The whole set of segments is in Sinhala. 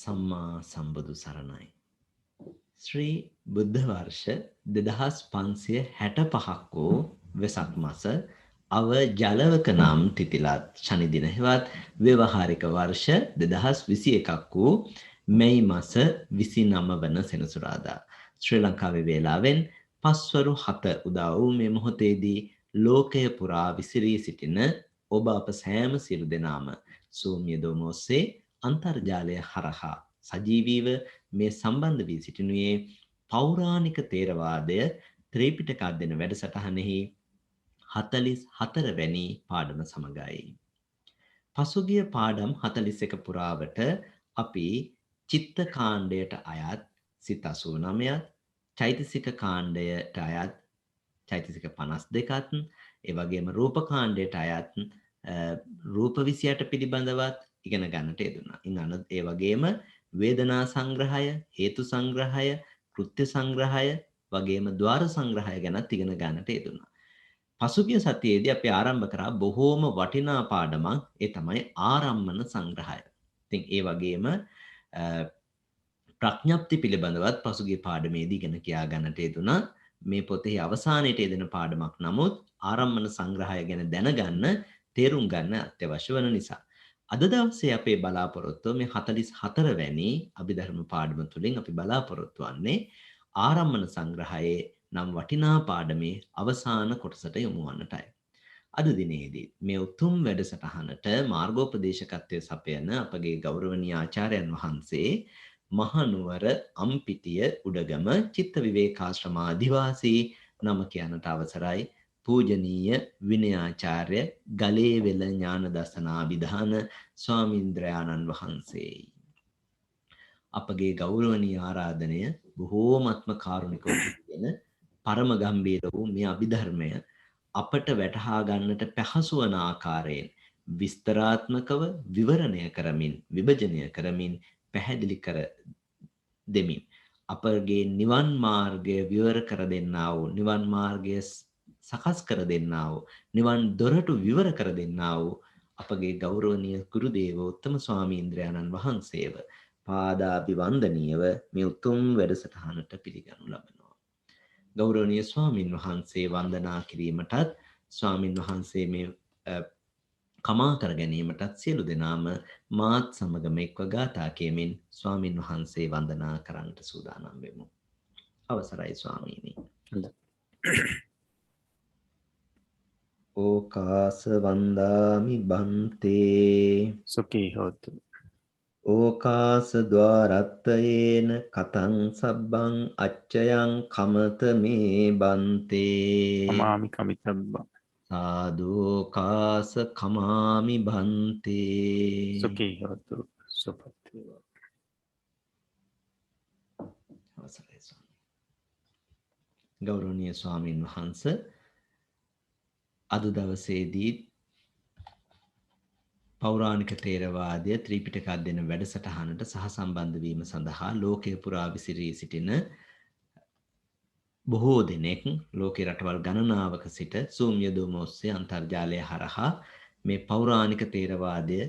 සම්මා සම්බුදු සරණයි. ශ්‍රී බුද්ධ වර්ෂ 2565ක් වූ වෙසක් මස අව ජලවක නම් තිතිලත් ශනි දින හෙවත් ව්‍යවහාරික වර්ෂ 2021ක් වූ මැයි මස 29 වන සෙනසුරාදා ශ්‍රී ලංකාවේ වේලාවෙන් පස්වරු 7 උදා වූ මේ මොහොතේදී ලෝකය පුරා විසිරී සිටින ඔබ අප සෑම සියලු දෙනාම Zoom යෙදවීම ඔස්සේ අන්තර්ජාලය හරහා සජීවීව මේ සම්බන්ධ වී සිටිනුයේ පෞරාණික තේරවාදය ත්‍රිපිටක අධ්‍යයන වැඩසටහනෙහි 44 වැනි පාඩම සමගයි. පසුගිය පාඩම් 41 පුරාවට අපි චිත්ත කාණ්ඩයට අයත් සිත 89ත්, චෛතසික කාණ්ඩයට අයත් චෛතසික 52ත්, ඒ වගේම රූප කාණ්ඩයට අයත් රූප 28 පිළිබඳවත් ඉගෙන ගන්නට යෙදුණා. ඒ වගේම වේදනා සංග්‍රහය, හේතු සංග්‍රහය, කෘත්‍ය සංග්‍රහය වගේම ద్వාර සංග්‍රහය ගැනත් ඉගෙන ගන්නට යෙදුණා. පසුගිය සතියේදී අපි ආරම්භ කරා බොහෝම වටිනා පාඩමක්. ඒ තමයි ආරම්මන සංග්‍රහය. ඉතින් ඒ වගේම ප්‍රඥප්ති පිළිබඳවත් පසුගිය පාඩමේදී ඉගෙන කියා ගන්නට යෙදුණා. මේ පොතේ අවසානයේට යෙදෙන පාඩමක්. නමුත් ආරම්මන සංග්‍රහය ගැන දැනගන්න, තේරුම් ගන්න අත්‍යවශ්‍ය වන නිසා අද දවසේ අපේ බලාපොරොත්තුව මේ 44 වැනි අභිධර්ම පාඩම තුළින් අපි බලාපොරොත්තු වෙන්නේ ආරම්මන සංග්‍රහයේ නම් වටිනා පාඩමේ අවසාන කොටසට යොමු වන්නටයි. අද දිනේදී මේ උතුම් වැඩසටහනට මාර්ගෝපදේශකත්වයේ සපයන අපගේ ගෞරවනීය ආචාර්යයන් වහන්සේ මහනුවර අම්පිටිය උඩගම චිත්ත විවේකාශ්‍රම අධිවාසී නම කියනට අවසරයි පූජනීය විනයාචාර්ය ගලේවෙල ඥානදසනාභිධාන ස්වාමීන්ද්‍රයාණන් වහන්සේයි. අපගේ ගෞරවනීය ආරාධනය බොහෝමත්ම කාරුණිකව කියන පරම ගම්බීර වූ මේ අභිධර්මය අපට වැටහා ගන්නට පහසු වන ආකාරයෙන් විස්තරාත්මකව විවරණය කරමින් විභජනය කරමින් පැහැදිලි කර දෙමින් අපගේ නිවන් මාර්ගය විවර කර දෙන්නා වූ නිවන් මාර්ගය සකස් කර දෙන්නා වූ නිවන් දොරටු විවර කර දෙන්නා වූ අපගේ ගෞරවනීය ගුරු දේවෝත්තම ස්වාමීන්ද්‍රයාණන් වහන්සේව පාදාභිවන්දනීයව මේ උතුම් වැඩසටහනට පිළිගනු ලබනවා. ගෞරවනීය ස්වාමින් වහන්සේ වන්දනා කිරීමටත් ස්වාමින් වහන්සේ මේ කමා කර ගැනීමටත් සියලු දෙනාම මාත් සමගම එක්ව ගාථා කියමින් ස්වාමින් වහන්සේ වන්දනා කරන්නට සූදානම් වෙමු. අවසරයි ස්වාමීනි. ඕකාස වන්දාමි බන්තේ සුඛී හෝතු. ඕකාස ద్వාරත්තයේන කතං සබ්බං අච්චයං කමත මේ බන්තේ අමාමි කමිතබ්බං සාදෝකාස කමාමි බන්තේ සුඛී හෝතු. සුපත්ති. අවසරයි ස්වාමී. ගෞරවනීය ස්වාමීන් වහන්ස අද දවසේදී පෞරාණික තේරවාදය ත්‍රිපිටක අධ්‍යයන වැඩසටහනට සහසම්බන්ධ වීම සඳහා ලෝකය පුරා විසිරී සිටින බොහෝ දෙනෙක් ලෝකේ රටවල් ගණනාවක සිට Zoom යෙදුම ඔස්සේ අන්තර්ජාලය හරහා මේ පෞරාණික තේරවාදය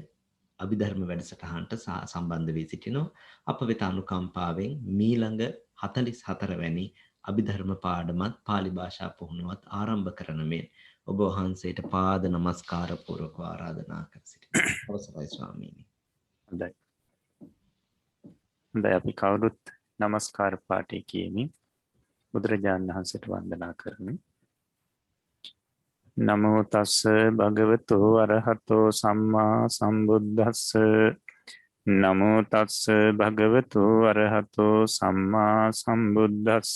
අභිධර්ම වැඩසටහනට සම්බන්ධ වී සිටිනවා. අප වෙත අනුකම්පාවෙන් මීළඟ 44 වැනි අභිධර්ම පාඩමත් පාලි භාෂා පුහුණුවත් ආරම්භ කරන මේ ඔබ වහන්සේට පාද නමස්කාර පූර්වක ආරාධනා කර සිටිනවා. අවසරයි ස්වාමීනි. හොඳයි. හොඳයි අපි කවුරුත් নমස්කාර පාඨය කියමින් බුදුරජාණන් වහන්සේට වන්දනා කරමු. නමෝ තස්ස භගවතු අරහතෝ සම්මා සම්බුද්දස්ස. නමෝ තස්ස භගවතු අරහතෝ සම්මා සම්බුද්දස්ස.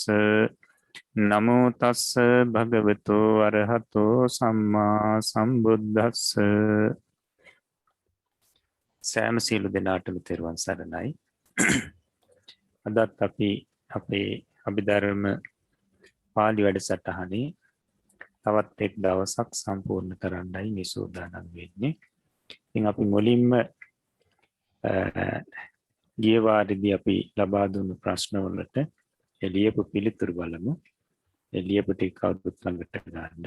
නමෝ තස්ස භගවතු අරහතෝ සම්මා සම්බුද්දස්ස. සෑම සියලු දෙනාටම තෙරුවන් සරණයි. අදත් අපි අපේ අභිධර්ම පාලි වැඩසටහනේ තවත් එක් දවසක් සම්පූර්ණ කරන්නයි මේ සූදානම් වෙන්නේ. ඉතින් අපි මුලින්ම ගිය වාරෙදී අපි ලබා දුන්නු ප්‍රශ්න වලට එළියපු පිළිතුරු බලමු. එළියපු ටික කවුරුත් ළඟට ගන්න.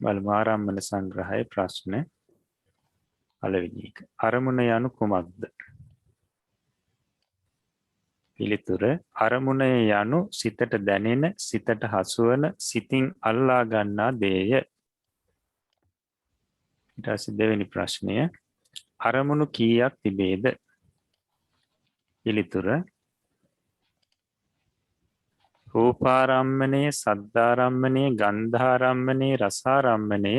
බලමු ආරම්මන සංග්‍රහයේ ප්‍රශ්න පළවෙනි එක. අරමුණ යනු කුමක්ද? පිළිතුර අරමුණ යනු සිතට දැනෙන, සිතට හසුවන, සිතින් අල්ලා ගන්නා දේය. ඊට පස්සේ දෙවෙනි ප්‍රශ්නය අරමුණු කීයක් තිබේද? පිළිතුර රූපාරම්මණය, සද්ධාරම්මණය, ගන්ධාරම්මණය, රසාරම්මණය,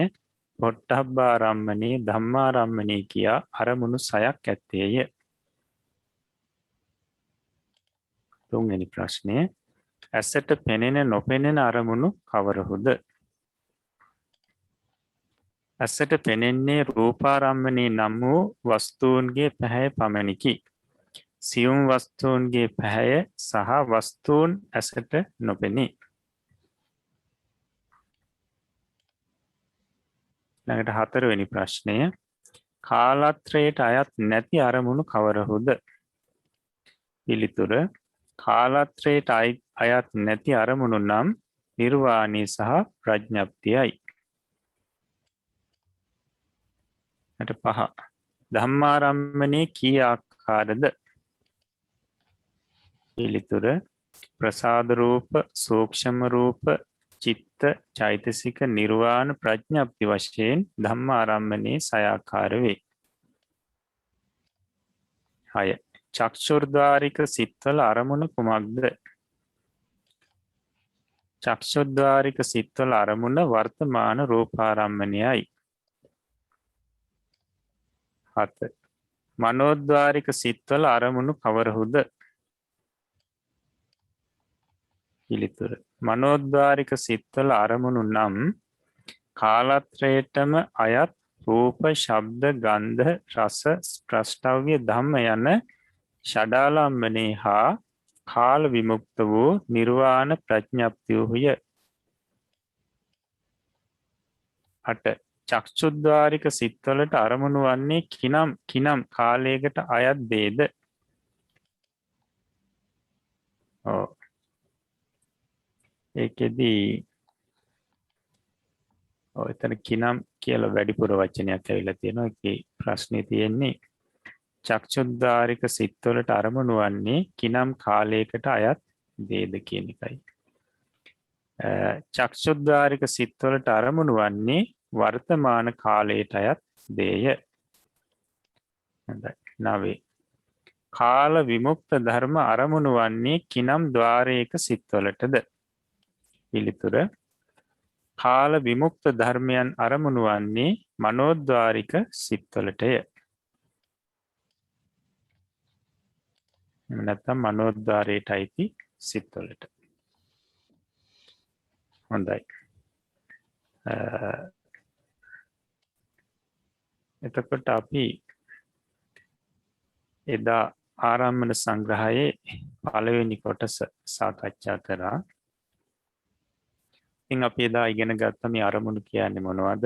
පොට්ටබ්බාරම්මණය, ධම්මාරම්මණය කියා අරමුණු 6ක් ඇත්තේය. තුන්වෙනි ප්‍රශ්නය ඇසට පෙනෙන නොපෙනෙන අරමුණු කවරහුද? ඇසට පෙනෙන්නේ රූපාරම්මණය නම් වූ වස්තුන්ගේ පැහැය පමණකි. සියුම් වස්තුන්ගේ පැහැය සහ වස්තුන් ඇසට නොපෙනේ. ළඟට හතරවෙනි ප්‍රශ්නය කාලත්‍රයට අයත් නැති අරමුණු කවරහුද? පිළිතුර කාලත්‍රයට අයත් නැති අරමුණු නම් නිර්වාණය සහ ප්‍රඥප්තියයි. ඊට පහ ධම්මාරම්මණය කී ආකාරද? පිළිතුර ප්‍රසාද රූප, සූක්ෂම රූප, චිත්ත, චෛතසික, නිර්වාණ, ප්‍රඥප්ති වශයෙන් ධම්මාරම්මණයේ 6 ආකාර වේ. 6 චක්ෂුර්ද්වාරික සිත්වල අරමුණ කුමක්ද? චක්ෂුර්ද්වාරික සිත්වල අරමුණ වර්තමාන රූපාරම්මණයයි. 7 මනෝද්වාරික සිත්වල අරමුණු කවරහුද? පිළිතුර මනෝද්වාරික සිත්වල අරමුණු නම් කාලත්‍රයටම අයත් රූප, ශබ්ද, ගන්ධ, රස, ස්පර්ශව්‍ය ධම්ම යන ෂඩාලම්බනේ හා කාල විමුක්ත වූ නිර්වාණ ප්‍රඥප්තියෝය. 8 චක්ෂුද්වාරික සිත්වලට අරමුණු වන්නේ කිනම් කාලයකට අයත් දේද? ඒකෙදී එතන කිනම් කියලා වැඩිපුර වචනයක් ඇවිල්ලා තියෙනවා. ඒකේ ප්‍රශ්නේ තියෙන්නේ චක්ෂුද්වාරික සිත්වලට අරමුණු වන්නේ කිනම් කාලයකට අයත් දේද කියන එකයි. චක්ෂුද්වාරික සිත්වලට අරමුණු වන්නේ වර්තමාන කාලයට අයත් දේය. 9 කාල විමුක්ත ධර්ම අරමුණු වන්නේ කිනම් ద్వාරයක සිත්වලටද? පිළිතුර කාල විමුක්ත ධර්මයන් අරමුණු වන්නේ මනෝද්වාරික සිත්වලටය. නැත්නම් මනෝද්වාරයට අයිති සිත්වලට. හොඳයි. එතකොට අපි එදා ආරම්මන සංග්‍රහයේ පළවෙනි කොටස සාකච්ඡා කරා. ඉතින් අපි එදා ඉගෙන ගත්ත මේ අරමුණු කියන්නේ මොනවද?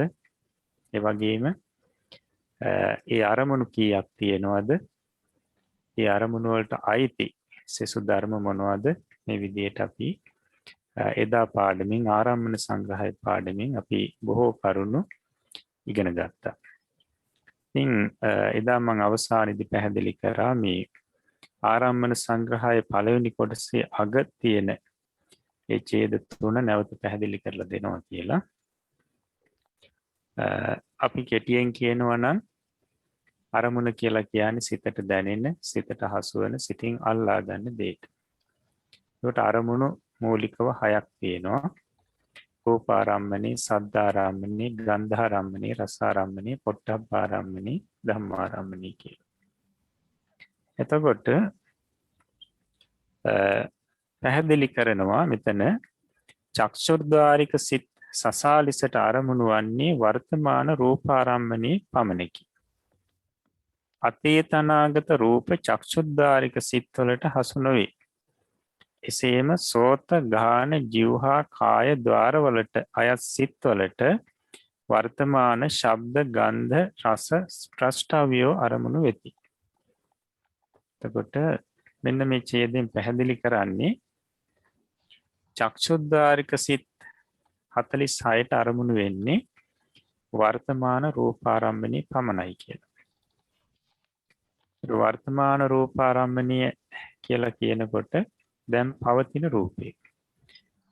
ඒ වගේම ඒ අරමුණු කීයක් තියෙනවද? ඒ අරමුණු වලට අයිති සෙසු ධර්ම මොනවද? මේ විදිහට අපි එදා පාඩමින් ආරම්මන සංග්‍රහය පාඩමින් අපි බොහෝ කරුණු ඉගෙන ගත්තා. ඉතින් එදා මම අවසානයේදී පැහැදිලි කරා මේ ආරම්මන සංග්‍රහයේ පළවෙනි කොටසේ අග තියෙන ඒ ඡේද තුන නැවත පැහැදිලි කරලා දෙනවා කියලා. අපි කෙටියෙන් කියනවා නම් අරමුණ කියලා කියන්නේ සිතට දැනෙන, සිතට හසු වෙන, සිතින් අල්ලා ගන්න දෙයට. ඒකට අරමුණු මූලිකව 6ක් තියෙනවා. රූපාරම්මණය, සද්ධාරම්මණය, ගන්ධාරම්මණය, රසාරම්මණය, පොට්ටබ්බාරම්මණය, ධම්මාරම්මණය කියලා. එතකොට පැහැදිලි කරනවා මෙතන චක්ෂුර්ද්වාරික සිත් සසාලිසට අරමුණු වන්නේ වර්තමාන රූපාරම්මණය පමණකි. අතීත අනාගත රූප චක්ෂුද්වාරික සිත්වලට හසු නොවේ. එසේම සෝත, ගාන, જીවහා, කාය ద్వාරවලට අයත් සිත්වලට වර්තමාන ශබ්ද, ගන්ධ, රස, ස්පර්ශව්‍යෝ අරමුණු වෙති. එතකොට මෙන්න මේ ඡේදයෙන් පැහැදිලි කරන්නේ චක්ෂුද්වාරික සිත් 46ට අරමුණු වෙන්නේ වර්තමාන රූපාරම්මණී පමණයි කියලා. වර්තමාන රූපාරම්මණය කියලා කියනකොට දැන් පවතින රූපේ.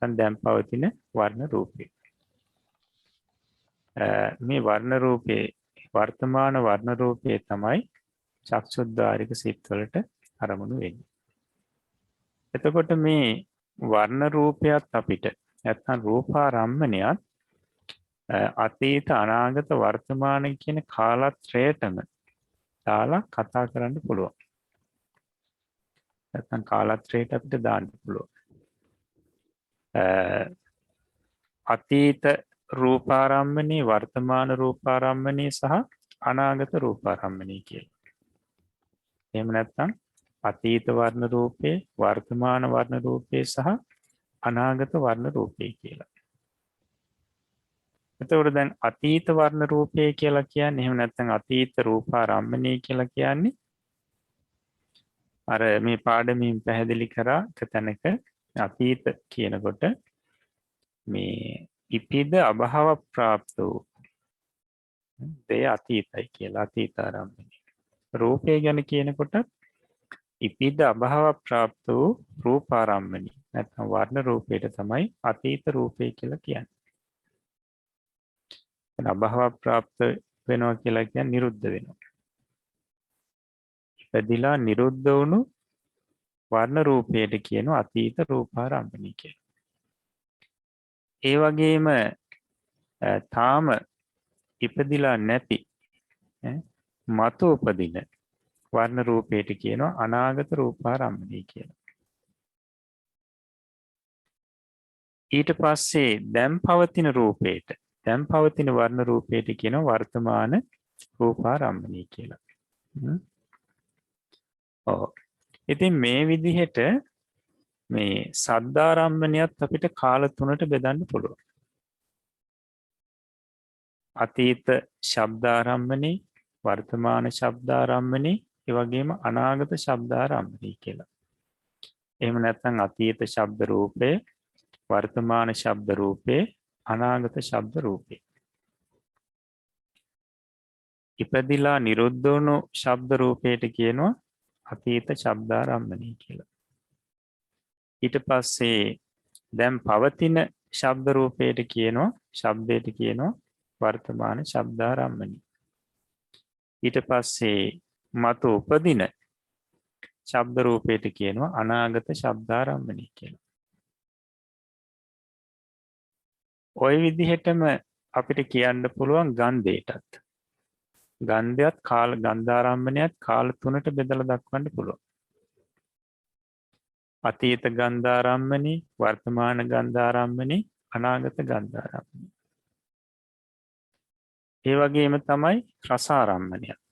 දැන් පවතින වර්ණ රූපේ. මේ වර්ණ රූපේ වර්තමාන වර්ණ රූපේ තමයි චක්ෂුද්්වාරික සිත්වලට අරමුණු වෙන්නේ. එතකොට මේ වර්ණ රූපයත් අපිට නැත්නම් රූපාරම්මණයත් අතීත අනාගත වර්තමාන කියන කාලත්‍රයටම දාලා කතා කරන්න පුළුවන්. නැත්නම් කාලත්‍රයට අපිට දාන්න පුළුවන්. අතීත රූපාරම්මණී වර්තමාන රූපාරම්මණී සහ අනාගත රූපාරම්මණී කියලා. එහෙම නැත්නම් අතීත වර්ණ රූපේ වර්තමාන වර්ණ රූපේ සහ අනාගත වර්ණ රූපේ කියලා. එතකොට දැන් අතීත වර්ණ රූපේ කියලා කියන්නේ එහෙම නැත්නම් අතීත රූපාරම්මණී කියලා කියන්නේ අර මේ පාඩමින් පැහැදිලි කරා තැනක අතීත කියනකොට මේ ඉපිද අභව ප්‍රාප්ත වූ දේ අතීතයි කියලා අතීතාරම්මණී. රූපය ගැන කියනකොට ඉපිද අභව ප්‍රාප්ත වූ රූපාරම්මණී නැත්නම් වර්ණ රූපයට තමයි අතීත රූපය කියලා කියන්නේ. අභව ප්‍රාප්ත වෙනවා කියලා කියන්නේ නිරුද්ධ වෙනවා. ඉපදිලා නිරුද්ධ වුණු වර්ණ රූපයට කියනවා අතීත රූපාරම්මණී කියලා. ඒ වගේම තාම ඉපදිලා නැති මතු උපදින වර්ණ රූපයට කියනවා අනාගත රූපාරම්මණී කියලා. ඊට පස්සේ දැන් පවතින රූපයට දැන් පවතින වර්ණ රූපයට කියනවා වර්තමාන රූපාරම්මණී කියලා. ඉතින් මේ විදිහට මේ සද්ධාරම්මණයත් අපිට කාල තුනට බෙදන්න පුළුවන්. අතීත ශබ්දාරම්මණී, වර්තමාන ශබ්දාරම්මණී, ඒ වගේම අනාගත ශබ්දාරම්මණී කියලා. එහෙම නැත්නම් අතීත ශබ්ද රූපේ, වර්තමාන ශබ්ද රූපේ, අනාගත ශබ්ද රූපේ. ඉපදිලා නිරුද්ධ වුණු ශබ්ද රූපයට කියනවා අතීත ශබ්දාරම්මණී කියලා. ඊට පස්සේ දැන් පවතින ශබ්ද රූපයට කියනවා ශබ්දයට කියනවා වර්තමාන ශබ්දාරම්මණී. ඊට පස්සේ මතු උපදින ශබ්ද රූපයට කියනවා අනාගත ශබ්දාරම්මණී කියලා. ওই විදිහටම අපිට කියන්න පුළුවන් ගන්ධයටත්. ගන්ධයත් කාල ගන්ධාරම්මණයත් කාල තුනට බෙදලා දක්වන්න පුළුවන්. අතීත ගන්ධාරම්මණී, වර්තමාන ගන්ධාරම්මණී, අනාගත ගන්ධාරම්මණී. ඒ වගේම තමයි රසාරම්මණයත්.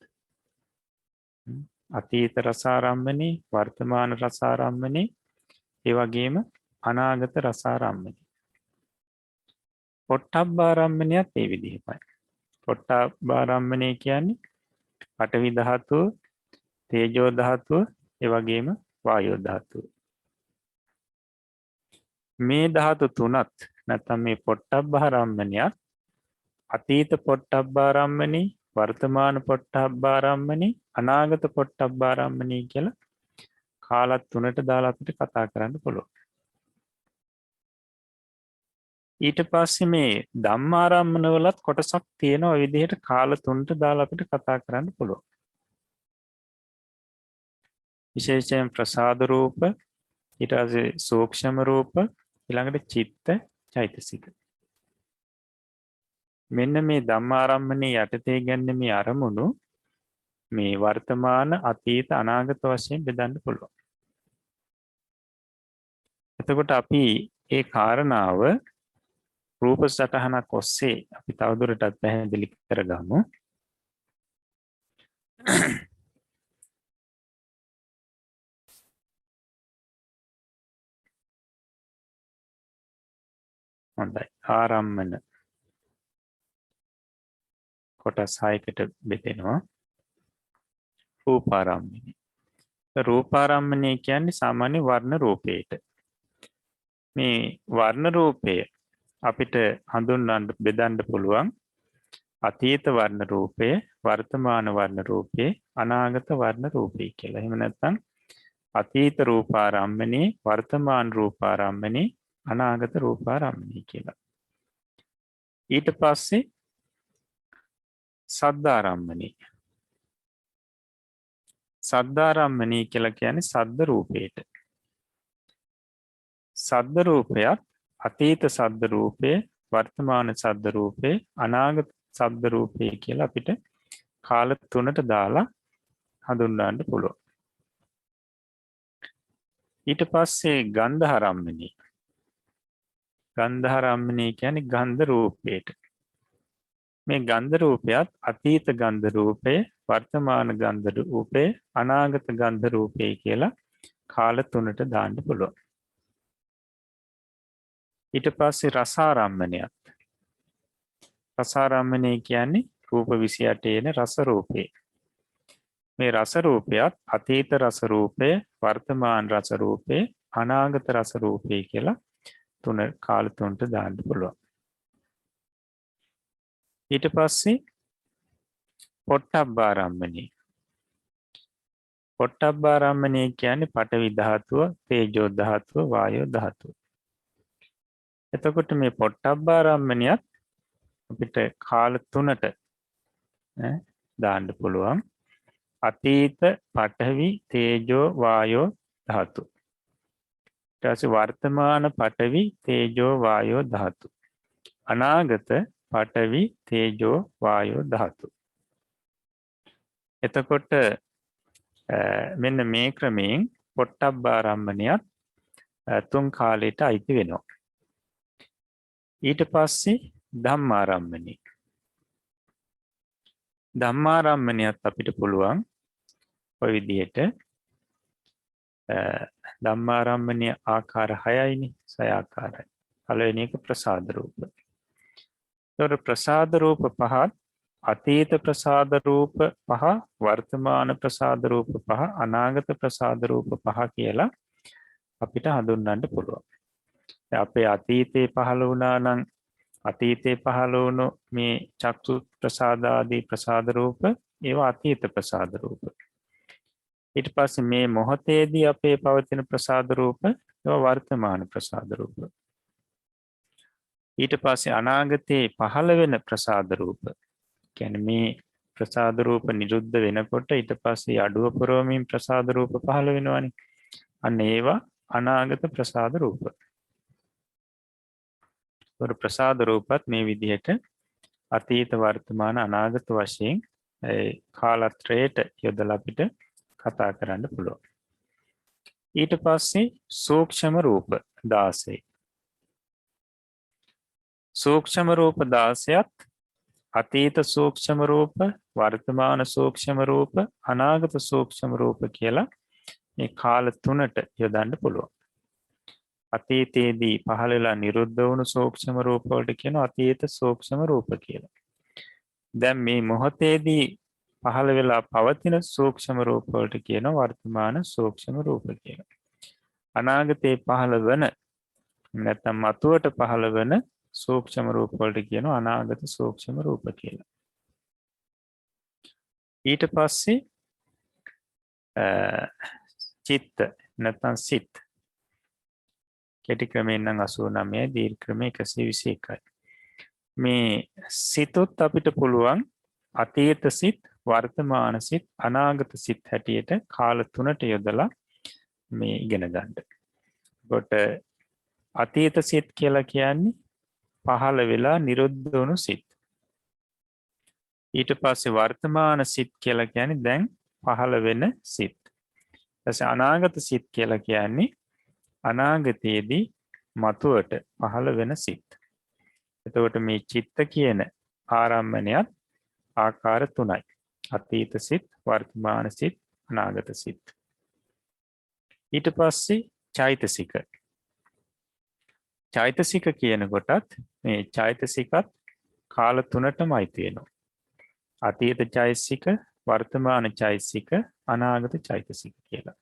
අතීත රසාරම්මණී, වර්තමාන රසාරම්මණී, ඒ වගේම අනාගත රසාරම්මණී. පොට්ටබ්බාරම්මණයත් ඒ විදිහමයි. පොට්ටබ්බාරම්මණය කියන්නේ පඨවි ධාතුව, තේජෝ ධාතුව, ඒ වගේම වායෝ ධාතුව. මේ ධාතු තුනත් නැත්නම් මේ පොට්ටබ්බාරම්මණයත් අතීත පොට්ටබ්බාරම්මණී, වර්තමාන පොට්ටබ්බාරම්මණී, අනාගත පොට්ටබ්බාරම්මණී කියලා කාලත් තුනට දාලා අපිට කතා කරන්න පුළුවන්. ඊට පස්සේ මේ ධම්මාරම්මන වලත් කොටසක් තියෙනවා ඔය විදිහට කාල තුනට දාලා අපිට කතා කරන්න පුළුවන්. විශේෂයෙන් ප්‍රසාද රූප, ඊට පස්සේ සූක්ෂම රූප, ඊළඟට චිත්ත චෛතසික. මෙන්න මේ ධම්මාරම්මනේ යටතේ ගන්න මේ අරමුණු මේ වර්තමාන අතීත අනාගත වශයෙන් බෙදන්න පුළුවන්. එතකොට අපි ඒ කාරණාව රූප සටහනක් ඔස්සේ අපි තවදුරටත් පැහැදිලි කරගමු. හොඳයි. ආරම්මන කොටස් 6කට බෙදෙනවා. රූපාරම්මණය. රූපාරම්මණය කියන්නේ සාමාන්‍ය වර්ණ රූපයට. මේ වර්ණ රූපය අපිට හඳුන්වන්න බෙදන්න පුළුවන් අතීත වර්ණ රූපය, වර්තමාන වර්ණ රූපය, අනාගත වර්ණ රූපය කියලා. එහෙම නැත්නම් අතීත රූපාරම්මනේ, වර්තමාන රූපාරම්මනේ, අනාගත රූපාරම්මනේ කියලා. ඊට පස්සේ සද්ධාරම්මනේ. සද්ධාරම්මනේ කියලා කියන්නේ සද්ද රූපයට. සද්ද රූපයත් අතීත සද්ද රූපය, වර්තමාන සද්ද රූපය, අනාගත සද්ද රූපය කියලා අපිට කාල තුනට දාලා හඳුන්වන්න පුළුවන්. ඊට පස්සේ ගන්ධාරම්මනේ. ගන්ධාරම්මනේ කියන්නේ ගන්ධ රූපයට. මේ ගන්ධ රූපයත් අතීත ගන්ධ රූපය, වර්තමාන ගන්ධ රූපය, අනාගත ගන්ධ රූපය කියලා කාල තුනට දාන්න පුළුවන්. ඊට පස්සේ රසාරම්මනයත්. රසාරම්මනේ කියන්නේ රූප 28 එන රස රූපේ. මේ රස රූපයත් අතීත රස රූපය, වර්තමාන රස රූපය, අනාගත රස රූපය කියලා කාල තුනට දාන්න පුළුවන්. ඊට පස්සේ පොට්ටබ්බාරම්මනේ. පොට්ටබ්බාරම්මනේ කියන්නේ පඨවි ධාතුව, තේජෝ ධාතුව, වායෝ ධාතුව. එතකොට මේ පොට්ටබ්බාරම්මනියත් අපිට කාල තුනට දාන්න පුළුවන්. අතීත පඨවි, තේජෝ, වායෝ ධාතු. ඊට පස්සේ වර්තමාන පඨවි, තේජෝ, වායෝ ධාතු. අනාගත පඨවි, තේජෝ, වායෝ ධාතු. එතකොට මෙන්න මේ ක්‍රමයෙන් පොට්ටබ්බාරම්මනියත් තුන් කාලයට අයිති වෙනවා. ඊට පස්සේ ධම්මාරම්මනේ. ධම්මාරම්මනයත් අපිට පුළුවන් ඔය විදිහට ධම්මාරම්මනය ආකාර 6යිනේ, 6 ආකාරයි. පළවෙනි එක ප්‍රසාද රූප. ඒතර ප්‍රසාද රූප පහත් අතීත ප්‍රසාද රූප පහ, වර්තමාන ප්‍රසාද රූප පහ, අනාගත ප්‍රසාද රූප පහ කියලා අපිට හඳුන්වන්න පුළුවන්. අපේ අතීතයේ පහළ වුණා නම් අතීතයේ පහළ වුණු මේ චක්සු ප්‍රසාද ආදී ප්‍රසාද රූප ඒවා අතීත ප්‍රසාද රූප. ඊට පස්සේ මේ මොහොතේදී අපේ පවතින ප්‍රසාද රූප ඒවා වර්තමාන ප්‍රසාද රූප. ඊට පස්සේ අනාගතයේ පහළ වෙන ප්‍රසාද රූප. කියන්නේ මේ ප්‍රසාද රූප නිරුද්ධ වෙනකොට ඊට පස්සේ අඩුව පුරවමින් ප්‍රසාද රූප පහළ වෙනවනේ. අන්න ඒවා අනාගත ප්‍රසාද රූප. ප්‍රසාද රූපත් මේ විදිහට අතීත, වර්තමාන, අනාගත වශයෙන් කාලත්‍රයට යොදලා අපිට කතා කරන්න පුළුවන්. ඊට පස්සේ සූක්ෂම රූප 16. සූක්ෂම රූප 16ත් අතීත සූක්ෂම රූප, වර්තමාන සූක්ෂම රූප, අනාගත සූක්ෂම රූප කියලා මේ කාල තුනට යොදන්න පුළුවන්. අතීතයේදී පහළ වෙලා නිරුද්ධ වුණු සූක්ෂම රූප වලට කියනවා අතීත සූක්ෂම රූප කියලා. දැන් මේ මොහොතේදී පහළ වෙලා පවතින සූක්ෂම රූප වලට කියනවා වර්තමාන සූක්ෂම රූප කියලා. අනාගතේ පහළ වෙන නැත්නම් මතුවට පහළ වෙන සූක්ෂම රූප වලට කියනවා අනාගත සූක්ෂම රූප කියලා. ඊට පස්සේ චිත්ත නැත්නම් සිත්. කෙටි ක්‍රමයෙන් නම් 89, දීර්ඝ ක්‍රමයෙන් 121යි. මේ සිතොත් අපිට පුළුවන් අතීත සිත්, වර්තමාන සිත්, අනාගත සිත් හැටියට කාල තුනට යොදලා මේ ඉගෙන ගන්න. කොට අතීත සිත් කියලා කියන්නේ පහළ වෙලා නිරුද්ධ වුණු සිත්. ඊට පස්සේ වර්තමාන සිත් කියලා කියන්නේ දැන් පහළ වෙන සිත්. ඊපස්සේ අනාගත සිත් කියලා කියන්නේ අනාගතයේදී මතුවට පහළ වෙන සිත්. එතකොට මේ චිත්ත කියන ආරම්මණයත් ආකාර 3යි. අතීත සිත්, වර්තමාන සිත්, අනාගත සිත්. ඊට පස්සේ චෛතසික. චෛතසික කියන කොටත් මේ චෛතසිකත් කාල තුනටම අයිති වෙනවා. අතීත චෛතසික, වර්තමාන චෛතසික, අනාගත චෛතසික කියලා.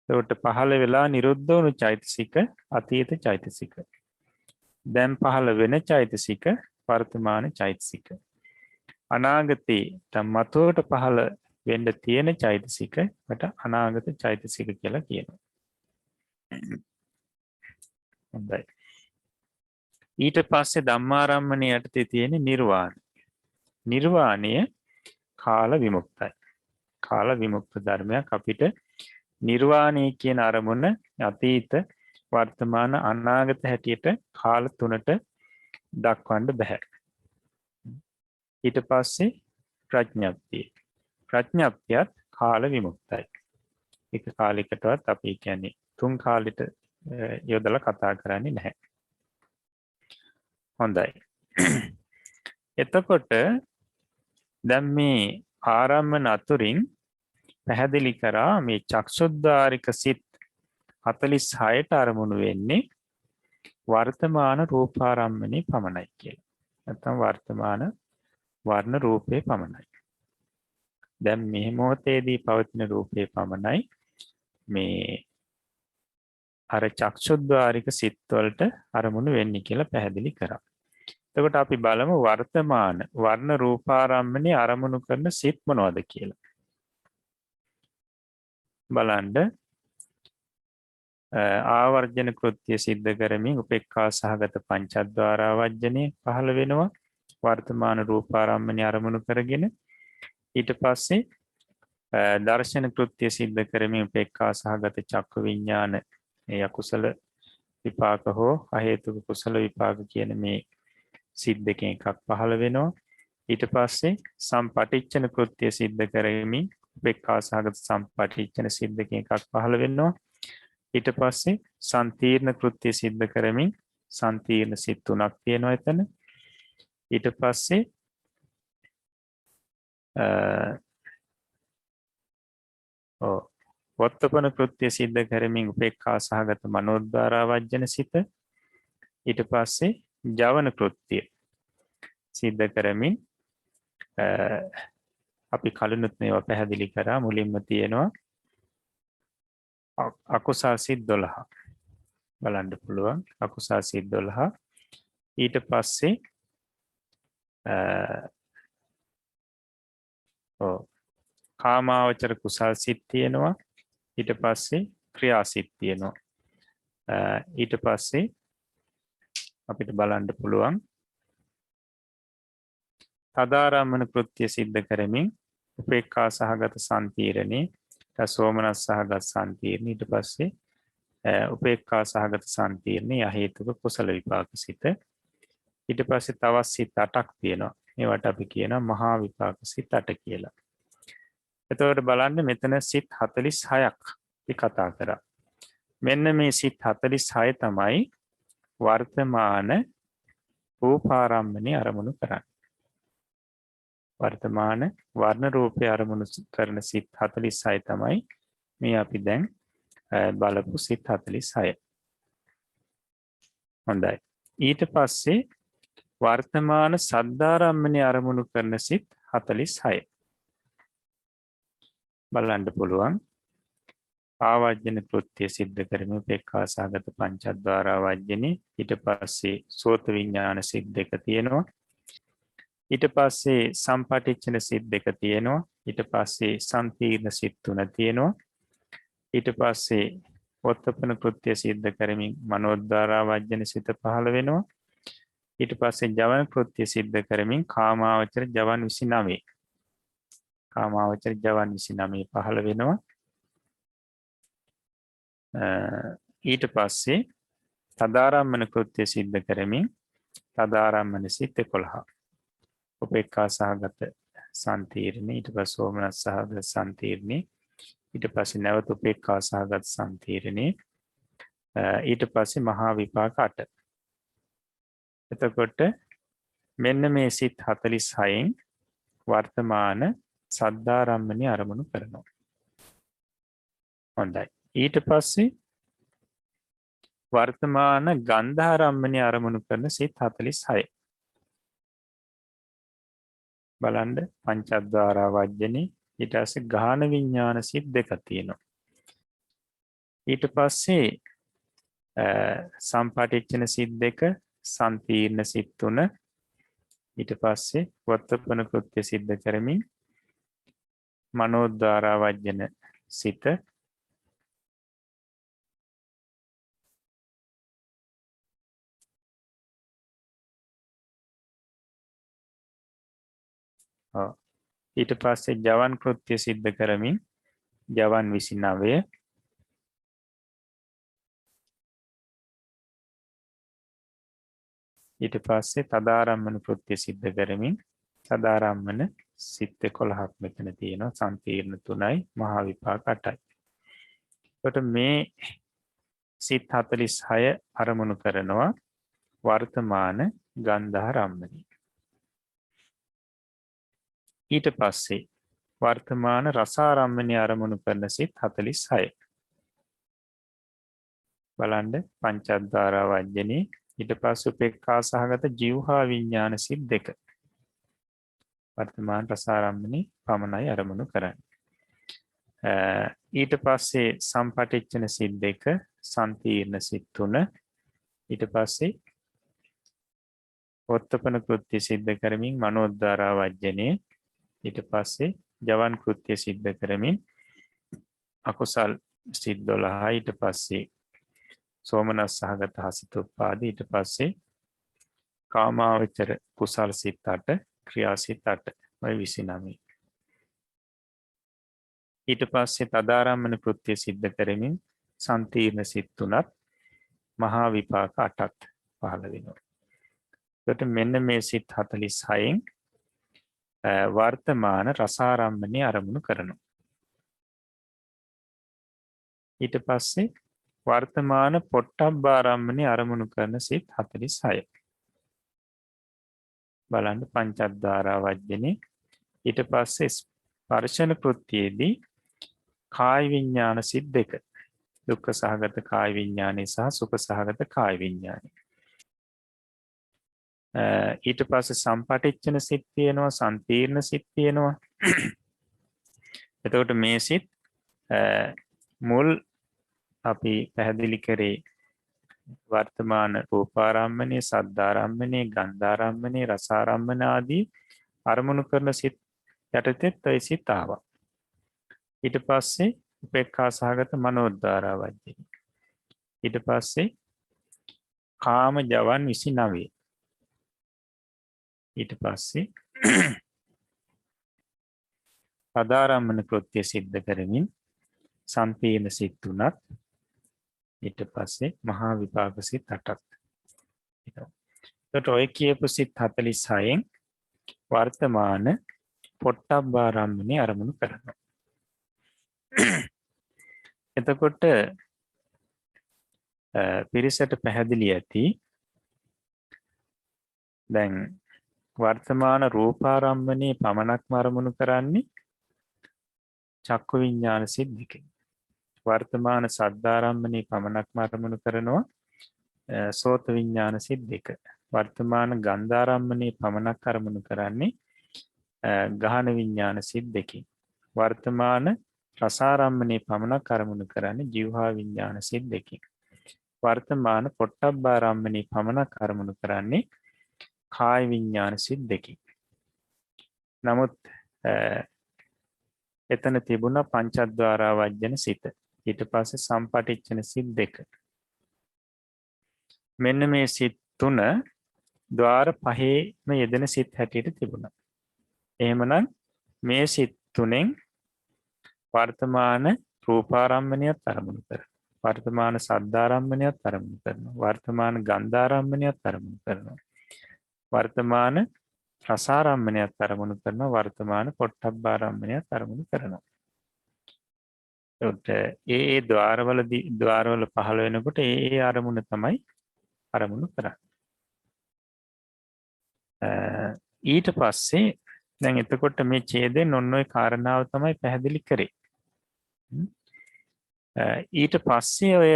එතකොට පහළ වෙලා නිරුද්ධ වුණු චෛතසික අතීත චෛතසික. දැන් පහළ වෙන චෛතසික වර්තමාන චෛතසික. අනාගතේ මතුවට පහළ වෙන්න තියෙන චෛතසිකයට අනාගත චෛතසික කියලා කියනවා. හොඳයි. ඊට පස්සේ ධම්මාරම්මණය යටතේ තියෙන නිර්වාණය. නිර්වාණය කාල විමුක්තයි. කාල විමුක්ත ධර්මයක්. අපිට නිර්වාණය කියන අරමුණ අතීත වර්තමාන අනාගත හැටියට කාල තුනට දක්වන්න බෑ. ඊට පස්සේ ප්‍රඥප්තිය. ප්‍රඥප්තියත් කාල විමුක්තයි. එක කාලයකටවත් අපි කියන්නේ තුන් කාලෙට යොදලා කතා කරන්නේ නැහැ. හොඳයි. එතකොට දැන් මේ ආරම්මන අතුරින් පැහැදිලි කරා මේ චක්ෂුද්්වාරික සිත් 46ට අරමුණු වෙන්නේ වර්තමාන රූපාරම්මනේ පමණයි කියලා. නැත්නම් වර්තමාන වර්ණ රූපේ පමණයි. දැන් මේ මොහොතේදී පවතින රූපේ පමණයි මේ අර චක්ෂුද්්වාරික සිත් වලට අරමුණු වෙන්නේ කියලා පැහැදිලි කරා. එතකොට අපි බලමු වර්තමාන වර්ණ රූපාරම්මනේ අරමුණු කරන සිත් මොනවද කියලා. බලන්න ආවර්ජන කෘත්‍ය සිද්ධ කරමින් උපේක්ඛා සහගත පංචද්වාරා වජ්ජනේ පහළ වෙනවා වර්තමාන රූපාරම්මනේ අරමුණු කරගෙන. ඊට පස්සේ දර්ශන කෘත්‍ය සිද්ධ කරමින් උපේක්ඛා සහගත චක්ක විඥාන අකුසල විපාක හෝ අහේතුක කුසල විපාක කියන මේ සිත් දෙකෙන් එකක් පහළ වෙනවා. ඊට පස්සේ සම්පටිච්ඡන කෘත්‍ය සිද්ධ කරමින් උපේක්ඛා සහගත සම්පටිච්ඡන සිත් දෙකෙන් එකක් පහළ වෙනවා. ඊට පස්සේ සම්තීර්ණ කෘත්‍ය සිද්ධ කරමින් සම්තීර්ණ සිත් තුනක් තියෙනවා එතන. ඊට පස්සේ වොත්තපන කෘත්‍ය සිද්ධ කරමින් උපේක්ඛා සහගත මනෝද්වාරා වජ්ජන සිත. ඊට පස්සේ ජවන කෘත්‍ය සිද්ධ කරමින් අපි කලිනුත් මේවා පැහැදිලි කරා. මුලින්ම තියෙනවා අකුසල් සිත් 12 බලන්න පුළුවන්. අකුසල් සිත් 12. ඊට පස්සේ කාමාවචර කුසල් සිත් තියෙනවා. ඊට පස්සේ ක්‍රියා සිත් තියෙනවා. ඊට පස්සේ අපිට බලන්න පුළුවන් තදාරම්මන කෘත්‍ය සිද්ධ කරමින් උපේක්ඛා සහගත සම්තීරණේ සෝමනස් සහගත සම්තීරණේ. ඊට පස්සේ උපේක්ඛා සහගත සම්තීරණේ අහේතුක කුසල විපාක සිත. ඊට පස්සේ තවත් සිත් 8ක් තියෙනවා. මේවට අපි කියනවා මහා විපාක සිත් 8 කියලා. එතකොට බලන්න මෙතන සිත් 46ක් අපි කතා කරා. මෙන්න මේ සිත් 46 තමයි වර්තමාන රූපාරම්මනේ අරමුණු කරන්නේ. වර්තමාන වර්ණ රූපේ අරමුණු කරන සිත් 46 තමයි මේ අපි දැන් බලපු සිත් 46. හොඳයි. ඊට පස්සේ වර්තමාන සද්ධාරම්මනේ අරමුණු කරන සිත් 46. බලන්න පුළුවන්. ආවර්ජන කෘත්‍ය සිද්ධ කරමින් උපේක්ඛා සහගත පංචද්වාරා වජ්ජනේ. ඊට පස්සේ සෝත විඥාන සිත් දෙක තියෙනවා. ඊට පස්සේ සම්පටිච්ඡන සිත් දෙක තියෙනවා. ඊට පස්සේ සම්තීර්ණ සිත් තුන තියෙනවා. ඊට පස්සේ වොත්තපන කෘත්‍ය සිද්ධ කරමින් මනෝද්වාරා වජ්ජන සිත පහළ වෙනවා. ඊට පස්සේ ජවන කෘත්‍ය සිද්ධ කරමින් කාමාවචර ජවන් 29. කාමාවචර ජවන් 29 පහළ වෙනවා. ඊට පස්සේ තදාරම්මන කෘත්‍ය සිද්ධ කරමින් තදාරම්මන සිත් 11. උපේක්ඛා සහගත සම්තීර්ණේ. ඊට පස්සේ සෝමනස් සහගත සම්තීර්ණේ. ඊට පස්සේ නැවත උපේක්ඛා සහගත සම්තීර්ණේ. ඊට පස්සේ මහා විපාක 8. එතකොට මෙන්න මේ සිත් 46න් වර්තමාන සද්ධාරම්මනේ අරමුණු කරනවා. හොඳයි. ඊට පස්සේ වර්තමාන ගන්ධාරම්මනේ අරමුණු කරන සිත් 46. බලන්න පංචද්වාරා වජ්ජනේ. ඊට පස්සේ ගාහන විඥාන සිත් දෙක තියෙනවා. ඊට පස්සේ සම්පටිච්ඡන සිත් දෙක, සම්තීර්ණ සිත් 3, ඊට පස්සේ වත්තපන කෘත්‍ය සිද්ධ කරමින් මනෝද්වාරා වජ්ජන සිත ඊට පස්සේ ජවන් කෘත්‍ය සිද්ධ කරමින් ජවන් 29 ඊට පස්සේ තදාරම්මන කෘත්‍ය සිද්ධ කරමින් තදාරම්මන සිත් 11ක් මෙතන තියෙනවා සම්පීර්ණ 3යි මහා විපාක 8යි. එතකොට මේ සිත් 46 අරමුණු කරනවා වර්තමාන ගන්ධාරම්මනී. ඊට පස්සේ වර්තමාන රසාරම්මනී අරමුණු කරන සිත් 46. බලන්න පංචද්වාරා වජ්ජනේ ඊට පස්සේ උපේක්ඛා සහගත ජීවහා විඥාන සිත් 2. වර්තමාන රසාරම්මනී පමණයි අරමුණු කරන්නේ. ඊට පස්සේ සම්පටිච්ඡන සිත් 2 සම්පීර්ණ සිත් 3 ඊට පස්සේ වත්තපන කෘත්‍ය සිද්ධ කරමින් මනෝද්වාරා වජ්ජනේ ඊට පස්සේ ජවන් කෘත්‍ය සිද්ධ කරමින් අකුසල් සිත් 12 ඊට පස්සේ සෝමනස් සහගත හසිතෝපාද ඊට පස්සේ කාමාවචර කුසල් සිත් 8 ක්‍රියා සිත් 8 ඔය 29. ඊට පස්සේ තදාරම්මන කෘත්‍ය සිද්ධ කරමින් සම්පීර්ණ සිත් 3ත් මහා විපාක 8ත් පහළ වෙනවා. එතකොට මෙන්න මේ සිත් 46න් වර්තමාන රසාරම්මනී අරමුණු කරනවා. ඊට පස්සේ වර්තමාන පොට්ටබ්බාරම්මනී අරමුණු කරන සිත් 46. බලන්න පංචද්වාරා වජ්ජනේ ඊට පස්සේ ස්පර්ශන කෘත්‍යයේදී කාය විඥාන සිත් 2. දුක්ඛ සහගත කාය විඥානය සහ සුඛ සහගත කාය විඥානය. ඊට පස්සේ සම්පටිච්ඡන සිත් තියෙනවා සම්පීර්ණ සිත් තියෙනවා. එතකොට මේ සිත් මුල් අපි පැහැදිලි කරේ වර්තමාන රූපාරම්මනේ සද්ධාරම්මනේ ගන්ධාරම්මනේ රසාරම්මන ආදී අරමුණු කරන සිත් යටතේත් ඒ සිත් ආවා. ඊට පස්සේ උපේක්ඛා සහගත මනෝද්වාරා වජ්ජේ. ඊට පස්සේ කාම ජවන් 29. ඊට පස්සේ තදාරම්මන කෘත්‍ය සිද්ධ කරමින් සම්පීර්ණ සිත් 3ත් ඊට පස්සේ මහා විපාක සිත් 8ක්. එතකොට ඔය කියපු සිත් 46න් වර්තමාන පොට්ටබ්බාරම්මනී අරමුණු කරනවා. එතකොට පිරිසට පැහැදිලි ඇති දැන් වර්තමාන රූපාරම්මනී පමණක්ම අරමුණු කරන්නේ චක්කු විඥාන සිත් 2. වර්තමාන සද්ධාරම්මනී පමණක්ම අරමුණු කරනවා සෝත විඥාන සිත් 2. වර්තමාන ගන්ධාරම්මනී පමණක් අරමුණු කරන්නේ ගහන විඥාන සිත් 2. වර්තමාන රසාරම්මනී පමණක් අරමුණු කරන්නේ ජීවහා විඥාන සිත් 2. වර්තමාන පොට්ටබ්බාරම්මනී පමණක් අරමුණු කරන්නේ කාය විඥාන සිත් 2. නමුත් එතන තිබුණා පංචද්වාරා වජ්ජන සිත. ඊට පස්සේ සම්පටිච්ඡන සිත් 2. මෙන්න මේ සිත් 3 ద్వාර පහේම යෙදෙන සිත් හැටියට තිබුණා. එහෙමනම් මේ සිත් 3න් වර්තමාන රූපාරම්මනියත් අරමුණු කරනවා. වර්තමාන සද්ධාරම්මනියත් අරමුණු කරනවා. වර්තමාන ගන්ධාරම්මනියත් අරමුණු කරනවා. වර්තමාන රසාරම්මනියත් අරමුණු කරනවා. වර්තමාන පොට්ටබ්බාරම්මනියත් අරමුණු කරනවා. ඒ ద్వාරවල පහළ වෙනකොට ඒ අරමුණ තමයි අරමුණු කරන්නේ. ඊට පස්සේ දැන් එතකොට මේ ඡේදයෙන් ඔන්න ඔය කාරණාව තමයි පැහැදිලි කරේ. ඊට පස්සේ ඔය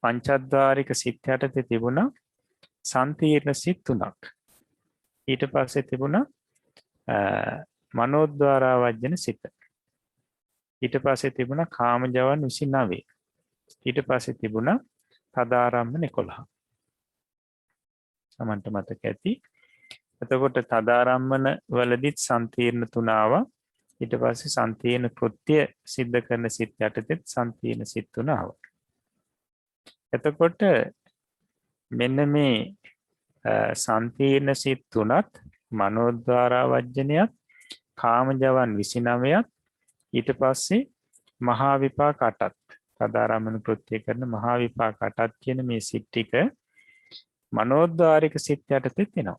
පංචද්වාරික සිත් යටතේ තිබුණා සම්පීර්ණ සිත් 3ක්. ඊට පස්සේ තිබුණා මනෝද්වාරා වජ්ජන සිත. ඊට පස්සේ තිබුණා කාම ජවන් 29. ඊට පස්සේ තිබුණා තදාරම්මන 11. සමන්ත මතක ඇති එතකොට තදාරම්මන වලදීත් සම්තිර්ණ තුන ආවා. ඊට පස්සේ සම්තිර්ණ කෘත්‍ය සිද්ධ කරන සිත් යටතේත් සම්තිර්ණ සිත් තුන ආවා. එතකොට මෙන්න මේ සම්තිර්ණ සිත් තුනත් මනෝද්වාරා වජ්ජනයත් කාමජවන් 29ත් ඊට පස්සේ මහා විපාක 8ත් තදාරම්මන කෘත්‍ය කරන මහා විපාක 8ත් කියන මේ සිත් ටික මනෝද්වාරික සිත් යටතේ එනවා.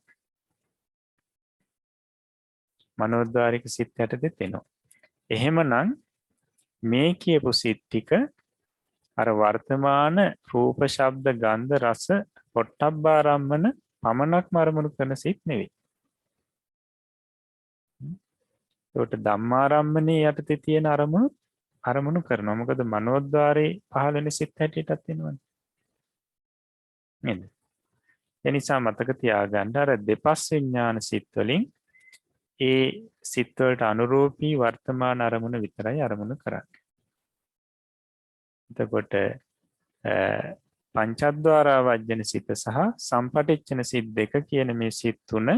මනෝද්වාරික සිත් යටතේ එනවා. එහෙමනම් මේ කියපු සිත් ටික අර වර්තමාන රූප ශබ්ද ගන්ධ රස පොට්ටබ්බාරම්මන පමණක්ම අරමුණු කරන සිත් නෙවෙයි. ඒකට ධම්මාරම්මනේ යටතේ තියෙන අරමුණු කරනවා. මොකද මනෝද්වාරේ පහළ වෙන සිත් හැටියටත් එනවනේ. නේද? ඒ නිසා මතක තියාගන්න අර දෙපස් විඥාන සිත් වලින් ඒ සිත් වලට අනුරූපී වර්තමාන අරමුණ විතරයි අරමුණු කරන්නේ. එතකොට පංචද්වාරා වජ්ජන සිත සහ සම්පටිච්ඡන සිත් දෙක කියන මේ සිත් තුන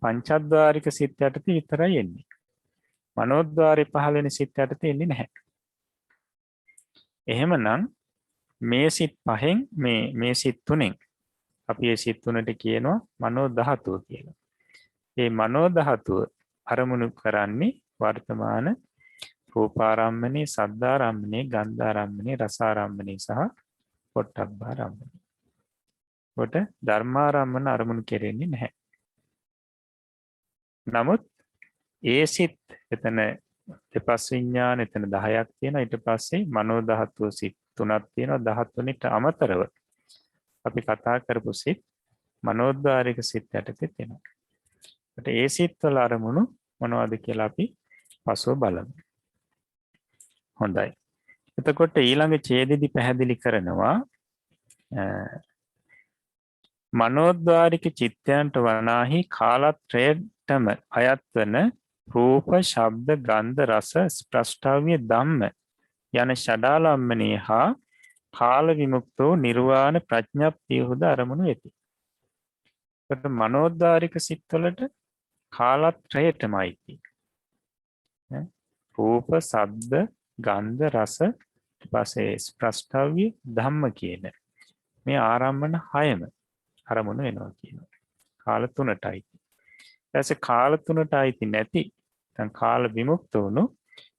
පංචද්වාරික සිත් යටතේ විතරයි එන්නේ. මනෝද්වාරේ පහළ වෙන සිත් යටතේ එන්නේ නැහැ. එහෙමනම් මේ සිත් පහෙන් මේ සිත් තුනෙන් අපි මේ සිත් තුනට කියනවා මනෝ ධාතුව කියලා. මේ මනෝ ධාතුව අරමුණු කරන්නේ වර්තමාන රූපාරම්මනේ, සද්ධාරම්මනේ, ගන්ධාරම්මනේ, රසාරම්මනේ සහ පොට්ටබ්බාරම්මනේ. කොට ධර්මාරම්මන අරමුණු කෙරෙන්නේ නැහැ. නමුත් ඒ සිත් එතන දෙපස් විඥාන එතන 10ක් තියෙනවා. ඊට පස්සේ මනෝ ධාතුව සිත් 3ක් තියෙනවා. 13ට අමතරව අපි කතා කරපු සිත් මනෝද්වාරික සිත් යටතේ තියෙනවා. ඒකට ඒ සිත් වල අරමුණු මොනවද කියලා අපි පසුව බලමු. හොඳයි. එතකොට ඊළඟ ඡේදෙදි පැහැදිලි කරනවා මනෝද්වාරික චිත්තයන්ට වනාහි කාලත්‍රයටම අයත් වන රූප, ශබ්ද, ගන්ධ, රස, ස්ප්‍රෂ්ඨාව්‍ය ධම්ම යන ෂඩාලම්මනේ හා කාල විමුක්තෝ නිර්වාණ ප්‍රඥප්තියහුද අරමුණු වෙති. ඒකට මනෝද්වාරික සිත්වලට කාලත්‍රයටමයි තියෙන්නේ. රූප, ශබ්ද, ගන්ධ, රස, ඊපස්සේ ස්ප්‍රෂ්ඨාව්‍ය ධම්ම කියන මේ ආරම්මන 6ම අරමුණු වෙනවා කියනවා. කාල 3ටයි. ඊපස්සේ කාල 3ට අයිති නැති දැන් කාල විමුක්ත වුණු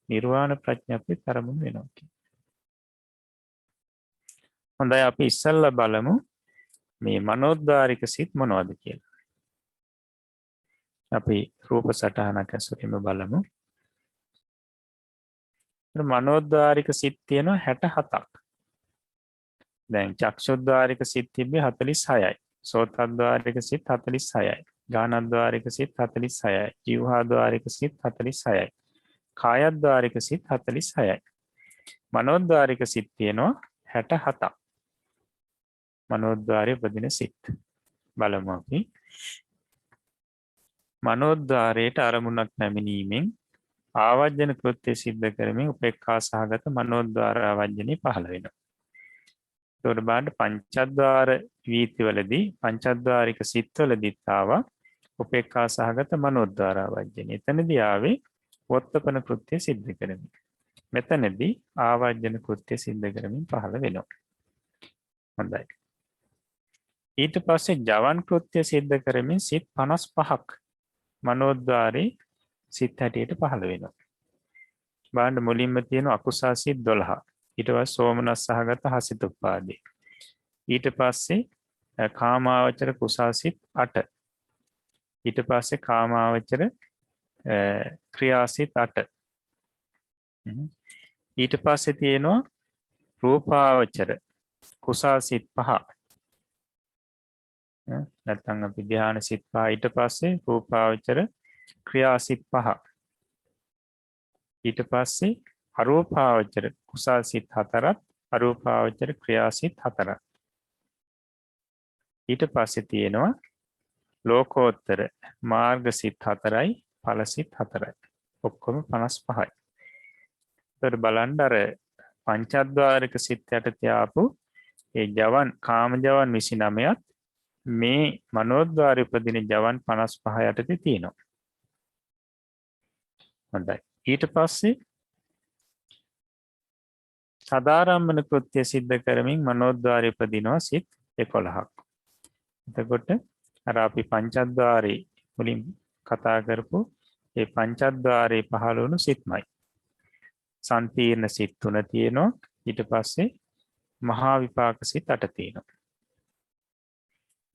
නිර්වාණ ප්‍රඥප්ති අරමුණු වෙනවා කියනවා. හොඳයි අපි ඉස්සෙල්ලා බලමු මේ මනෝද්වාරික සිත් මොනවද කියලා. අපි රූප සටහනක් ඇසුරින්ම බලමු. මනෝද්වාරික සිත් තියෙනවා 67ක්. දැන් චක්ෂුද්වාරික සිත් තිබ්බේ 46යි. සෝතද්වාරික සිත් 46යි. ගානද්වාරික සිත් 46යි. ජීවහාද්වාරික සිත් 46යි. කායද්වාරික සිත් 46යි. මනෝද්වාරික සිත් තියෙනවා 67ක්. මනෝද්වාරයේ උපදින සිත් බලමු අපි. මනෝද්වාරයට අරමුණක් පැමිණීමෙන් ආවජ්ජන කෘත්‍ය සිද්ධ කරමින් උපේක්ඛා සහගත මනෝද්වාර ආවජ්ජනේ පහළ වෙනවා. ඒකට බලන්න පංචද්වාර වීතිවලදී පංචද්වාරික සිත්වලදීත් ආවා උපේක්ඛා සහගත මනෝද්වාර ආවජ්ජනේ. එතනදී ආවේ වොත්තපන කෘත්‍ය සිද්ධ කරමින්. මෙතනදී ආවජ්ජන කෘත්‍ය සිද්ධ කරමින් පහළ වෙනවා. හොඳයි. ඊට පස්සේ ජවන් කෘත්‍ය සිද්ධ කරමින් සිත් 55ක් මනෝද්වාරේ සිත් හැටියට පහළ වෙනවා. බලන්න මුලින්ම තියෙන අකුසල් සිත් 12. ඊට පස්සේ සෝමනස් සහගත හසිත උපාදී. ඊට පස්සේ කාමාවචර කුසල් සිත් 8. ඊට පස්සේ කාමාවචර ක්‍රියා සිත් 8. ඊට පස්සේ තියෙනවා රූපාවචර කුසල් සිත් 5. නැත්නම් අපි ධ්‍යාන සිත් 5. ඊට පස්සේ රූපාවචර ක්‍රියා සිත් 5. ඊට පස්සේ අරූපාවචර කුසල් සිත් 4ක් අරූපාවචර ක්‍රියා සිත් 4ක්. ඊට පස්සේ තියෙනවා ලෝකෝත්තර මාර්ග සිත් 4යි ඵල සිත් 4යි. ඔක්කොම 55යි. ඒතර බලන්න අර පංචද්වාරික සිත් යටතේ ආපු ඒ ජවන් කාම ජවන් 29ත් මේ මනෝද්වාරය උපදින ජවන් 55 යටතේ තියෙනවා. හොඳයි. ඊට පස්සේ සදාරම්මන කෘත්‍ය සිද්ධ කරමින් මනෝද්වාරය උපදිනවා සිත් 11ක්. එතකොට අර අපි පංචද්වාරේ මුලින් කතා කරපු ඒ පංචද්වාරේ පහළ වුණු සිත්මයි. සංකීර්ණ සිත් 3 තියෙනවා. ඊට පස්සේ මහා විපාක සිත් 8 තියෙනවා.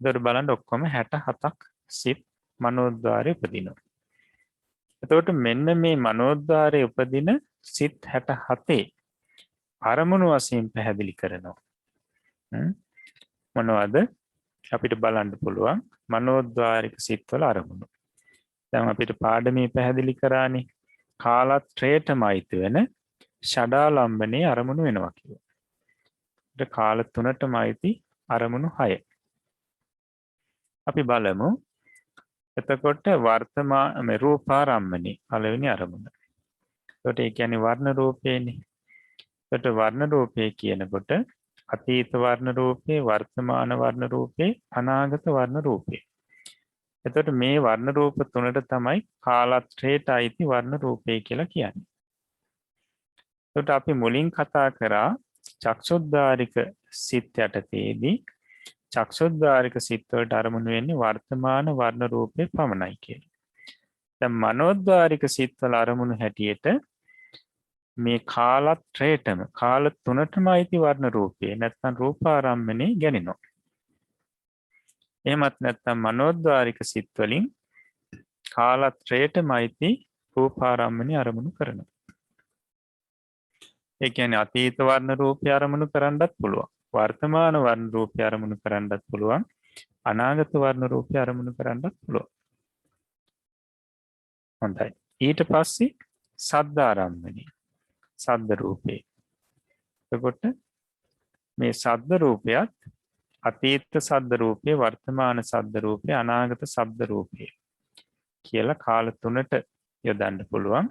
එතකොට බලන්න ඔක්කොම 67ක් සිත් මනෝද්වාරේ උපදිනවා. එතකොට මෙන්න මේ මනෝද්වාරයේ උපදින සිත් 67 අරමුණු වශයෙන් පැහැදිලි කරනවා. මොනවද? අපිට බලන්න පුළුවන් මනෝද්වාරික සිත්වල අරමුණු. දැන් අපිට පාඩමේ පැහැදිලි කරානේ කාලත්‍රයටම අයිති වෙන ෂඩාලම්බනේ අරමුණු වෙනවා කියලා. ඒත් කාල 3ටම අයිති අරමුණු 6. අපි බලමු. එතකොට වර්තමාන මේ රූපාරම්මනේ පළවෙනි අරමුණ. එතකොට ඒ කියන්නේ වර්ණ රූපේනේ. එතකොට වර්ණ රූපේ කියනකොට අතීත වර්ණ රූපේ, වර්තමාන වර්ණ රූපේ, අනාගත වර්ණ රූපේ. එතකොට මේ වර්ණ රූප තුනට තමයි කාලත්‍රයට අයිති වර්ණ රූපේ කියලා කියන්නේ. එතකොට අපි මුලින් කතා කරා චක්ෂුද්දාරික සිත් යටතේදී චක්ෂුද්දාරික සිත් වලට අරමුණු වෙන්නේ වර්තමාන වර්ණ රූපේ පමණයි කියලා. දැන් මනෝද්වාරික සිත් වල අරමුණු හැටියට මේ කාලත්‍රයටම කාල 3ටම අයිති වර්ණ රූපේ නැත්නම් රූපාරම්මනේ ගැනෙනවා. එහෙමත් නැත්නම් මනෝද්වාරික සිත් වලින් කාලත්‍රයටම අයිති රූපාරම්මනේ අරමුණු කරනවා. ඒ කියන්නේ අතීත වර්ණ රූපය අරමුණු කරන්නත් පුළුවන්. වර්තමාන වර්ණ රූපය අරමුණු කරන්නත් පුළුවන්. අනාගත වර්ණ රූපය අරමුණු කරන්නත් පුළුවන්. හොඳයි. ඊට පස්සේ සද්දාරම්මනේ සද්ද රූපේ. එතකොට මේ සද්ද රූපයත් අතීත සද්ද රූපේ, වර්තමාන සද්ද රූපේ, අනාගත ශබ්ද රූපේ කියලා කාල 3ට යොදන්න පුළුවන්.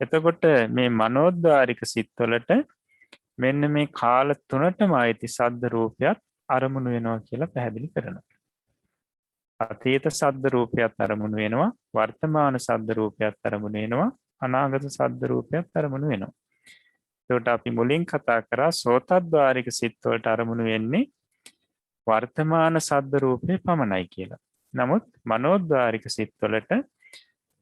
එතකොට මේ මනෝද්වාරික සිත්වලට මෙන්න මේ කාල 3ටම අයිති සද්ද රූපයත් අරමුණු වෙනවා කියලා පැහැදිලි කරනවා. අතීත සද්ද රූපයත් අරමුණු වෙනවා, වර්තමාන සද්ද රූපයත් අරමුණු වෙනවා, අනාගත සද්ද රූපයත් අරමුණු වෙනවා. එතකොට අපි මුලින් කතා කරා සෝතද්වාරික සිත් වලට අරමුණු වෙන්නේ වර්තමාන සද්ද රූපේ පමණයි කියලා. නමුත් මනෝද්වාරික සිත් වලට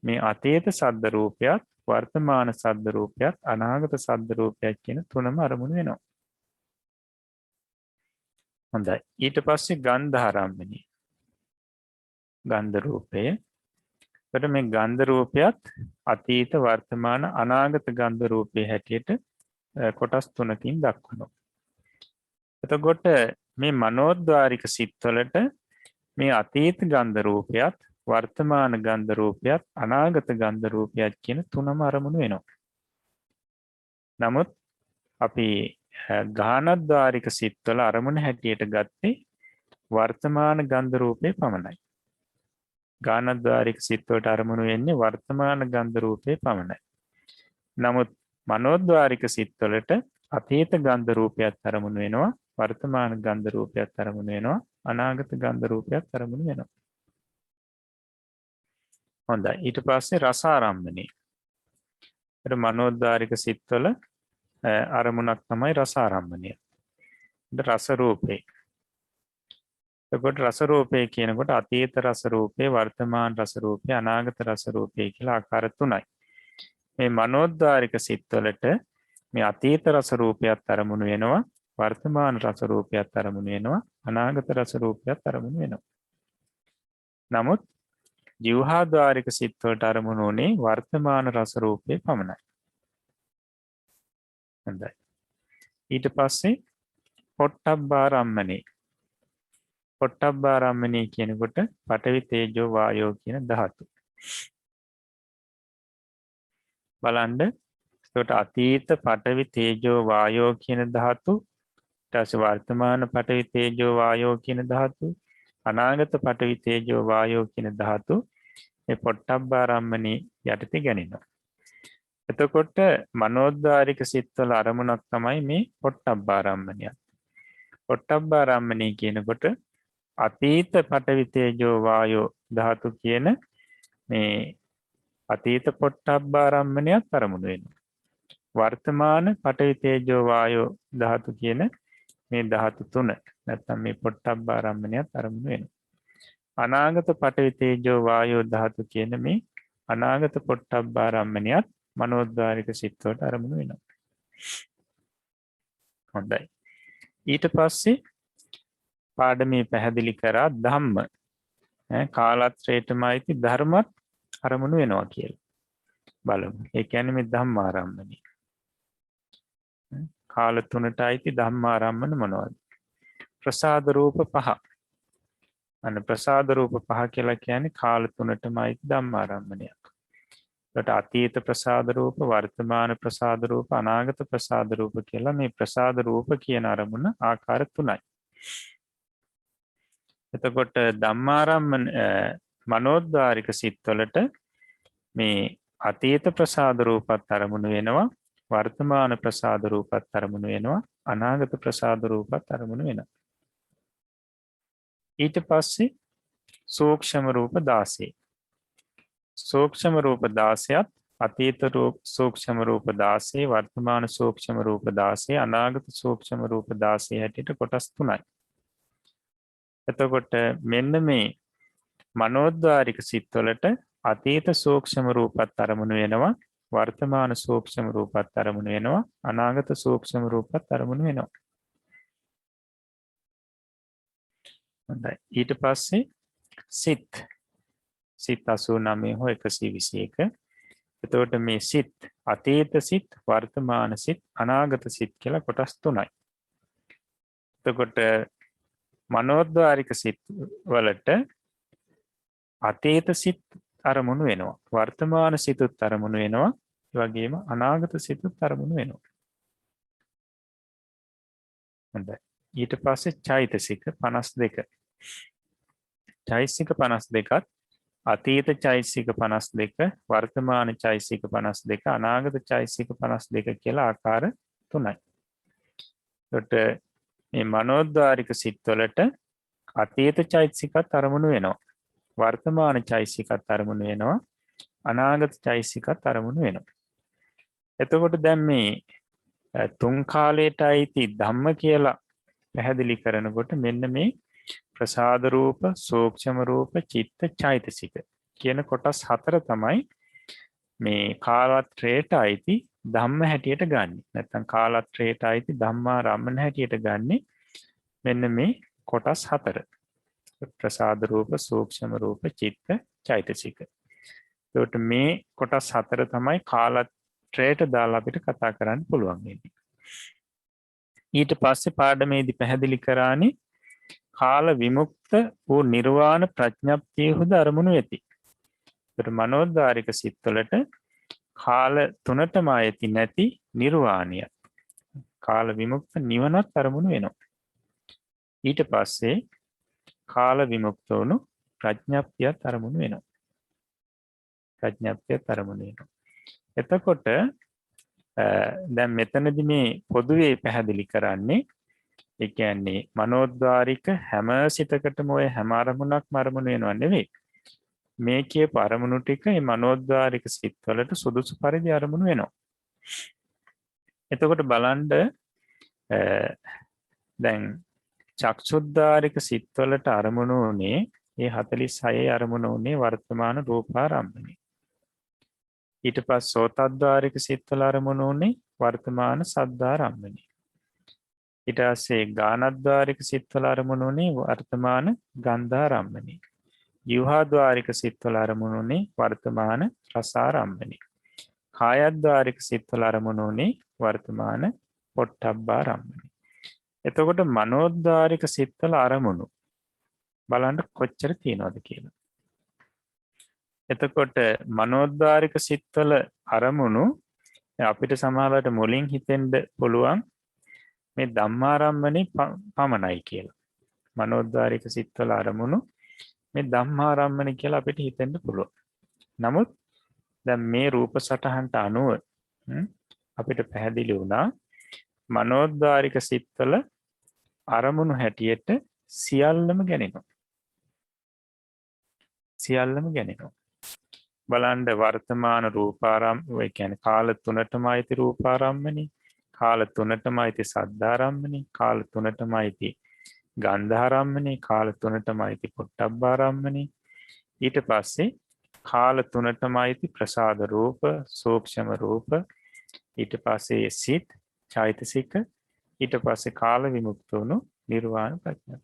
මේ අතීත සද්ද රූපයත්, වර්තමාන සද්ද රූපයත්, අනාගත සද්ද රූපයත් කියන තුනම අරමුණු වෙනවා. හොඳයි. ඊට පස්සේ ගන්ධාරම්මනේ. ගන්ධ රූපය. එතකොට මේ ගන්ධ රූපයත් අතීත, වර්තමාන, අනාගත ගන්ධ රූපේ හැටියට කොටස් 3කින් දක්වනවා. එතකොට මේ මනෝද්වාරික සිත්වලට මේ අතීත ගන්ධ රූපයත්, වර්තමාන ගන්ධ රූපයත්, අනාගත ගන්ධ රූපයත් කියන තුනම අරමුණු වෙනවා. නමුත් අපි ගානද්වාරික සිත්වල අරමුණ හැටියට ගත්තේ වර්තමාන ගන්ධ රූපේ පමණයි. ගානද්වාරික සිත්වලට අරමුණු වෙන්නේ වර්තමාන ගන්ධ රූපේ පමණයි. නමුත් මනෝද්වාරික සිත්වලට අතීත ගන්ධ රූපයත් අරමුණු වෙනවා, වර්තමාන ගන්ධ රූපයත් අරමුණු වෙනවා, අනාගත ගන්ධ රූපයත් අරමුණු වෙනවා. හොඳයි. ඊට පස්සේ රසාරම්මනේ. ඒත් මනෝද්වාරික සිත්වල අරමුණක් තමයි රසාරම්මණය. රස රූපේ. එතකොට රස රූපේ කියනකොට අතීත රස රූපේ, වර්තමාන රස රූපේ, අනාගත රස රූපේ කියලා ආකාර 3යි. මේ මනෝද්වාරික සිත්වලට මේ අතීත රස රූපයත් අරමුණු වෙනවා, වර්තමාන රස රූපයත් අරමුණු වෙනවා, අනාගත රස රූපයත් අරමුණු වෙනවා. නමුත් ජීවහාද්වාරික සිත්වලට අරමුණු උනේ වර්තමාන රස රූපේ පමණයි. හොඳයි. ඊට පස්සේ පොට්ටබ්බාරම්මනේ. පොට්ටබ්බාරම්මනේ කියනකොට පඨවි තේජෝ වායෝ කියන ධාතු. බලන්න. ඒකට අතීත පඨවි තේජෝ වායෝ කියන ධාතු, ඊට පස්සේ වර්තමාන පඨවි තේජෝ වායෝ කියන ධාතු, අනාගත පඨවි තේජෝ වායෝ කියන ධාතු මේ පොට්ටබ්බාරම්මනේ යටතේ ගැනෙනවා. එතකොට මනෝද්වාරික සිත්වල අරමුණක් තමයි මේ පොට්ටබ්බාරම්මණය. පොට්ටබ්බාරම්මණය කියනකොට අතීත පඨවි තේජෝ වායෝ ධාතු කියන මේ අතීත පොට්ටබ්බාරම්මණයත් අරමුණු වෙනවා. වර්තමාන පඨවි තේජෝ වායෝ ධාතු කියන මේ ධාතු තුන නැත්නම් මේ පොට්ටබ්බාරම්මණයත් අරමුණු වෙනවා. අනාගත පඨවි තේජෝ වායෝ ධාතු කියන මේ අනාගත පොට්ටබ්බාරම්මණයත් මනෝද්වාරික සිත් වලට අරමුණු වෙනවා. හොඳයි. ඊට පස්සේ පාඩමේ පැහැදිලි කරා ධම්ම කාලත්‍රයටම අයිති ධර්මත් අරමුණු වෙනවා කියලා. බලමු. ඒ කියන්නේ මේ ධම්මාරම්මණය. කාල තුනට අයිති ධම්මාරම්මන මොනවද? ප්‍රසාද රූප පහ. අන්න ප්‍රසාද රූප පහ කියලා කියන්නේ කාල තුනටම අයිති ධම්මාරම්මණයක්. ඒකට අතීත ප්‍රසාද රූප, වර්තමාන ප්‍රසාද රූප, අනාගත ප්‍රසාද රූප කියලා මේ ප්‍රසාද රූප කියන අරමුණ ආකාර තුනයි. එතකොට ධම්මාරම්මන මනෝද්වාරික සිත්වලට මේ අතීත ප්‍රසාද රූපත් අරමුණු වෙනවා, වර්තමාන ප්‍රසාද රූපත් අරමුණු වෙනවා, අනාගත ප්‍රසාද රූපත් අරමුණු වෙනවා. ඊට පස්සේ සූක්ෂම රූප 16. සූක්ෂම රූප 16ත් අතීත රූප සූක්ෂම රූප 16, වර්තමාන සූක්ෂම රූප 16, අනාගත සූක්ෂම රූප 16 හැටියට කොටස් තුනයි. එතකොට මෙන්න මේ මනෝද්වාරික සිත්වලට අතීත සූක්ෂම රූපත් අරමුණු වෙනවා, වර්තමාන සූක්ෂම රූපත් අරමුණු වෙනවා, අනාගත සූක්ෂම රූපත් අරමුණු වෙනවා. හොඳයි. ඊට පස්සේ සිත් 89 හෝ 121. එතකොට මේ සිත් අතීත සිත්, වර්තමාන සිත්, අනාගත සිත් කියලා කොටස් තුනයි. එතකොට මනෝද්වාරික සිත් වලට අතීත සිත් අරමුණු වෙනවා, වර්තමාන සිතුත් අරමුණු වෙනවා, ඒ වගේම අනාගත සිතුත් අරමුණු වෙනවා. හොඳයි. ඊට පස්සේ චෛතසික 52. චෛතසික 52ත් අතීත චෛතසික 52, වර්තමාන චෛතසික 52, අනාගත චෛතසික 52 කියලා ආකාර තුනයි. එතකොට මේ මනෝද්වාරික සිත්වලට අතීත චෛතසිකත් අරමුණු වෙනවා, වර්තමාන චෛතසිකත් අරමුණු වෙනවා, අනාගත චෛතසිකත් අරමුණු වෙනවා. එතකොට දැන් මේ තුන් කාලයට අයිති ධම්ම කියලා පැහැදිලි කරනකොට මෙන්න මේ ප්‍රසාද රූප, සූක්ෂම රූප, චිත්ත, චෛතසික කියන කොටස් හතර තමයි මේ කාලත්‍රයට අයිති ධම්ම හැටියට ගන්න. නැත්නම් කාලත්‍රයට අයිති ධම්මාරම්මන හැටියට ගන්න මෙන්න මේ කොටස් හතර. ප්‍රසාද රූප, සූක්ෂම රූප, චිත්ත, චෛතසික. ඒකට මේ කොටස් හතර තමයි කාලත්‍රයට දාලා අපිට කතා කරන්න පුළුවන් වෙන්නේ. ඊට පස්සේ පාඩමේදී පැහැදිලි කරානේ කාල විමුක්ත වූ නිර්වාණ ප්‍රඥප්තියහුද අරමුණු වෙති. ඒකට මනෝද්වාරික සිත්වලට කාල තුනටම ඇති නැති නිර්වාණය, කාල විමුක්ත නිවනත් අරමුණු වෙනවා. ඊට පස්සේ කාල විමුක්ත වුණු ප්‍රඥප්තියත් අරමුණු වෙනවා. ප්‍රඥප්තියත් අරමුණු වෙනවා. එතකොට දැන් මෙතනදී මේ පොදුවේ පැහැදිලි කරන්නේ, ඒ කියන්නේ මනෝද්වාරික හැම සිතකටම ඔය හැම අරමුණක්ම අරමුණු වෙනව නෙවෙයි. මේ කියපු අරමුණු ටික මේ මනෝද්වාරික සිත්වලට සුදුසු පරිදි අරමුණු වෙනවා. එතකොට බලන්න දැන් චක්ෂුද්වාරික සිත්වලට අරමුණු උනේ මේ 46 අරමුණු උනේ වර්තමාන රූපාරම්මණය. ඊට පස්සේ සෝතද්වාරික සිත්වල අරමුණු උනේ වර්තමාන සද්දාරම්මණය. ඊට පස්සේ ගානද්වාරික සිත්වල අරමුණු උනේ වර්තමාන ගන්ධාරම්මණය. ජීවහාද්වාරික සිත්වල අරමුණු උනේ වර්තමාන රසාරම්මණය. කායද්වාරික සිත්වල අරමුණු උනේ වර්තමාන පොට්ටබ්බාරම්මණය. එතකොට මනෝද්වාරික සිත්වල අරමුණු බලන්න කොච්චර තියෙනවද කියලා. එතකොට මනෝද්වාරික සිත්වල අරමුණු අපිට සමහරවිට මුලින් හිතෙන්න පුළුවන් මේ ධම්මාරම්මනේ පමණයි කියලා. මනෝද්වාරික සිත්වල අරමුණු මේ ධම්මාරම්මනේ කියලා අපිට හිතෙන්න පුළුවන්. නමුත් දැන් මේ රූප සටහනට අනුව අපිට පැහැදිලි වුණා මනෝද්වාරික සිත්වල අරමුණු හැටියට සියල්ලම ගැනෙනවා. සියල්ලම ගැනෙනවා. බලන්න වර්තමාන රූපාරම්මන, ඒ කියන්නේ කාල 3ටම අයිති රූපාරම්මනේ, කාල 3ටම අයිති සද්ධාරම්මනේ, කාල 3ටම අයිති ගන්ධාරම්මනේ, කාල 3ටම අයිති පොට්ටබ්බාරම්මනේ. ඊට පස්සේ කාල 3ටම අයිති ප්‍රසාද රූප, සූක්ෂම රූප, ඊට පස්සේ සිත්, චෛතසික, ඊට පස්සේ කාල විමුක්ත වුණු නිර්වාණ ප්‍රඥා.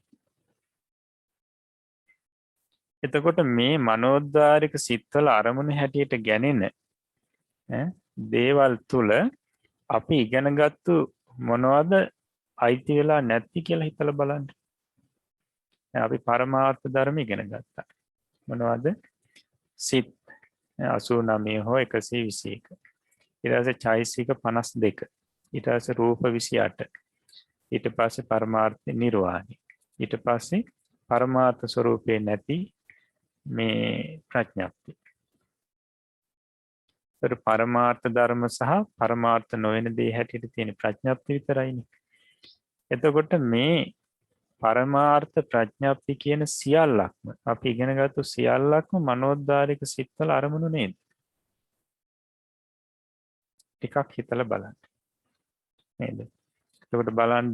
එතකොට මේ මනෝද්වාරික සිත්වල අරමුණු හැටියට ගැනෙන දේවල් තුල අපි ඉගෙනගත්තු මොනවද අයිති වෙලා නැති කියලා හිතලා බලන්න. අපි පරමාර්ථ ධර්ම ඉගෙන ගත්තා. මොනවද? සිත් 89 හෝ 121. ඊට පස්සේ චෛසික 52. ඊට පස්සේ රූප 28. ඊට පස්සේ පරමාර්ථ නිර්වාණි. ඊට පස්සේ පරමාර්ථ ස්වરૂපේ නැති මේ ප්‍රඥප්ති. පරමාර්ථ ධර්ම සහ පරමාර්ථ නොවන දේ හැටියට තියෙන ප්‍රඥප්ති විතරයිනේ. එතකොට මේ පරමාර්ථ ප්‍රඥප්ති කියන සියල්ලක්ම අපි ඉගෙනගත්තු සියල්ලක්ම මනෝද්වාරික සිත්වල අරමුණු නේද? ටිකක් හිතලා බලන්න. නේද? එතකොට බලන්න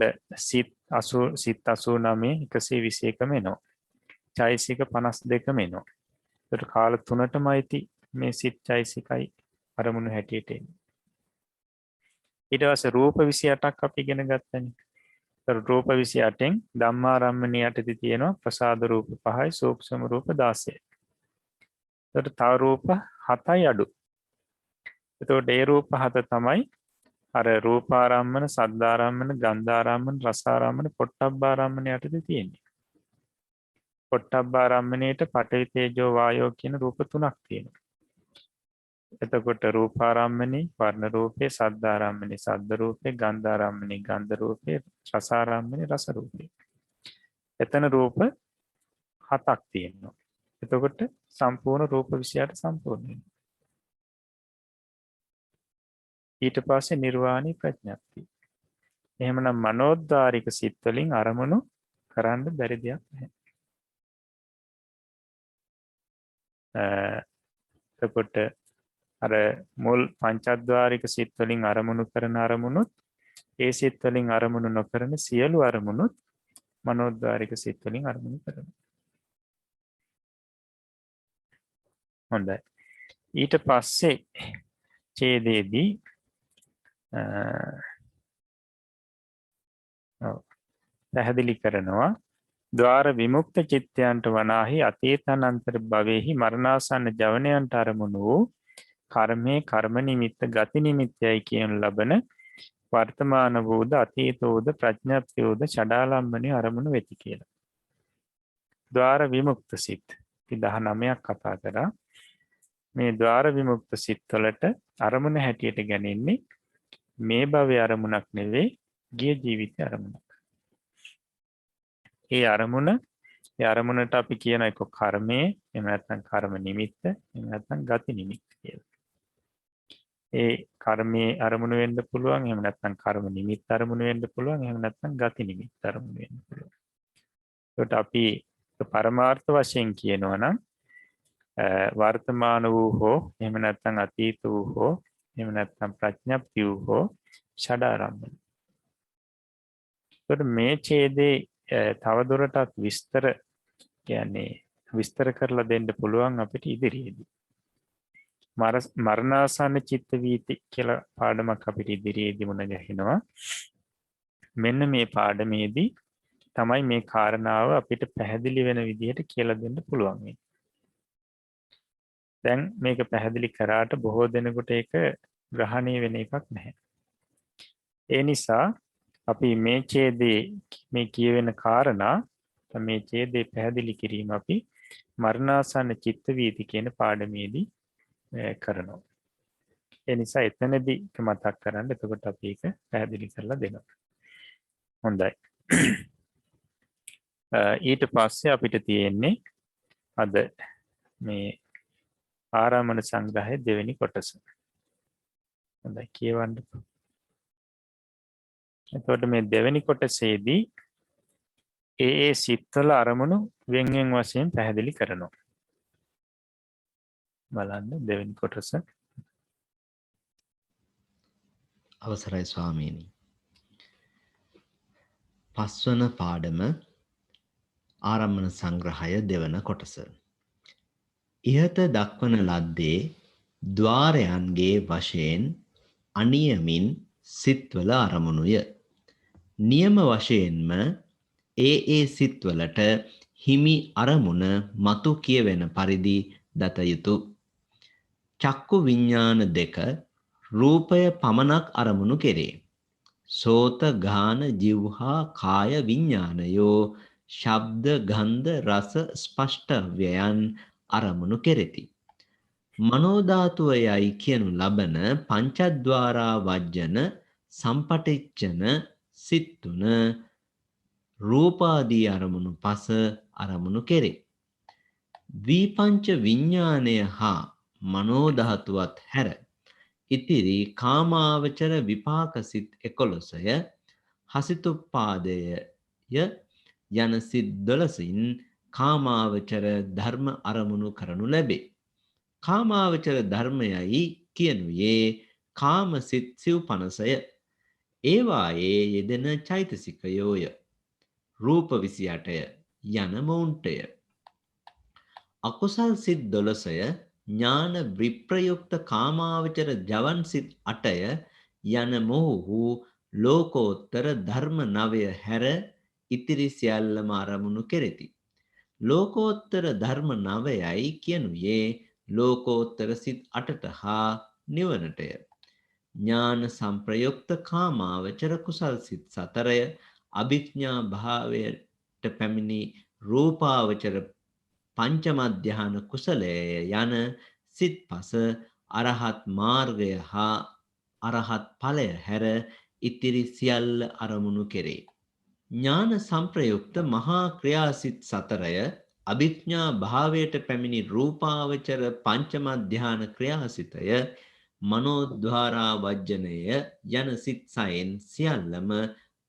සිත් 89 121 එනවා. චෛසික 52 එනවා. එතකොට කාල 3ටම අයිති මේ සිත් චෛසිකයි අරමුණු හැටියට එන්නේ. ඊට පස්සේ රූප 28ක් අපි ඉගෙන ගත්තනේ. රූප 28න් ධම්මාරම්මණිය යටතේ තියෙනවා ප්‍රසාද රූප 5යි, සූක්ෂම රූප 16යි. එතකොට තව රූප 7යි අඩු. එතකොට ඒ රූප 7 තමයි අර රූපාරම්මන, සද්ධාරම්මන, ගන්ධාරම්මන, රසාරම්මන, පොට්ටබ්බාරම්මන යටතේ තියෙන්නේ. පොට්ටබ්බාරම්මණයට පඨවි තේජෝ වායෝ කියන රූප 3ක් තියෙනවා. එතකොට රූපාරම්මනේ වර්ණ රූපේ, සද්ධාරම්මනේ සද්ද රූපේ, ගන්ධාරම්මනේ ගන්ධ රූපේ, රසාරම්මනේ රස රූපේ. එතන රූප 7ක් තියෙනවා. එතකොට සම්පූර්ණ රූප 28 සම්පූර්ණ වෙනවා. ඊට පස්සේ නිර්වාණී ප්‍රඥප්ති. එහෙමනම් මනෝද්වාරික සිත් වලින් අරමුණු කරන්න බැරි දෙයක් නැහැ. එතකොට අර මුල් පංචද්වාරික සිත් වලින් අරමුණු කරන අරමුණුත් ඒ සිත් වලින් අරමුණු නොකරන සියලු අරමුණුත් මනෝද්වාරික සිත් වලින් අරමුණු කරනවා. හොඳයි. ඊට පස්සේ ඡේදයේදී පැහැදිලි කරනවා ద్వාර විමුක්ත චිත්තයන්ට වනාහි අතීතනන්තර භවෙහි මරණාසන්න ජවනයන්ට අරමුණු වූ කර්මයේ කර්ම නිමිත්ත ගති නිමිත්තයි කියනු ලබන වර්තමාන වූද අතීත වූද ප්‍රඥප්ති වූද ෂඩාලම්බනේ අරමුණු වෙති කියලා. ద్వාර විමුක්ත සිත් 19ක් කතා කරා. මේ ద్వාර විමුක්ත සිත් වලට අරමුණ හැටියට ගැනෙන්නේ මේ භවයේ අරමුණක් නෙවෙයි, ගිය ජීවිතයේ අරමුණක්. ඒ අරමුණට අපි කියන එක කර්මයේ, එහෙම නැත්නම් කර්ම නිමිත්ත, එහෙම නැත්නම් ගති නිමිත්ත කියලා. ඒ කර්මයේ අරමුණ වෙන්න පුළුවන්, එහෙම නැත්නම් කර්ම නිමිත්ත අරමුණ වෙන්න පුළුවන්, එහෙම නැත්නම් ගති නිමිත්ත අරමුණ වෙන්න පුළුවන්. ඒකට අපි පරමාර්ථ වශයෙන් කියනවා නම් වර්තමාන වූ හෝ, එහෙම නැත්නම් අතීත වූ හෝ, එහෙම නැත්නම් ප්‍රඥප්ති වූ හෝ ෂඩාරම්මන. ඒකට මේ ඡේදේ තවදුරටත් විස්තර කරලා දෙන්න පුළුවන් අපිට ඉදිරියේදී. මරණාසන්න චිත්ත වීති කියලා පාඩමක් අපිට ඉදිරියේදී මුණ ගැහෙනවා. මෙන්න මේ පාඩමේදී තමයි මේ කාරණාව අපිට පැහැදිලි වෙන විදිහට කියලා දෙන්න පුළුවන් වෙන්නේ. දැන් මේක පැහැදිලි කරාට බොහෝ දෙනෙකුට ඒක ග්‍රහණය වෙන එකක් නැහැ. ඒ නිසා අපි මේ ඡේදයේ මේ කියවෙන කාරණා, මේ ඡේදේ පැහැදිලි කිරීම අපි මරණාසන්න චිත්ත වීති කියන පාඩමේදී කරනවා. ඒ නිසා එතනදී මතක් කරගන්න. එතකොට අපි ඒක පැහැදිලි කරලා දෙනවා. හොඳයි. ඊට පස්සේ අපිට තියෙන්නේ අද මේ ආරාමන සංග්‍රහයේ දෙවෙනි කොටස. හොඳයි, කියවන්න. එතකොට මේ දෙවෙනි කොටසේදී ඒ සිත්වල අරමුණු වෙන් වශයෙන් පැහැදිලි කරනවා. බලන්න දෙවෙනි කොටස. අවසරයි ස්වාමීනි. පස්වන පාඩම ආරම්භන සංග්‍රහය දෙවන කොටස. ඉහත දක්වන ලද්දේ ద్వාරයන්ගේ වශයෙන් අනියමින් සිත්වල අරමුණුය. නියම වශයෙන්ම ඒ සිත්වලට හිමි අරමුණ මතු කියවෙන පරිදි දත යුතු. චක්කු විඤ්ඤාණ දෙක රූපය පමණක් අරමුණු කෙරේ. සෝත ගාන જીවහා කාය විඤ්ඤාණයෝ ශබ්ද ගන්ධ රස ස්පෂ්ඨවයන් අරමුණු කෙරෙති. මනෝ ධාතුවයයි කියනු ලබන පංචද්වාරා වජ්ජන සම්පටිච්ඡන සිත් තුන රූපාදී අරමුණු පස අරමුණු කෙරේ. ද්විපංච විඤ්ඤාණය හා මනෝ ධාතුවත් හැර ඉතිරි කාමාවචර විපාක සිත් 11ය හසිතුප්පාදය යන සිත් 12න් කාමාවචර ධර්ම අරමුණු කරනු ලැබේ. කාමාවචර ධර්මයයි කියනුයේ කාම සිත් සිව් 50ය. ඒවායේ යෙදෙන චෛතසිකයෝය. රූප 28ය යන මොවුන්ටය. අකුසල් සිත් 12ය ඥාන විප්‍රයුක්ත කාමාවචර ජවන් සිත් 8ය යන මොහු ලෝකෝත්තර ධර්ම 9 හැර ඉතිරි සියල්ලම අරමුණු කෙරෙති. ලෝකෝත්තර ධර්ම 9යි කියනුයේ ලෝකෝත්තර සිත් 8ට හා නිවනටය. ඥාන සංප්‍රයුක්ත කාමාවචර කුසල් සිත් 4ය අභිඥා භාවයට පැමිණි රූපාවචර පංචම ධ්‍යාන කුසලය යන සිත් පස අරහත් මාර්ගය හා අරහත් ඵලය හැර ඉතිරි සියල්ල අරමුණු කෙරේ. ඥාන සංප්‍රයුක්ත මහා ක්‍රියා සිත් 4ය අභිඥා භාවයට පැමිණි රූපාවචර පංචම ධ්‍යාන ක්‍රියාසිතය මනෝද්වාරා වජ්ජනය යන සිත් 6න් සියල්ලම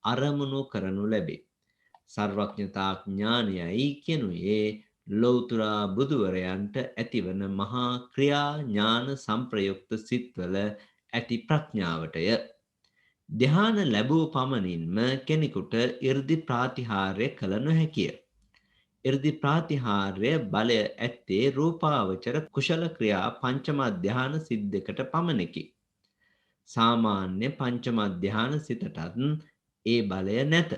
අරමුණු කරනු ලැබේ. සර්වඥතා ඥානයයි කියනුයේ ලෞතුරා බුදුවරයන්ට ඇතිවන මහා ක්‍රියා ඥාන සංප්‍රයුක්ත සිත්වල ඇති ප්‍රඥාවටය. ධ්‍යාන ලැබූ පමණින්ම කෙනෙකුට 이르දි ප්‍රාතිහාර්ය කළ නොහැකිය. 이르දි ප්‍රාතිහාර්ය බලය ඇත්තේ රූපාවචර කුශල ක්‍රියා පංචම ධ්‍යාන සිත් දෙකට පමණකි. සාමාන්‍ය පංචම ධ්‍යාන සිතටත් ඒ බලය නැත.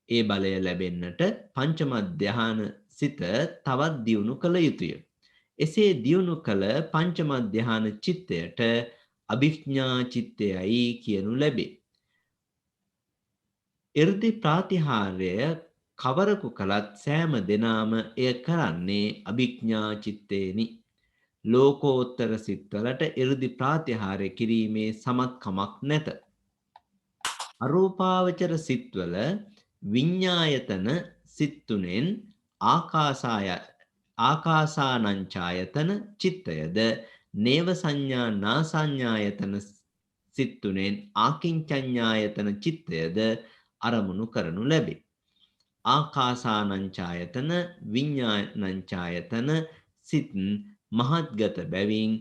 ඒ බලය ලැබෙන්නට පංචම ධ්‍යාන සිත තවත් දියුණු කළ යුතුය. එසේ දියුණු කළ පංචම ධ්‍යාන චිත්තයට අභිඥා චිත්තයයි කියනු ලැබේ. 이르දි ප්‍රාතිහාර්ය කවරකු කලත් සෑම දිනාම එය කරන්නේ අභිඥා චිත්තේනි. ලෝකෝත්තර සිත්වලට 이르දි ප්‍රාතිහාර්ය කිරීමේ සමත්කමක් නැත. අරූපාවචර සිත්වල විඤ්ඤායතන සිත් තුනෙන් ආකාසානංචායතන චිත්තයද නේව සංඥා නාසඤ්ඤායතන සිත් තුනෙන් ආකින්චඤ්ඤායතන චිත්තයද අරමුණු කරනු ලැබේ. ආකාසානංචායතන විඤ්ඤාණංචායතන සිත් මහත්ගත බැවින්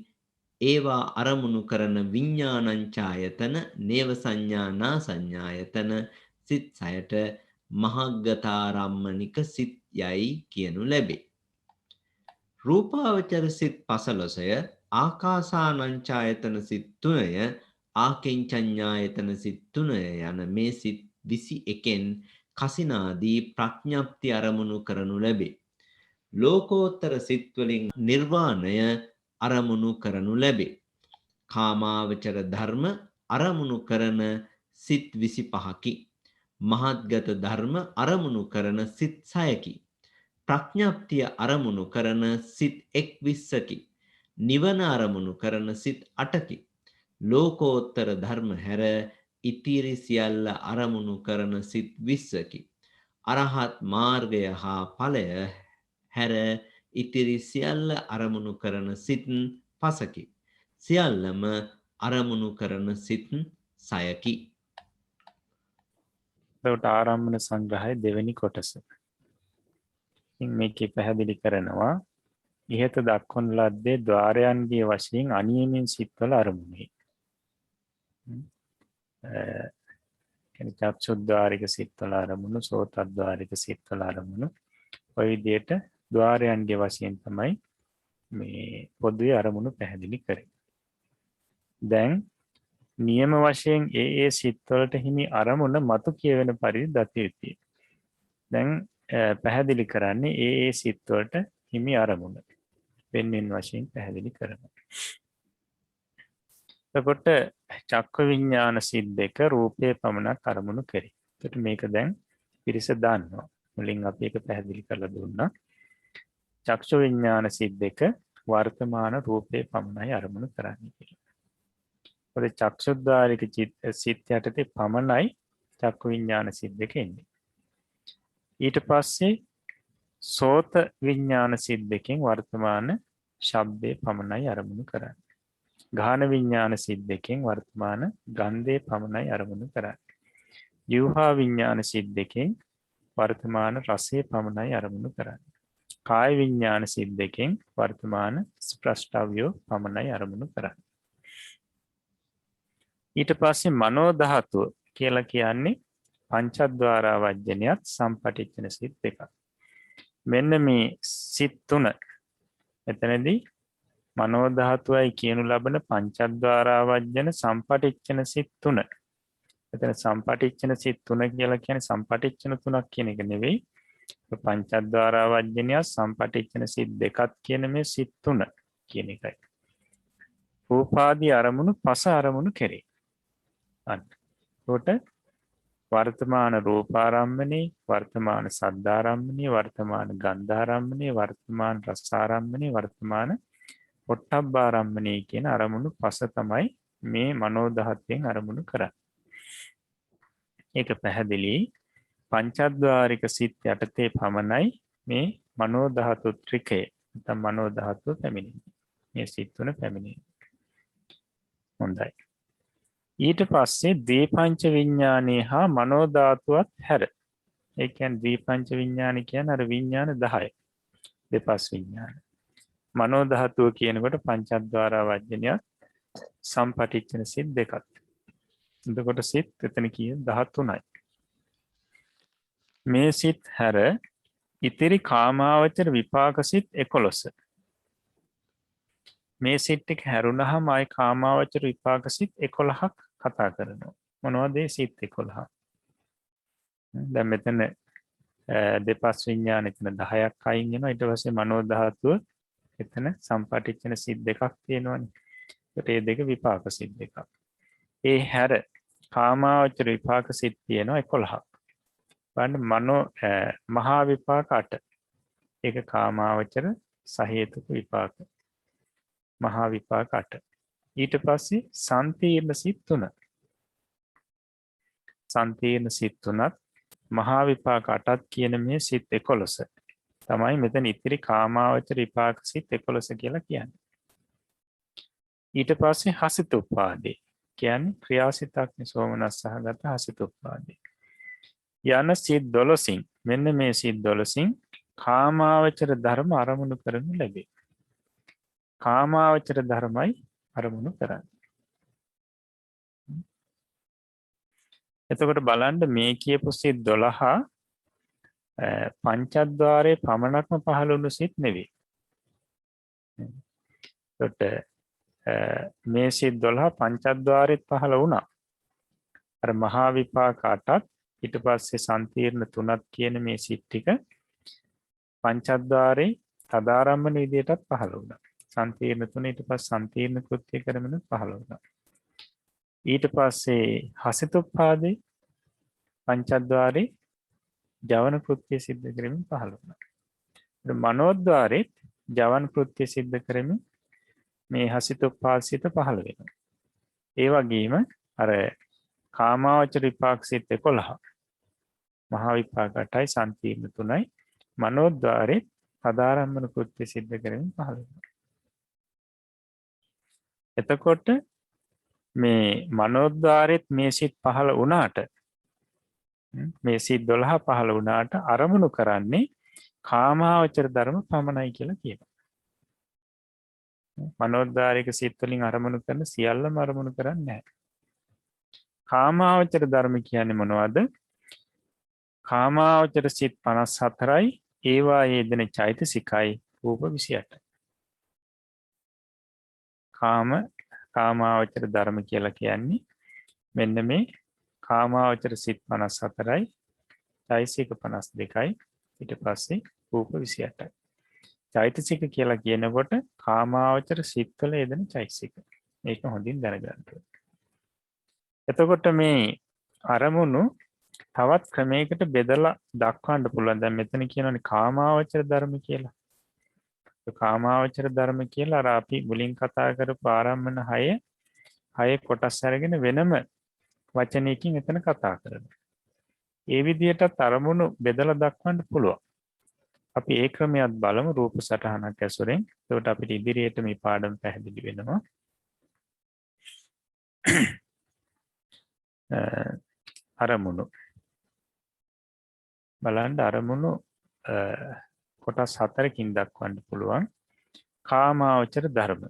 ඒවා අරමුණු කරන විඤ්ඤාණංචායතන නේව සංඥා නාසඤ්ඤායතන සිත් 6ට මහග්ගතාරම්මනික සිත් යයි කියනු ලැබේ. රූපාවචර සිත් 15ය ආකාසානංචායතන සිත් 3ය ආකින්චඤ්ඤායතන සිත් 3ය යන මේ සිත් 21න් කසිනාදී ප්‍රඥප්ති අරමුණු කරනු ලැබේ. ලෝකෝත්තර සිත් වලින් නිර්වාණය අරමුණු කරනු ලැබේ. කාමාවචර ධර්ම අරමුණු කරන සිත් 25කි. මහත්ගත ධර්ම අරමුණු කරන සිත් 6කි. ප්‍රඥප්තිය අරමුණු කරන සිත් 21කි. නිවන අරමුණු කරන සිත් 8කි. ලෝකෝත්තර ධර්ම හැර ඉතිරි සියල්ල අරමුණු කරන සිත් 20කි. අරහත් මාර්ගය හා ඵලය හැර ඉතිරි සියල්ල අරමුණු කරන සිත් 5කි. සියල්ලම අරමුණු කරන සිත් 6කි. එතකොට ආරම්භන සංග්‍රහය දෙවෙනි කොටස. ඉතින් මේකේ පැහැදිලි කරනවා ඉහත දක්වන ලද්දේ ద్వාරයන්ගේ වශයෙන් අනියමින් සිත්වල අරමුණේ. චක්ෂුද්වාරික සිත්වල අරමුණු, සෝතද්වාරික සිත්වල අරමුණු, ඔය විදිහට ద్వාරයන්ගේ වශයෙන් තමයි මේ පොදුවේ අරමුණු පැහැදිලි කරේ. දැන් නියම වශයෙන් ඒ සිත්වලට හිමි අරමුණ මතු කියවෙන පරිදි දත යුතුය. දැන් පැහැදිලි කරන්නේ ඒ සිත්වලට හිමි අරමුණ වෙන්වෙන් වශයෙන් පැහැදිලි කරනවා. එතකොට චක්ක විඤ්ඤාණ සිත් දෙක රූපයේ පමණක් අරමුණු කරේ. එතකොට මේක දැන් පිරිස දන්නවා. මුලින් අපි ඒක පැහැදිලි කරලා දුන්නා. චක්ෂු විඤ්ඤාණ සිත් දෙක වර්තමාන රූපයේ පමණයි අරමුණු කරන්නේ කියලා. ඔය චක්ෂුද්වාරික සිත් යටතේ පමණයි චක්කු විඤ්ඤාණ සිත් දෙක එන්නේ. ඊට පස්සේ සෝත විඤ්ඤාණ සිත් දෙකෙන් වර්තමාන ශබ්දේ පමණයි අරමුණු කරන්නේ. ගාහන විඤ්ඤාණ සිත් දෙකෙන් වර්තමාන ගන්ධේ පමණයි අරමුණු කරන්නේ. ජීවහා විඤ්ඤාණ සිත් දෙකෙන් වර්තමාන රසයේ පමණයි අරමුණු කරන්නේ. කාය විඤ්ඤාණ සිත් දෙකෙන් වර්තමාන ස්ප්‍රෂ්ඨව්‍ය පමණයි අරමුණු කරන්නේ. ඊට පස්සේ මනෝ ධාතුව කියලා කියන්නේ පංචද්වාරා වජ්ජනියත් සම්පටිච්ඡන සිත් දෙකක්. මෙන්න මේ සිත් තුන එතනදී මනෝ ධාතුවයි කියනු ලබන පංචද්වාරා වජ්ජන සම්පටිච්ඡන සිත් තුන. එතන සම්පටිච්ඡන සිත් තුන කියලා කියන්නේ සම්පටිච්ඡන තුනක් කියන එක නෙවෙයි. පංචද්වාරා වජ්ජනිය සම්පටිච්ඡන සිත් දෙකක් කියන මේ සිත් තුන කියන එකයි. රූපාදී අරමුණු පස අරමුණු කෙරේ. කොට වර්තමාන රූපාරම්මනේ, වර්තමාන සද්ධාරම්මනේ, වර්තමාන ගන්ධාරම්මනේ, වර්තමාන රසාරම්මනේ, වර්තමාන පොට්ටබ්බාරම්මනේ කියන අරමුණු පස තමයි මේ මනෝ ධාතුවෙන් අරමුණු කරන්නේ. ඒක පැහැදිලි. පංචද්වාරික සිත් යටතේ පමණයි මේ මනෝ ධාතු ත්‍රිකය නැත්නම් මනෝ ධාතුව පැමිණෙන්නේ. මේ සිත් තුන පැමිණෙන්නේ. හොඳයි. ඊට පස්සේ දීපංච විඥානේ හා මනෝ ධාතුවත් හැර. ඒ කියන්නේ දීපංච විඥාන කියන්නේ අර විඥාන 10. දෙපස් විඥාන. මනෝ ධාතුව කියනකොට පංචද්වාරා වජ්ජනිය සම්පටිච්ඡන සිත් දෙකක්. එතකොට සිත් එතන කියේ 13යි. මේ සිත් හැර ඉතිරි කාමාවචර විපාක සිත් 11. මේ සිත් ටික හැරුණාම ආයි කාමාවචර විපාක සිත් 11ක් කතා කරනවා. මොනවද ඒ සිත් 11? දැන් මෙතන දෙපස් විඥාන එතන 10ක් අයින් වෙනවා. ඊට පස්සේ මනෝ ධාතුව එතන සම්පටිච්ඡන සිත් දෙකක් තියෙනවනේ. ඒකට ඒ දෙක විපාක සිත් දෙකක්. ඒ හැර කාමාවචර විපාක සිත් තියෙනවා 11ක්. බලන්න මනෝ මහා විපාක 8. ඒක කාමාවචර සහේතුක විපාක. මහා විපාක 8. ඊට පස්සේ සංතීර්ණ සිත් 3. සංතීර්ණ සිත් 3ත් මහා විපාක 8ත් කියන මේ සිත් 11 තමයි මෙතන ඉතිරි කාමාවචර විපාක සිත් 11 කියලා කියන්නේ. ඊට පස්සේ හසිතුප්පාදේ කියන්නේ ක්‍රියාසිතක් නිසෝමනස් සහගත හසිතුප්පාදේ. යන සිත් 12න් මෙන්න මේ සිත් 12න් කාමාවචර ධර්ම අරමුණු කරනු ලැබේ. කාමාවචර ධර්මයි අරමුණු කරන්නේ. එතකොට බලන්න මේ කියපු සිත් 12 පංචද්වාරයේ පමණක්ම පහළ වුණු සිත් නෙවෙයි. එතකොට මේ සිත් 12 පංචද්වාරෙත් පහළ වුණා. අර මහා විපාක 8ත් ඊට පස්සේ සංතීර්ණ 3ක් කියන මේ සිත් ටික පංචද්වාරේ තදාරම්මන විදියටත් පහළ වුණා. සංතීර්ණ 3 ඊට පස්සේ සංතීර්ණ කෘත්‍ය කරමින් පහළ වුණා. ඊට පස්සේ හසිතුප්පාදේ පංචද්වාරේ ජවන කෘත්‍ය සිද්ධ කරමින් පහළ වුණා. මනෝද්වාරේ ජවන කෘත්‍ය සිද්ධ කරමින් මේ හසිතුප්පාසිත පහළ වෙනවා. ඒ වගේම අර කාමාවචර විපාක සිත් 11 මහා විපාක 8යි සංතීර්ණ 3යි මනෝද්වාරේ පදාරම්මන කෘත්‍ය සිද්ධ කරමින් පහළ වෙනවා. එතකොට මේ මනෝද්වාරෙත් මේ සිත් පහළ වුණාට මේ සිත් 12 පහළ වුණාට අරමුණු කරන්නේ කාමාවචර ධර්ම පමණයි කියලා කියනවා. මනෝද්වාරික සිත් වලින් අරමුණු කරන සියල්ලම අරමුණු කරන්නේ නැහැ. කාමාවචර ධර්ම කියන්නේ මොනවද? කාමාවචර සිත් 54යි ඒවා යෙදෙන චෛතසිකයි රූප 28යි. කාමාවචර ධර්ම කියලා කියන්නේ මෙන්න මේ කාමාවචර සිත් 54යි චෛතසික 52යි ඊට පස්සේ රූප 28යි. චෛතසික කියලා කියනකොට කාමාවචර සිත්වල යෙදෙන චෛතසික. මේක හොඳින් දැනගන්න ඕනේ. එතකොට මේ අරමුණු තවත් ක්‍රමයකට බෙදලා දක්වන්න පුළුවන්. දැන් මෙතන කියනවානේ කාමාවචර ධර්ම කියලා. ඒ කාමාවචර ධර්ම කියලා අර අපි මුලින් කතා කරපු ආරම්භන 6 කොටස් අරගෙන වෙනම වචනයකින් එතන කතා කරනවා. ඒ විදිහටත් අරමුණු බෙදලා දක්වන්න පුළුවන්. අපි ඒ ක්‍රමයක් බලමු රූප සටහනක් ඇසුරෙන්. එතකොට අපිට ඉදිරියට මේ පාඩම පැහැදිලි වෙනවා. අරමුණු බලන්න අරමුණු කොටස් 4කින් දක්වන්න පුළුවන්. කාමාවචර ධර්ම.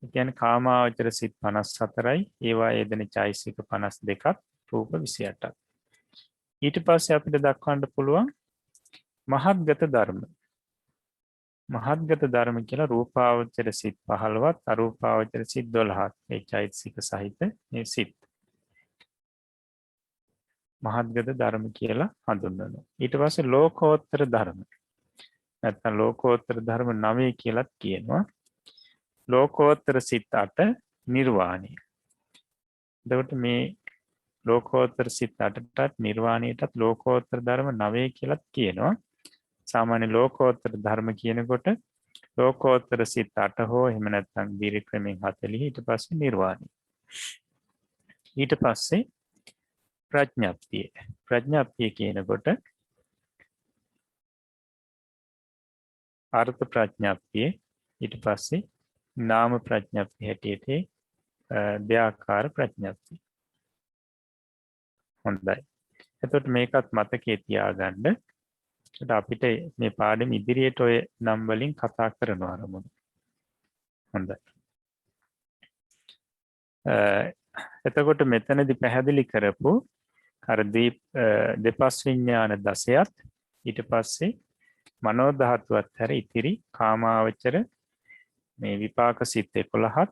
ඒ කියන්නේ කාමාවචර සිත් 54යි ඒවා යෙදෙන චෛතසික 52ක් රූප 28ක්. ඊට පස්සේ අපිට දක්වන්න පුළුවන් මහත්ගත ධර්ම. මහත්ගත ධර්ම කියලා රූපාවචර සිත් 15ත් අරූපාවචර සිත් 12ත් ඒ චෛතසික සහිත මේ සිත් මහත්ගත ධර්ම කියලා හඳුන්වනවා. ඊට පස්සේ ලෝකෝත්තර ධර්ම. නැත්නම් ලෝකෝත්තර ධර්ම 9 කියලාත් කියනවා. ලෝකෝත්තර සිත් 8 නිර්වාණය. එතකොට මේ ලෝකෝත්තර සිත් 8ටත් නිර්වාණයටත් ලෝකෝත්තර ධර්ම 9 කියලාත් කියනවා. සාමාන්‍ය ලෝකෝත්තර ධර්ම කියනකොට ලෝකෝත්තර සිත් 8 හෝ එහෙම නැත්නම් දීර්ඝ ක්‍රමයෙන් 40 ඊට පස්සේ නිර්වාණය. ඊට පස්සේ ප්‍රඥප්තිය. ප්‍රඥප්තිය කියනකොට අර්ථ ප්‍රඥප්තිය ඊට පස්සේ නාම ප්‍රඥප්තිය හැටියට දෙආකාර ප්‍රඥප්තිය. හොඳයි. එතකොට මේකත් මතකයේ තියාගන්න. අපිට මේ පාඩම ඉදිරියට ඔය නම් වලින් කතා කරනවා අරමුණු. හොඳයි. එතකොට මෙතනදී පැහැදිලි කරපු අර දෙපස් විඥාන 10ත් ඊට පස්සේ මනෝ ධාතුවත් හැර ඉතිරි කාමාවචර මේ විපාක සිත් 11ත්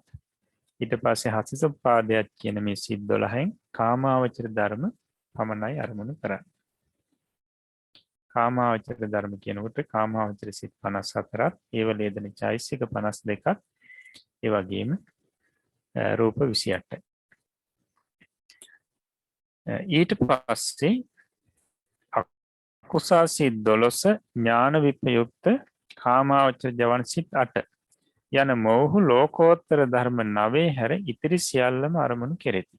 ඊට පස්සේ හසිසුපාදයක් කියන මේ සිත් 12න් කාමාවචර ධර්ම පමණයි අරමුණු කරන්නේ. කාමාවචර ධර්ම කියනකොට කාමාවචර සිත් 54ත් ඒවල යෙදෙන චෛතසික 52ත් ඒ වගේම රූප 28යි. ඊට පස්සේ අකුසල් සිත් 12 ඥාන විප්‍රයුක්ත කාමාවචර ජවන සිත් 8 යන මොහු ලෝකෝත්තර ධර්ම 9 හැර ඉතිරි සියල්ලම අරමුණු කෙරෙති.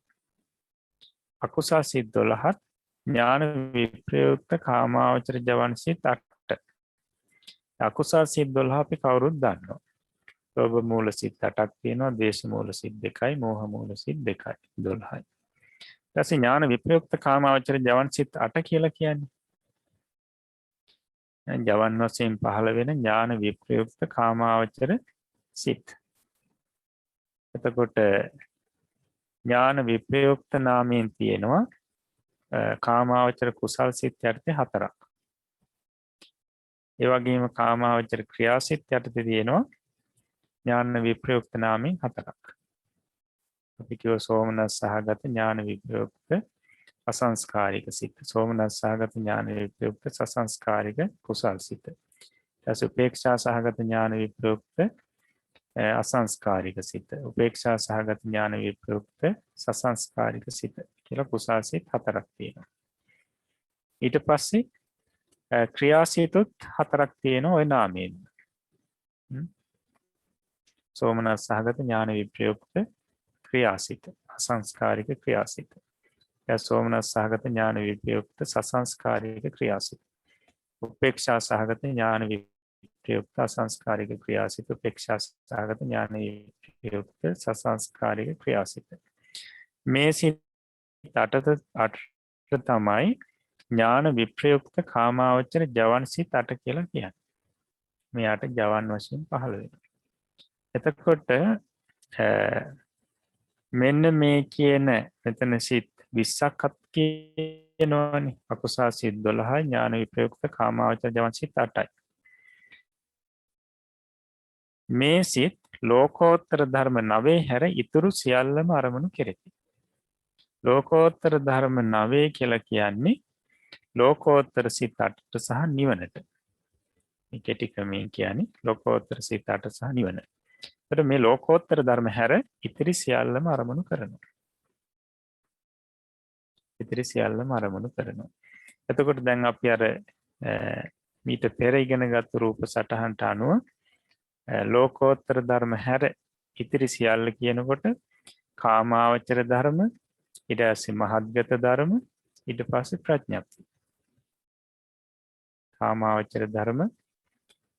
අකුසල් සිත් 12ත් ඥාන විප්‍රයුක්ත කාමාවචර ජවන සිත් 8. අකුසල් සිත් 12 අපි කවුරුත් දන්නවා. ලෝභ මූල සිත් 8ක් තියෙනවා, ද්වේෂ මූල සිත් 2යි, මෝහ මූල සිත් 2යි 12යි. ඊට ඥාන විප්‍රයුක්ත කාමාවචර ජවන් සිත් 8 කියලා කියන්නේ. ජවන් වශයෙන් පහළ වෙන ඥාන විප්‍රයුක්ත කාමාවචර සිත්. එතකොට ඥාන විප්‍රයුක්ත නාමයෙන් තියෙනවා කාමාවචර කුසල් සිත් යටතේ 4ක්. ඒ වගේම කාමාවචර ක්‍රියාසිත යටතේ තියෙනවා ඥාන විප්‍රයුක්ත නාමයෙන් 4ක්. අපි කියව සෝමනස් සහගත ඥාන විප්‍රයුක්ත අසංස්කාරික සිත. සෝමනස් සහගත ඥාන විප්‍රයුක්ත සසංස්කාරික කුසල් සිත. ඊට උපේක්ෂා සහගත ඥාන විප්‍රයුක්ත අසංස්කාරික සිත. උපේක්ෂා සහගත ඥාන විප්‍රයුක්ත සසංස්කාරික සිත කියලා කුසල් සිත 4ක් තියෙනවා. ඊට පස්සේ ක්‍රියාසිතුත් 4ක් තියෙනවා ওই නාමයෙන්. සෝමනස් සහගත ඥාන විප්‍රයුක්ත ක්‍රියාසිත අසංස්කාරික ක්‍රියාසිත. සෝමනස් සහගත ඥාන විප්‍රයුක්ත සසංස්කාරික ක්‍රියාසිත. උපේක්ෂා සහගත ඥාන විප්‍රයුක්ත අසංස්කාරික ක්‍රියාසිත. උපේක්ෂා සහගත ඥාන විප්‍රයුක්ත සසංස්කාරික ක්‍රියාසිත. මේ සිත් 8 තමයි ඥාන විප්‍රයුක්ත කාමාවචර ජවන් සිත් 8 කියලා කියන්නේ. මෙයාට ජවන් වශයෙන් පහළ වෙනවා. එතකොට මෙන්න මේ කියන මෙතන සිත් 20ක් කියනවනේ. අකුසල් සිත් 12යි ඥාන විප්‍රයුක්ත කාමාවචර ජවන් සිත් 8යි. මේ සිත් ලෝකෝත්තර ධර්ම 9 හැර ඉතුරු සියල්ලම අරමුණු කෙරෙති. ලෝකෝත්තර ධර්ම 9 කියලා කියන්නේ ලෝකෝත්තර සිත් 8ට සහ නිවනට. මේ කෙටි ක්‍රමයෙන් කියන්නේ ලෝකෝත්තර සිත් 8 සහ නිවන. ඒතර මේ ලෝකෝත්තර ධර්ම හැර ඉතිරි සියල්ලම අරමුණු කරනවා. ඉතිරි සියල්ලම අරමුණු කරනවා. එතකොට දැන් අපි අර මීට පෙර ඉගෙනගත්තු රූප සටහනට අනුව ලෝකෝත්තර ධර්ම හැර ඉතිරි සියල්ල කියනකොට කාමාවචර ධර්ම, ඊට පස්සේ මහත්ගත ධර්ම, ඊට පස්සේ ප්‍රඥප්ති. කාමාවචර ධර්ම,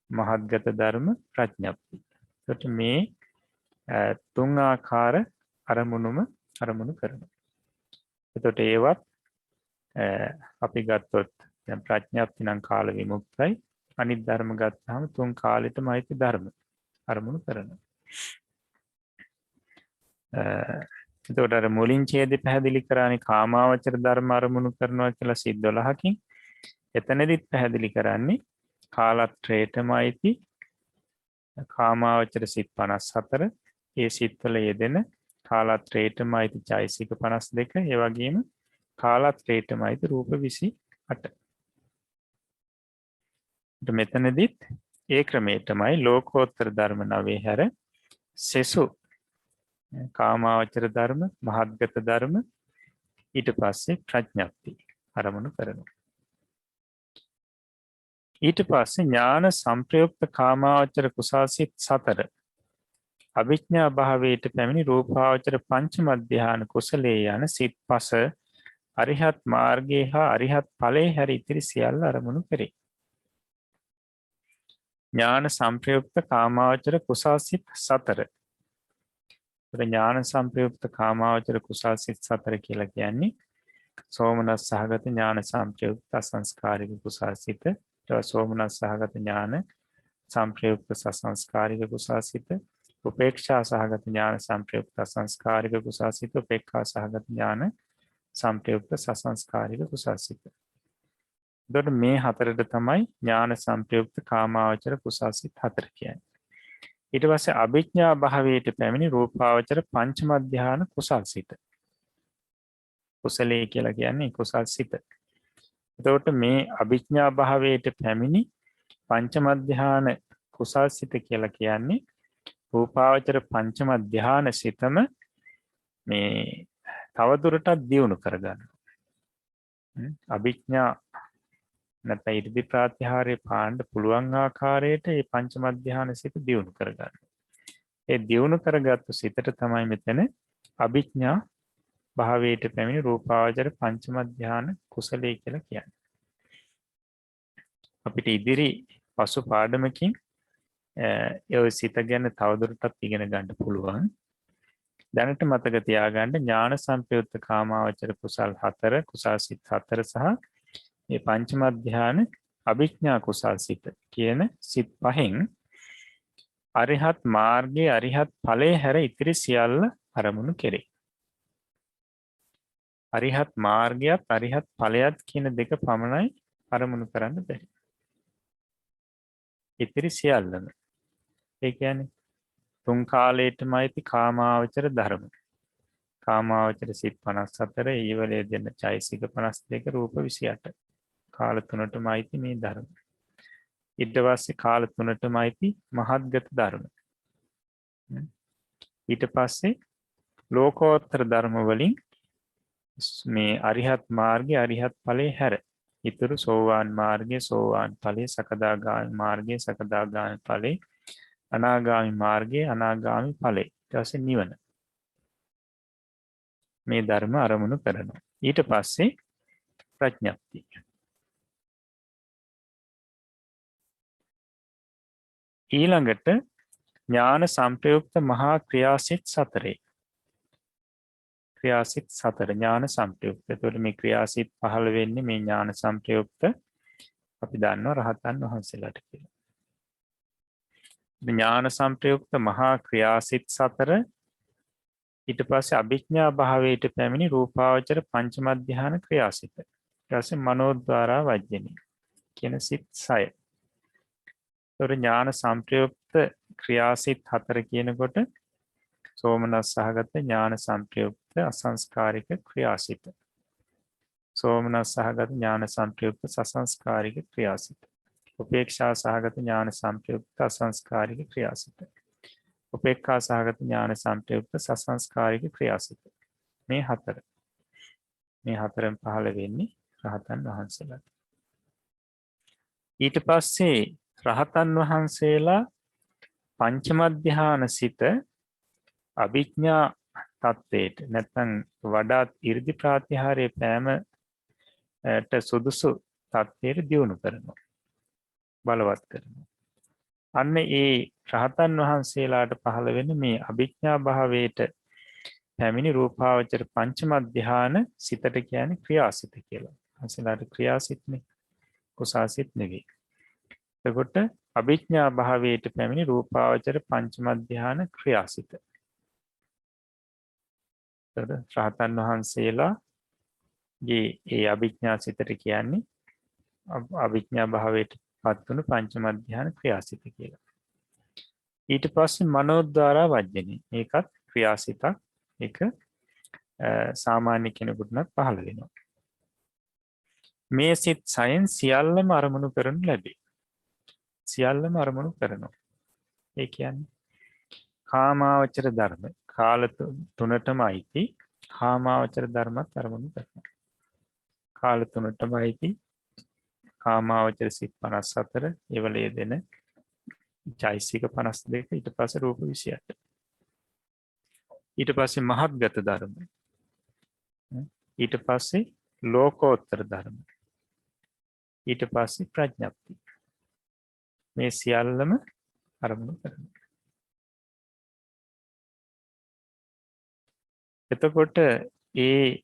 මහත්ගත ධර්ම, ප්‍රඥප්ති. එතකොට මේ තුන් ආකාර අරමුණු කරනවා. එතකොට ඒවත් අපි ගත්තොත් දැන් ප්‍රඥප්ති නම් කාල විමුක්තයි. අනිත් ධර්ම ගත්තාම තුන් කාලෙටම අයිති ධර්ම අරමුණු කරනවා. එතකොට අර මුලින් ඡේදෙ පැහැදිලි කරානේ කාමාවචර ධර්ම අරමුණු කරනවා කියලා සිත් 12කින්. එතනදිත් පැහැදිලි කරන්නේ කාලත්‍රයටම අයිති කාමාවචර සිත් 54. ඒ සිත්වල යෙදෙන කාලත්‍රයටම අයිති චෛසික 52. ඒ වගේම කාලත්‍රයටම අයිති රූප 28. මෙතනදිත් ඒ ක්‍රමයටමයි ලෝකෝත්තර ධර්ම 9 හැර සෙසු කාමාවචර ධර්ම, මහත්ගත ධර්ම, ඊට පස්සේ ප්‍රඥප්ති අරමුණු කරනවා. ඊට පස්සේ ඥාන සංප්‍රයුක්ත කාමාවචර කුසාසිත 4 අභිඥා භාවයට පැමිණි රූපාවචර පංචම ධ්‍යාන කුසලයේ යන සිත් 5 අරිහත් මාර්ගයේ හා අරිහත් ඵලයේ හැර ඉතිරි සියල්ල අරමුණු කෙරේ. ඥාන සංප්‍රයුක්ත කාමාවචර කුසාසිත 4. ඥාන සංප්‍රයුක්ත කාමාවචර කුසාසිත 4 කියලා කියන්නේ සෝමනස් සහගත ඥාන සංප්‍රයුක්ත අසංස්කාරික කුසාසිත, සෝමනස් සහගත ඥාන සංප්‍රයුක්ත සසංස්කාරික කුසාසිත, උපේක්ෂා සහගත ඥාන සංප්‍රයුක්ත අසංස්කාරික කුසාසිත, උපේක්ඛා සහගත ඥාන සංප්‍රයුක්ත සසංස්කාරික කුසාසිත. එතකොට මේ හතරට තමයි ඥාන සංප්‍රයුක්ත කාමාවචර කුසාසිත 4 කියන්නේ. ඊට පස්සේ අභිඥා භාවයට පැමිණි රූපාවචර පංචම ධ්‍යාන කුසල්සිත. කුසලයේ කියලා කියන්නේ කුසල්සිත. එතකොට මේ අභිඥා භාවයට පැමිණි පංචම ධ්‍යාන කුසල්සිත කියලා කියන්නේ රූපාවචර පංචම ධ්‍යාන සිතම මේ තවදුරටත් දියුණු කරගන්න. අභිඥා නැත්නම් ඉර්ධි ප්‍රාතිහාර්ය පාණ්ඩ පුළුවන් ආකාරයට මේ පංචම ධ්‍යාන සිත දියුණු කරගන්න. ඒ දියුණු කරගත්තු සිතට තමයි මෙතන අභිඥා භාවයට පැමිණි රූපාවචර පංචම ධ්‍යාන කුසලයේ කියලා කියන්නේ. අපිට ඉදිරි පසු පාඩමකින් ඒ සිත ගැන තවදුරටත් ඉගෙන ගන්න පුළුවන්. දැනට මතක තියාගන්න ඥාන සංප්‍රයුක්ත කාමාවචර කුසල් 4 කුසල්සිත 4 සහ මේ පංචම ධ්‍යාන අභිඥා කුසල්සිත කියන සිත් පහෙන් අරිහත් මාර්ගයේ අරිහත් ඵලයේ හැර ඉතිරි සියල්ල අරමුණු කෙරේ. අරිහත් මාර්ගයත් අරිහත් ඵලයත් කියන දෙක පමණයි අරමුණු කරන්න බැරි. ඉතිරි සියල්ලම. ඒ කියන්නේ තුන් කාලයටම ඇති කාමාවචර ධර්ම. කාමාවචර සිත් 54 ඊවලේ දෙන චෛසික 52 රූප 28. කාල තුනටම ඇති මේ ධර්ම. ඊට පස්සේ කාල තුනටම ඇති මහත්ගත ධර්ම. ඊට පස්සේ ලෝකෝත්තර ධර්ම වලින් මේ අරිහත් මාර්ගය අරිහත් ඵලයේ හැර ඊතුරු සෝවාන් මාර්ගය සෝවාන් ඵලයේ සකදාගාමී මාර්ගය සකදාගාමී ඵලයේ අනාගාමී මාර්ගය අනාගාමී ඵලයේ ඊට පස්සේ නිවන මේ ධර්ම අරමුණු කරනවා. ඊට පස්සේ ප්‍රඥප්ති. ඊළඟට ඥාන සංප්‍රයුක්ත මහා ක්‍රියාසිත 4. ක්‍රියාසිත 4 ඥාන සංප්‍රයුක්ත. එතකොට මේ ක්‍රියාසිත පහළ වෙන්නේ මේ ඥාන සංප්‍රයුක්ත අපි දන්නවා රහතන් වහන්සේලාට කියලා. ඥාන සංප්‍රයුක්ත මහා ක්‍රියාසිත සතර ඊට පස්සේ අභිඥා භාවයට පැමිණි රූපාවචර පංචම ධ්‍යාන ක්‍රියාසිත. ඊට පස්සේ මනෝද්වාරා වජ්ජනී කියන සිත් 6. ඒතර ඥාන සංප්‍රයුක්ත ක්‍රියාසිත 4 කියනකොට සෝමනස් සහගත ඥාන සංප්‍රයුක්ත අසංස්කාරික ක්‍රියාසිත. සෝමනස් සහගත ඥාන සංප්‍රයුක්ත සසංස්කාරික ක්‍රියාසිත. උපේක්ෂා සහගත ඥාන සංප්‍රයුක්ත අසංස්කාරික ක්‍රියාසිත. උපේක්ඛා සහගත ඥාන සංප්‍රයුක්ත සසංස්කාරික ක්‍රියාසිත. මේ හතරෙන් පහළ වෙන්නේ රහතන් වහන්සේලා. ඊට පස්සේ රහතන් වහන්සේලා පංචම ධ්‍යාන සිත අභිඥා තත්ත්වයට නැත්නම් වඩාත් 이르දි ප්‍රාතිහාර්ය පෑමට සුදුසු තත්ත්වයට දියුණු කරනවා. බලවත් කරනවා. අන්න ඒ රහතන් වහන්සේලාට පහළ වෙන මේ අභිඥා භාවයට පැමිණි රූපාවචර පංචම ධ්‍යාන සිතට කියන්නේ ක්‍රියාසිත කියලා. අසලට ක්‍රියාසිතනේ කුසාසිත නෙවෙයි. එතකොට අභිඥා භාවයට පැමිණි රූපාවචර පංචම ධ්‍යාන ක්‍රියාසිත. රහතන් වහන්සේලාගේ ඒ අභිඥා සිතට කියන්නේ අභිඥා භාවයට පත් වුණු පංචම ධ්‍යාන ක්‍රියාසිත කියලා. ඊට පස්සේ මනෝද්වාරා වජ්ජනී. ඒකත් ක්‍රියාසිතක්. ඒක සාමාන්‍ය කෙනෙකුට නම් පහළ වෙනවා. මේ සිත් 6න් සියල්ලම අරමුණු කරනු ලැබේ. සියල්ලම අරමුණු කරනවා. ඒ කියන්නේ කාමාවචර ධර්ම කාල තුනටම අයිති කාමාවචර ධර්මත් අරමුණු කරනවා. කාල තුනටම අයිති කාමාවචර සිත් 54 ඒවලේ දෙන චෛසික 52 ඊට පස්සේ රූප 28. ඊට පස්සේ මහත්ගත ධර්ම. ඊට පස්සේ ලෝකෝත්තර ධර්ම. ඊට පස්සේ ප්‍රඥප්ති. මේ සියල්ලම අරමුණු කරනවා. එතකොට ඒ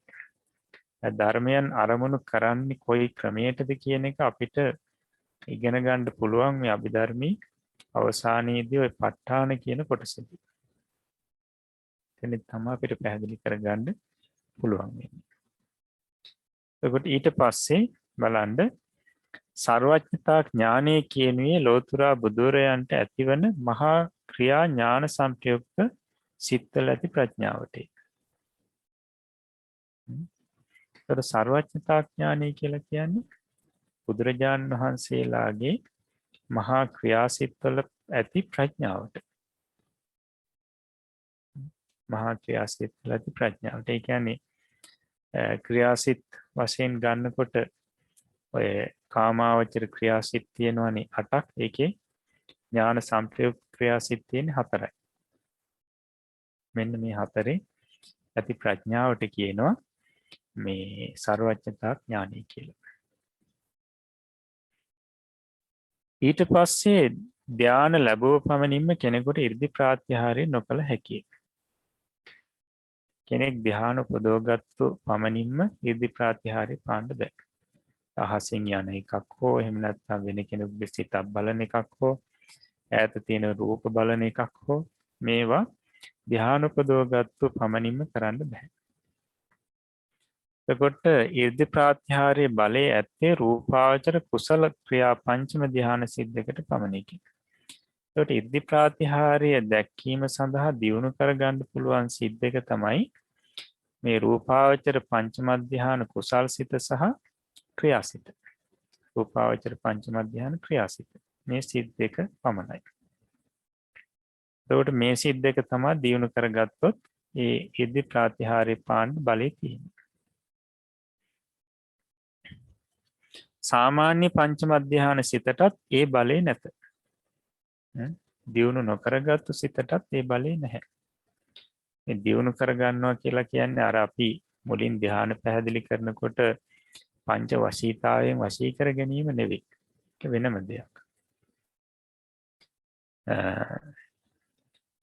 ධර්මයන් අරමුණු කරන්නේ කොයි ක්‍රමයකටද කියන එක අපිට ඉගෙන ගන්න පුළුවන් මේ අභිධර්මී අවසානයේදී ඔය ප ဋ ාණ කියන කොටසදී. එතන තමයි අපිට පැහැදිලි කරගන්න පුළුවන් වෙන්නේ. එතකොට ඊට පස්සේ බලන්න සර්වඥතා ඥානය කියනුවේ ලෝතුරා බුදුරයන්ට ඇතිවන මහා ක්‍රියා ඥාන සංප්‍රයුක්ත සිත්වල ඇති ප්‍රඥාවට. ඒතර සර්වඥතා ඥානය කියලා කියන්නේ බුදුරජාණන් වහන්සේලාගේ මහා ක්‍රියාසිටවල ඇති ප්‍රඥාවට. මහා ක්‍රියාසිටවල ඇති ප්‍රඥාවට. ඒ කියන්නේ ක්‍රියාසිට වශයෙන් ගන්නකොට ඔය කාමාවචර ක්‍රියාසිට තියෙනවනේ 8ක්. ඒකේ ඥාන සංප්‍රයුක්ත ක්‍රියාසිට තියෙන්නේ 4යි. මෙන්න මේ 4 ඇති ප්‍රඥාවට කියනවා මේ සර්වඥතා ඥානය කියලා. ඊට පස්සේ ධානය ලැබුව පමණින්ම කෙනෙකුට 이르දි ප්‍රාත්‍යහාරය නොකළ හැකියි. කෙනෙක් ධානය උපදවගත්තු පමණින්ම 이르දි ප්‍රාත්‍යහාරය පාන්න බෑ. අහසින් යන එකක් හෝ එහෙම නැත්නම් වෙන කෙනෙකුගේ සිතක් බලන එකක් හෝ ඈත තියෙන රූප බලන එකක් හෝ මේවා ධානය උපදවගත්තු පමණින්ම කරන්න බෑ. එතකොට 이르දි ප්‍රාත්‍යහාරයේ බලයේ ඇත්තේ රූපාවචර කුසල ක්‍රියා පංචම ධ්‍යාන සිද්දකට පමණයි. එතකොට 이르දි ප්‍රාත්‍යහාරය දැක්වීම සඳහා දියුණු කරගන්න පුළුවන් සිද්දක තමයි මේ රූපාවචර පංචම ධ්‍යාන කුසල් සිත සහ ක්‍රියාසිත. රූපාවචර පංචම ධ්‍යාන ක්‍රියාසිත. මේ සිද්දක පමණයි. එතකොට මේ සිද්දක තමයි දියුණු කරගත්තොත් ඒ ඉර්ධි ප්‍රාතිහාර්ය පාන්න බලය තියෙන්නේ. සාමාන්‍ය පංචම ධ්‍යාන සිතටත් ඒ බලය නැත. දියුණු නොකරගත්තු සිතටත් ඒ බලය නැහැ. මේ දියුණු කරගන්නවා කියලා කියන්නේ අර අපි මුලින් ධ්‍යාන පැහැදිලි කරනකොට පංච වශීතාවයෙන් වශී කර ගැනීම නෙවෙයි. ඒක වෙනම දෙයක්.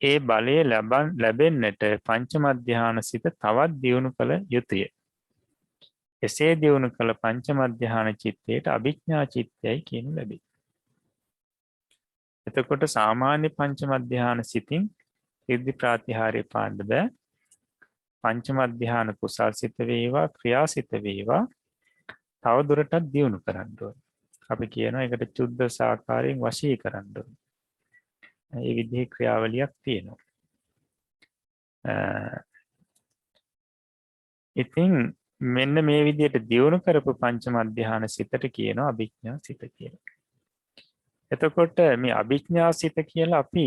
ඒ බලය ලැබෙන්නට පංචම ධ්‍යාන සිත තවත් දියුණු කළ යුතුය. එසේ දියුණු කළ පංචම ධ්‍යාන චිත්තයට අභිඥා චිත්තයයි කියනු ලැබේ. එතකොට සාමාන්‍ය පංචම ධ්‍යාන සිතින් ඉර්ධි ප්‍රාතිහාර්ය පාණ්ඩ බෑ. පංචම ධ්‍යාන කුසල් සිත වේවා ක්‍රියාසිත වේවා තව දුරටත් දියුණු කරන්න ඕනේ. අපි කියනවා ඒකට චුද්ධ සාකාරයෙන් වශී කරන්න ඕනේ. මේ විදිහේ ක්‍රියාවලියක් තියෙනවා. ඉතින් මෙන්න මේ විදිහට දියුණු කරපු පංචම ධ්‍යාන සිතට කියනවා අභිඥා සිත කියලා. එතකොට මේ අභිඥා සිත කියලා අපි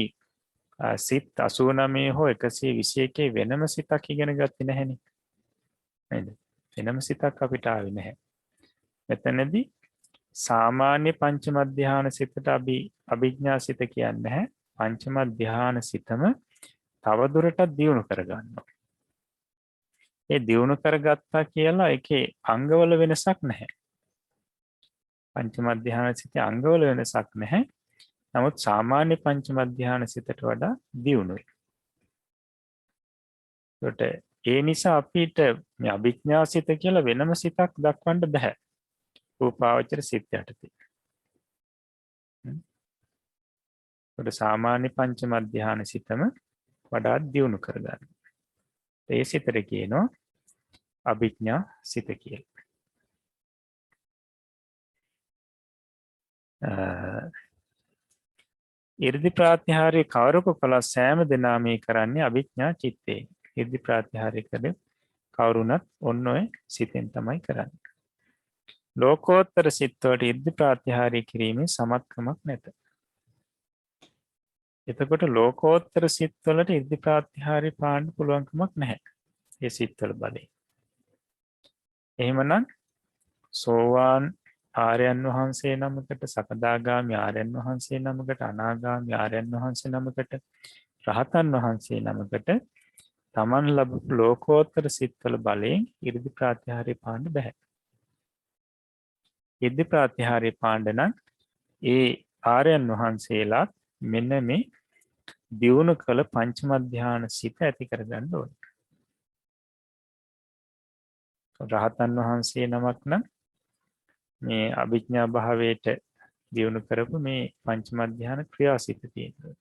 සිත් 89 හෝ 121 වෙනම සිතක් ඉගෙන ගත්තේ නැහෙනේ. නේද? වෙනම සිතක් අපිට ආවේ නැහැ. මෙතනදී සාමාන්‍ය පංචම ධ්‍යාන සිතට අභිඥා සිත කියන්නේ නැහැ. පංචම ධ්‍යාන සිතම තවදුරටත් දියුණු කරගන්නවා. ඒ දියුණු කරගත්තා කියලා ඒකේ අංගවල වෙනසක් නැහැ. පංචම ධ්‍යාන සිතේ අංගවල වෙනසක් නැහැ. නමුත් සාමාන්‍ය පංචම ධ්‍යාන සිතට වඩා දියුණුයි. ඒකට ඒ නිසා අපිට මේ අභිඥා සිත කියලා වෙනම සිතක් දක්වන්න බෑ. රූපාවචර සිත යටතේ. ඒකට සාමාන්‍ය පංචම ධ්‍යාන සිතම වඩා දියුණු කරගන්න. ඒ සිතට කියනවා අභිඥා සිත කියලා. ඉර්ධි ප්‍රාතිහාර්ය කවරක කළා සෑම දෙනා මේ කරන්නේ අභිඥා චිත්තේ. ඉර්ධි ප්‍රාතිහාර්ය කළ කවුරුණත් ඔන්න ඔය සිතෙන් තමයි කරන්නේ. ලෝකෝත්තර සිත්වලට ඉර්ධි ප්‍රාතිහාර්ය කිරීමේ සමත්කමක් නැත. එතකොට ලෝකෝත්තර සිත්වලට ඉර්ධි ප්‍රාතිහාර්ය පාන්න පුළුවන්කමක් නැහැ. ඒ සිත්වල බලයෙන්. එහෙමනම් සෝවාන් ආර්යයන් වහන්සේ නමකට, සකදාගාමි ආර්යයන් වහන්සේ නමකට, අනාගාමි ආර්යයන් වහන්සේ නමකට, රහතන් වහන්සේ නමකට තමන් ලැබපු ලෝකෝත්තර සිත්වල බලයෙන් ඉර්ධි ප්‍රාතිහාර්ය පාන්න බෑ. ඉර්ධි ප්‍රාතිහාර්ය පාන්න නම් ඒ ආර්යයන් වහන්සේලාත් මෙන්න මේ දියුණු කළ පංචම ධ්‍යාන සිත ඇති කරගන්න ඕනේ. රහතන් වහන්සේ නමක් නම් මේ අභිඥා භාවයට දියුණු කරපු මේ පංචම ධ්‍යාන ක්‍රියාසිත තියෙනවා.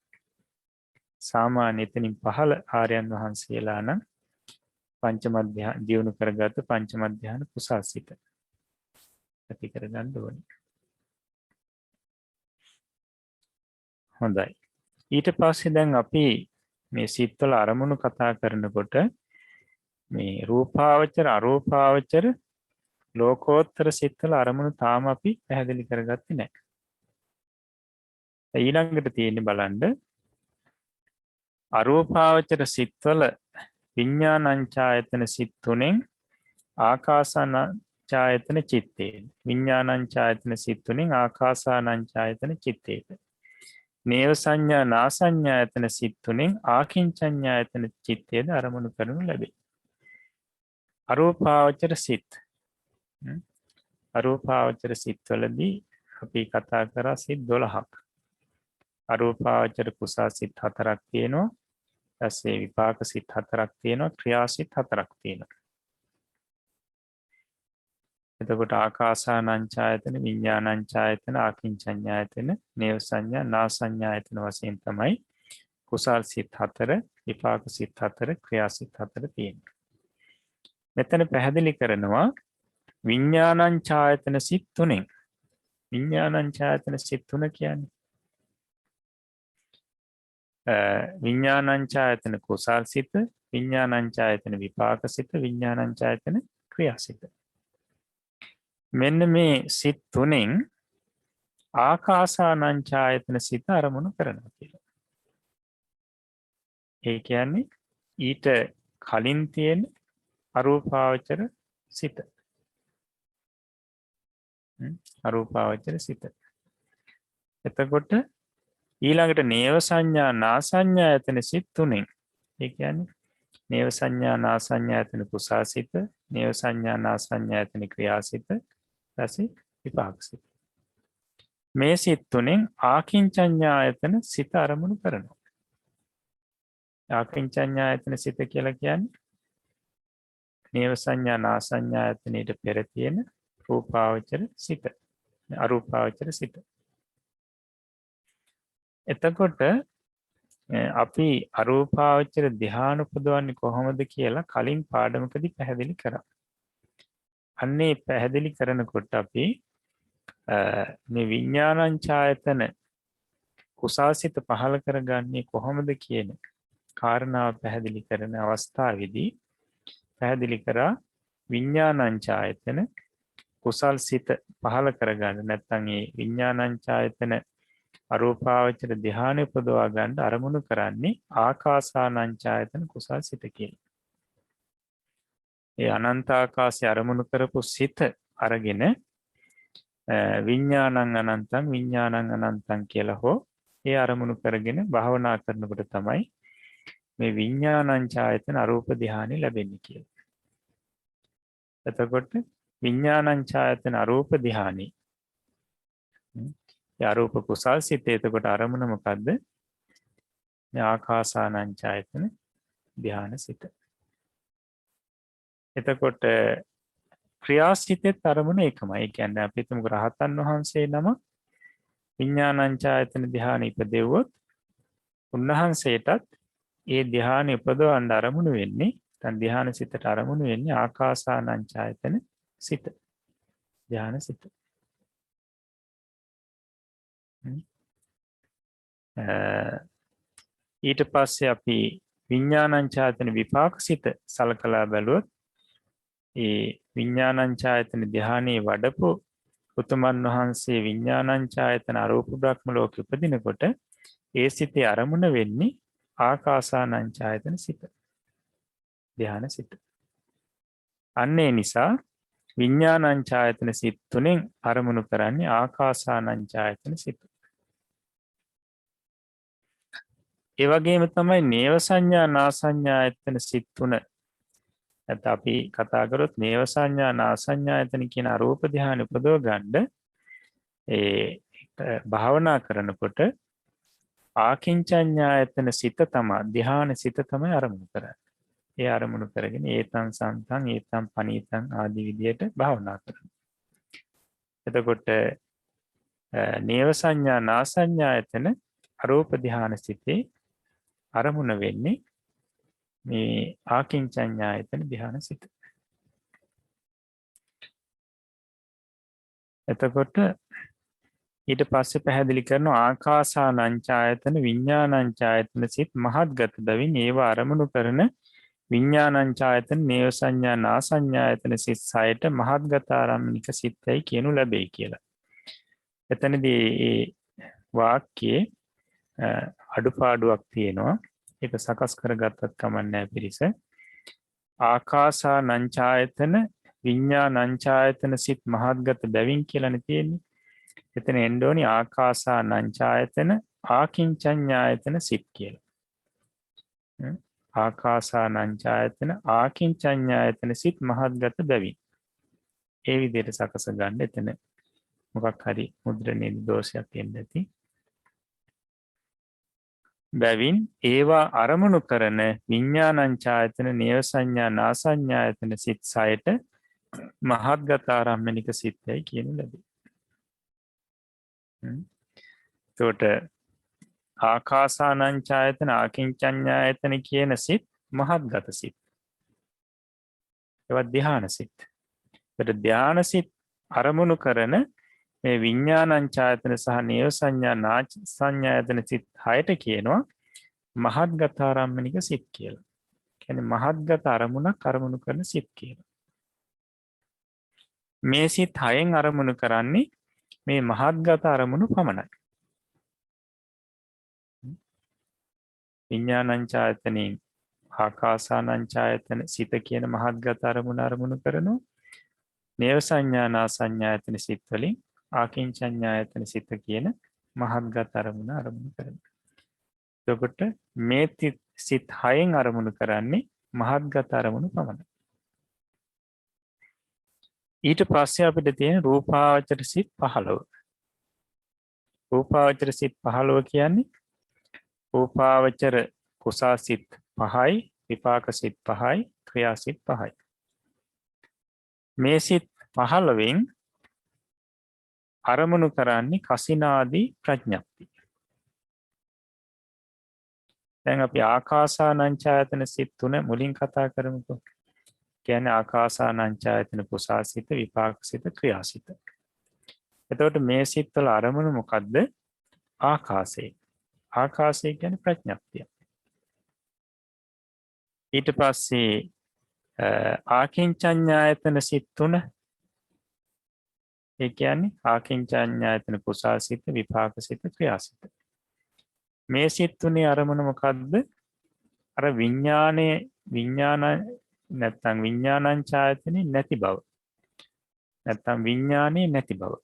සාමාන්‍ය එතනින් පහළ ආර්යයන් වහන්සේලා නම් පංචම ධ්‍යාන දියුණු කරගත්ත පංචම ධ්‍යාන කුසල්සිත ඇති කරගන්න ඕනේ. හොඳයි. ඊට පස්සේ දැන් අපි මේ සිත්වල අරමුණු කතා කරනකොට මේ රූපාවචර අරූපාවචර ලෝකෝත්තර සිත්වල අරමුණු තාම අපි පැහැදිලි කරගත්තේ නැහැ. ඊළඟට තියෙන්නේ බලන්න අරූපාවචර සිත්වල විඥානංචායතන සිත් තුනෙන් ආකාසානංචායතන චිත්තේ. විඥානංචායතන සිත් තුනෙන් ආකාසානංචායතන චිත්තේට. නේව සංඥා නා සංඥායතන සිත් තුනෙන් ආකින්චඤ්ඤායතන චිත්තේද අරමුණු කරනු ලැබේ. අරූපාවචර සිත්. අරූපාවචර සිත්වලදී අපි කතා කරා සිත් 12ක්. අරූපාවචර කුසල් සිත් 4ක් තියෙනවා. ඊපස්සේ විපාක සිත් 4ක් තියෙනවා. ක්‍රියා සිත් 4ක් තියෙනවා. එතකොට ආකාසානංචායතන, විඥානංචායතන, ආකින්චඤ්ඤායතන, නේව සංඥා, නා සංඥායතන වශයෙන් තමයි කුසල් සිත් 4, විපාක සිත් 4, ක්‍රියා සිත් 4 තියෙන්නේ. මෙතන පැහැදිලි කරනවා විඥානංචායතන සිත් තුනෙන්. විඥානංචායතන සිත් තුන කියන්නේ විඥානංචායතන කුසල් සිත, විඥානංචායතන විපාක සිත, විඥානංචායතන ක්‍රියා සිත. මෙන්න මේ සිත් තුනෙන් ආකාසානංචායතන සිත අරමුණු කරනවා කියලා. ඒ කියන්නේ ඊට කලින් තියෙන අරූපාවචර සිත. අරූපාවචර සිත. එතකොට ඊළඟට නේව සංඥා නා සංඥායතන සිත් තුනෙන්. ඒ කියන්නේ නේව සංඥා නා සංඥායතන කුසල් සිත, නේව සංඥා නා සංඥායතන ක්‍රියා සිත, ඊපස්සේ විපාක සිත. මේ සිත් තුනෙන් ආකින්චඤ්ඤායතන සිත අරමුණු කරනවා. ආකින්චඤ්ඤායතන සිත කියලා කියන්නේ නේව සංඥා නා සංඥායතනෙට පෙර තියෙන රූපාවචර සිත. අරූපාවචර සිත. එතකොට අපි අරූපාවචර ධ්‍යාන උපදවන්නේ කොහොමද කියලා කලින් පාඩමකදී පැහැදිලි කරා. අන්නේ පැහැදිලි කරනකොට අපි මේ විඥානංචායතන කුසාසිත පහල කරගන්නේ කොහොමද කියන කාරණාව පැහැදිලි කරන අවස්ථාවේදී පැහැදිලි කරා විඥානංචායතන කුසල් සිත පහල කරගන්න නැත්නම් ඒ විඥානංචායතන අරූපාවචර ධ්‍යාන උපදවා ගන්න අරමුණු කරන්නේ ආකාසානංචායතන කුසල් සිත කියලා. ඒ අනන්ත ආකාශය අරමුණු කරපු සිත අරගෙන විඥානං අනන්තං විඥානං අනන්තං කියලා හෝ ඒ අරමුණු කරගෙන භාවනා කරනකොට තමයි මේ විඥානංචායතන අරූප ධ්‍යානෙ ලැබෙන්නේ කියලා. එතකොට විඥානංචායතන අරූප ධ්‍යානෙ අරූප කුසල් සිතේ එතකොට අරමුණ මොකද්ද? මේ ආකාසානංචායතන ධ්‍යාන සිත. එතකොට ක්‍රියාසිතෙත් අරමුණ එකමයි. ඒ කියන්නේ අපි හිතමු රහතන් වහන්සේ නම විඥානංචායතන ධ්‍යාන ඉපදෙව්වොත් උන්වහන්සේටත් ඒ ධ්‍යාන උපදවන්න අරමුණු වෙන්නේ දැන් ධ්‍යාන සිතට අරමුණු වෙන්නේ ආකාසානංචායතන සිත. ධ්‍යාන සිත. ඊට පස්සේ අපි විඥානංචායතන විපාක සිත සලකලා බැලුවොත් ඒ විඥානංචායතන ධ්‍යානයේ වඩපු උතුමන් වහන්සේ විඥානංචායතන අරූප බ්‍රහ්ම ලෝකෙ උපදිනකොට ඒ සිතේ අරමුණ වෙන්නේ ආකාසානංචායතන සිත. ධ්‍යාන සිත. අන්න ඒ නිසා විඥානංචායතන සිත් තුනෙන් අරමුණු කරන්නේ ආකාසානංචායතන සිත. ඒ වගේම තමයි නේව සංඥා නා සංඥායතන සිත් තුන. නැත්නම් අපි කතා කරොත් නේව සංඥා නා සංඥායතන කියන අරූප ධ්‍යාන උපදව ගන්න ඒ භාවනා කරනකොට ආකින්චඤ්ඤායතන සිත තමයි ධ්‍යාන සිත තමයි අරමුණු කරන්නේ. ඒ අරමුණු කරගෙන ඒතං සන්තං ඒතං පනීතං ආදී විදියට භාවනා කරනවා. එතකොට නේව සංඥා නා සංඥායතන අරූප ධ්‍යාන සිතේ අරමුණ වෙන්නේ මේ ආකින්චඤ්ඤායතන ධ්‍යාන සිත. එතකොට ඊට පස්සේ පැහැදිලි කරන ආකාසානංචායතන විඥානංචායතන සිත් මහත්ගත බැවින් ඒවා අරමුණු කරන විඥානංචායතන නේව සංඥා නා සංඥායතන සිත් 6ට මහත්ගත ආරම්භනික සිත්යි කියනු ලැබෙයි කියලා. එතනදී මේ වාක්‍යයේ අඩුපාඩුවක් තියෙනවා. ඒක සකස් කරගත්තත් කමක් නැහැ පිරිස. ආකාසානංචායතන විඥානංචායතන සිත් මහත්ගත බැවින් කියලානේ තියෙන්නේ. එතන එන්න ඕනි ආකාසානංචායතන ආකින්චඤ්ඤායතන සිත් කියලා. ආකාසානංචායතන ආකින්චඤ්ඤායතන සිත් මහත්ගත බැවින්. ඒ විදිහට සකස ගන්න එතන මොකක් හරි මුද්‍රණයේ දෝෂයක් එන්න ඇති. බැවින් ඒවා අරමුණු කරන විඥානංචායතන නේව සංඥා නා සංඥායතන සිත් 6ට මහත්ගත ආරම්භනික සිත්යයි කියනු ලැබේ. එතකොට ආකාසානංචායතන ආකින්චඤ්ඤායතන කියන සිත් මහත්ගත සිත්. ඒවා ධ්‍යාන සිත්. ඒකට ධ්‍යාන සිත් අරමුණු කරන මේ විඥානංචායතන සහ නේව සංඥා නා සංඥායතන සිත් 6ට කියනවා මහත්ගත ආරම්භනික සිත් කියලා. කියන්නේ මහත්ගත අරමුණක් අරමුණු කරන සිත් කියලා. මේ සිත් 6න් අරමුණු කරන්නේ මේ මහත්ගත අරමුණු පමණයි. විඥානංචායතනෙන් ආකාසානංචායතන සිත කියන මහත්ගත අරමුණු කරනවා. නේව සංඥා නා සංඥායතන සිත් වලින් ආකින්චඤ්ඤායතන සිත කියන මහත්ගත අරමුණු කරනවා. එතකොට මේ සිත් 6න් අරමුණු කරන්නේ මහත්ගත අරමුණු පමණයි. ඊට පස්සේ අපිට තියෙන රූපාවචර සිත් 15. රූපාවචර සිත් 15 කියන්නේ රූපාවචර කුසල් සිත් 5යි, විපාක සිත් 5යි, ක්‍රියා සිත් 5යි. මේ සිත් 15න් අරමුණු කරන්නේ කසිනාදී ප්‍රඥප්ති. දැන් අපි ආකාසානංචායතන සිත් තුන මුලින් කතා කරමුකෝ. කියන්නේ ආකාසානංචායතන කුසාසිත, විපාකසිත, ක්‍රියාසිත. එතකොට මේ සිත්වල අරමුණ මොකද්ද? ආකාසය. ආකාසය කියන්නේ ප්‍රඥප්තිය. ඊට පස්සේ ආකින්චඤ්ඤායතන සිත් තුන. ඒ කියන්නේ ආකින්චඤ්ඤායතන කුසාසිත, විපාකසිත, ක්‍රියාසිත. මේ සිත් තුනේ අරමුණ මොකද්ද? අර විඥාන නැත්තම් විඥානංචායතනෙ නැති බව. නැත්තම් විඥානේ නැති බව.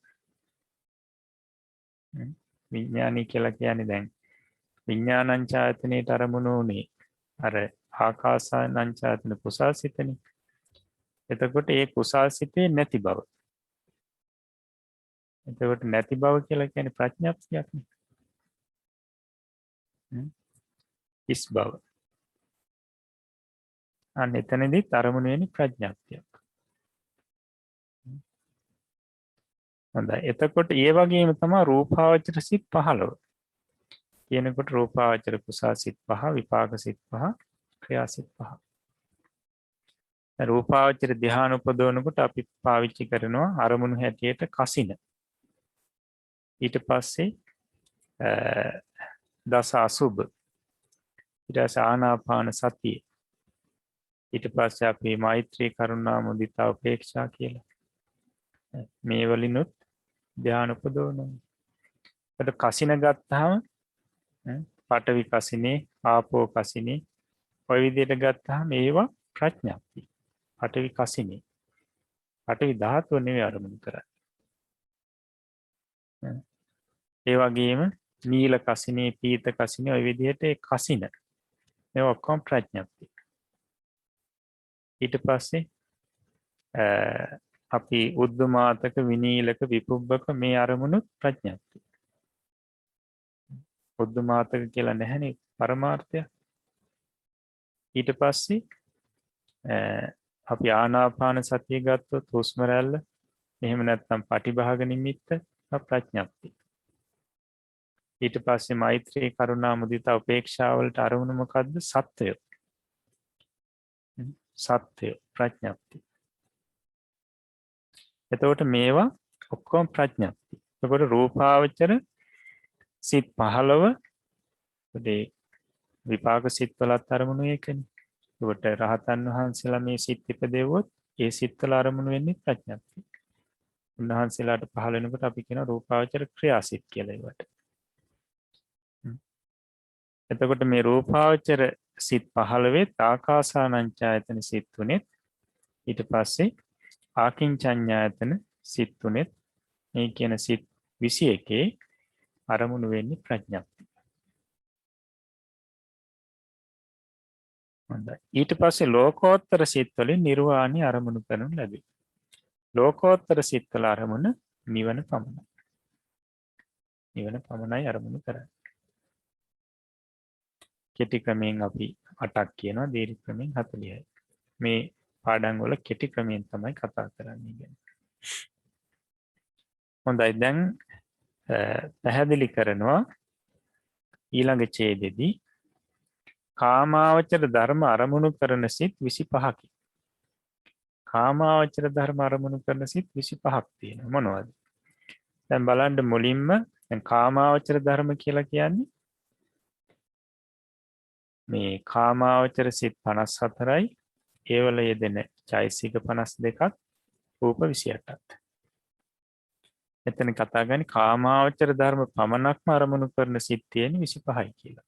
විඥානී කියලා කියන්නේ දැන් විඥානංචායතනෙට අරමුණු උනේ අර ආකාසානංචායතන කුසාසිතනේ. එතකොට ඒ කුසාසිතේ නැති බව. එතකොට නැති බව කියලා කියන්නේ ප්‍රඥප්තියක් නේ. ඉස් බව. අන්න එතනදී අරමුණ වෙන්නේ ප්‍රඥප්තියක්. හොඳයි. එතකොට ඒ වගේම තමයි රූපාවචර සිත් 15. කියනකොට රූපාවචර කුසාසිත 5, විපාකසිත 5, ක්‍රියාසිත 5. රූපාවචර ධ්‍යාන උපදවනකොට අපි පාවිච්චි කරනවා අරමුණු හැටියට කසින. ඊට පස්සේ දස අසුබ. ඊට පස්සේ ආනාපාන සතිය. ඊට පස්සේ අපි මෛත්‍රී කරුණා මුදිතා උපේක්ෂා කියලා. මේ වලිනුත් ධ්‍යාන උපදවනවා. ඒකට කසින ගත්තාම පඨවි කසිනේ, ආපෝ කසිනේ ඔය විදිහට ගත්තාම ඒවා ප්‍රඥප්ති. පඨවි කසිනේ. පඨවි ධාතුව නෙවෙයි අරමුණු කරන්නේ. ඒ වගේම නීල කසිනේ, පීත කසිනේ ඔය විදිහට ඒ කසින. මේ ඔක්කොම ප්‍රඥප්ති. ඊට පස්සේ අපි උද්දමාතක, විනීලක, විපුබ්බක මේ අරමුණුත් ප්‍රඥප්ති. උද්දමාතක කියලා නැහැනේ පරමාර්ථය. ඊට පස්සේ අපි ආනාපාන සතිය ගත්තොත් හුස්ම රැල්ල, එහෙම නැත්නම් පටිභාග නිමිත්ත ප්‍රඥප්ති. ඊට පස්සේ මෛත්‍රී කරුණා මුදිතා උපේක්ෂා වලට අරමුණ මොකද්ද? සත්‍යය. සත්‍යය ප්‍රඥප්ති. එතකොට මේවා ඔක්කොම ප්‍රඥප්ති. එතකොට රූපාවචර සිත් 15 උදේ විපාක සිත් වලත් අරමුණු ඒකනේ. ඒකට රහතන් වහන්සේලා මේ සිත් ඉපදෙවොත් ඒ සිත් වල අරමුණු වෙන්නේ ප්‍රඥප්ති. උන්වහන්සේලාට පහළ වෙනකොට අපි කියන රූපාවචර ක්‍රියාසිත කියලා ඒවට. එතකොට මේ රූපාවචර සිත් 15 ආකාසානංචායතන සිත් 3 ඊට පස්සේ ආකින්චඤ්ඤායතන සිත් 3 මේ කියන සිත් 21 අරමුණු වෙන්නේ ප්‍රඥප්ති. හොඳයි. ඊට පස්සේ ලෝකෝත්තර සිත් වලින් නිර්වාණය අරමුණු කරනු ලැබේ. ලෝකෝත්තර සිත් වල අරමුණ නිවන පමණයි. නිවන පමණයි අරමුණු කරන්නේ. කෙටි ක්‍රමයෙන් අපි 8ක් කියනවා, දීර්ඝ ක්‍රමයෙන් 40යි. මේ පාඩම් වල කෙටි ක්‍රමයෙන් තමයි කතා කරන්නේ කියන්නේ. හොඳයි. දැන් පැහැදිලි කරනවා ඊළඟ ඡේදෙදී කාමාවචර ධර්ම අරමුණු කරන සිත් 25කි. කාමාවචර ධර්ම අරමුණු කරන සිත් 25ක් තියෙනවා. මොනවද? දැන් බලන්න මුලින්ම දැන් කාමාවචර ධර්ම කියලා කියන්නේ මේ කාමාවචර සිත් 54යි, ඒවල යෙදෙන චෛසික 52ක්, රූප 28ක්. එතන කතා කරන්නේ කාමාවචර ධර්ම පමණක්ම අරමුණු කරන සිත් තියෙන 25යි කියලා.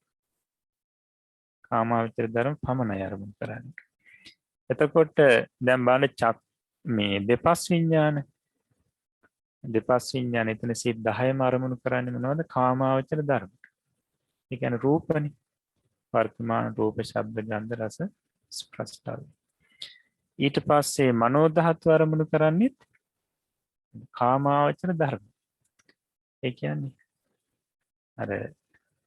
කාමාවචර ධර්ම පමණයි අරමුණු කරන්නේ. එතකොට දැන් බලන්න මේ දෙපස් විඥාන එතන සිත් 10ම අරමුණු කරන්නේ මොනවද? කාමාවචර ධර්ම. ඒ කියන්නේ රූපනේ. වර්තමාන රූප, ශබ්ද, ගන්ධ, රස, ස්පර්ශ. ඊට පස්සේ මනෝ ධාතු අරමුණු කරන්නේත් කාමාවචර ධර්ම. ඒ කියන්නේ අර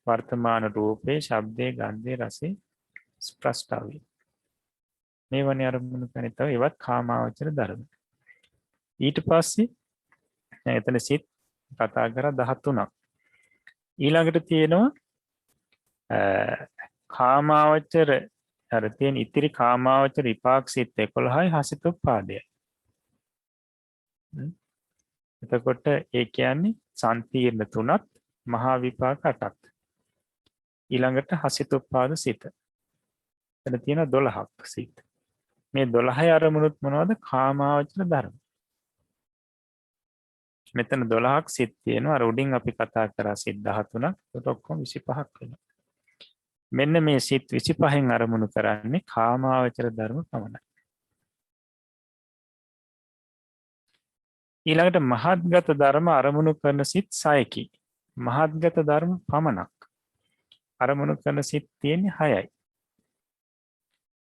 වර්තමාන රූපේ, ශබ්දේ, ගන්ධේ, රසේ, ස්පර්ශ. මේවනේ අරමුණු කරන්නේ. තව ඒවත් කාමාවචර ධර්ම. ඊට පස්සේ එතන සිත් කතා කරා 13ක්. ඊළඟට තියෙනවා කාමාවචර අර තියෙන ඉතිරි කාමාවචර විපාක සිත් 11යි හසිතුප්පාදයයි. එතකොට ඒ කියන්නේ සංකීර්ණ 3ක් මහා විපාක 8ක්. ඊළඟට හසිතුප්පාද සිත. එතන තියෙන 12ක් සිත්. මේ 12 අරමුණුත් මොනවද? කාමාවචර ධර්ම. මෙතන 12ක් සිත් තියෙනවා. අර උඩින් අපි කතා කරා සිත් 13ක්. ඒකට ඔක්කොම 25ක් වෙනවා. මෙන්න මේ සිත් 25න් අරමුණු කරන්නේ කාමාවචර ධර්ම පමණයි. ඊළඟට මහත්ගත ධර්ම අරමුණු කරන සිත් 6කි. මහත්ගත ධර්ම පමණක් අරමුණු කරන සිත් තියෙන්නේ 6යි.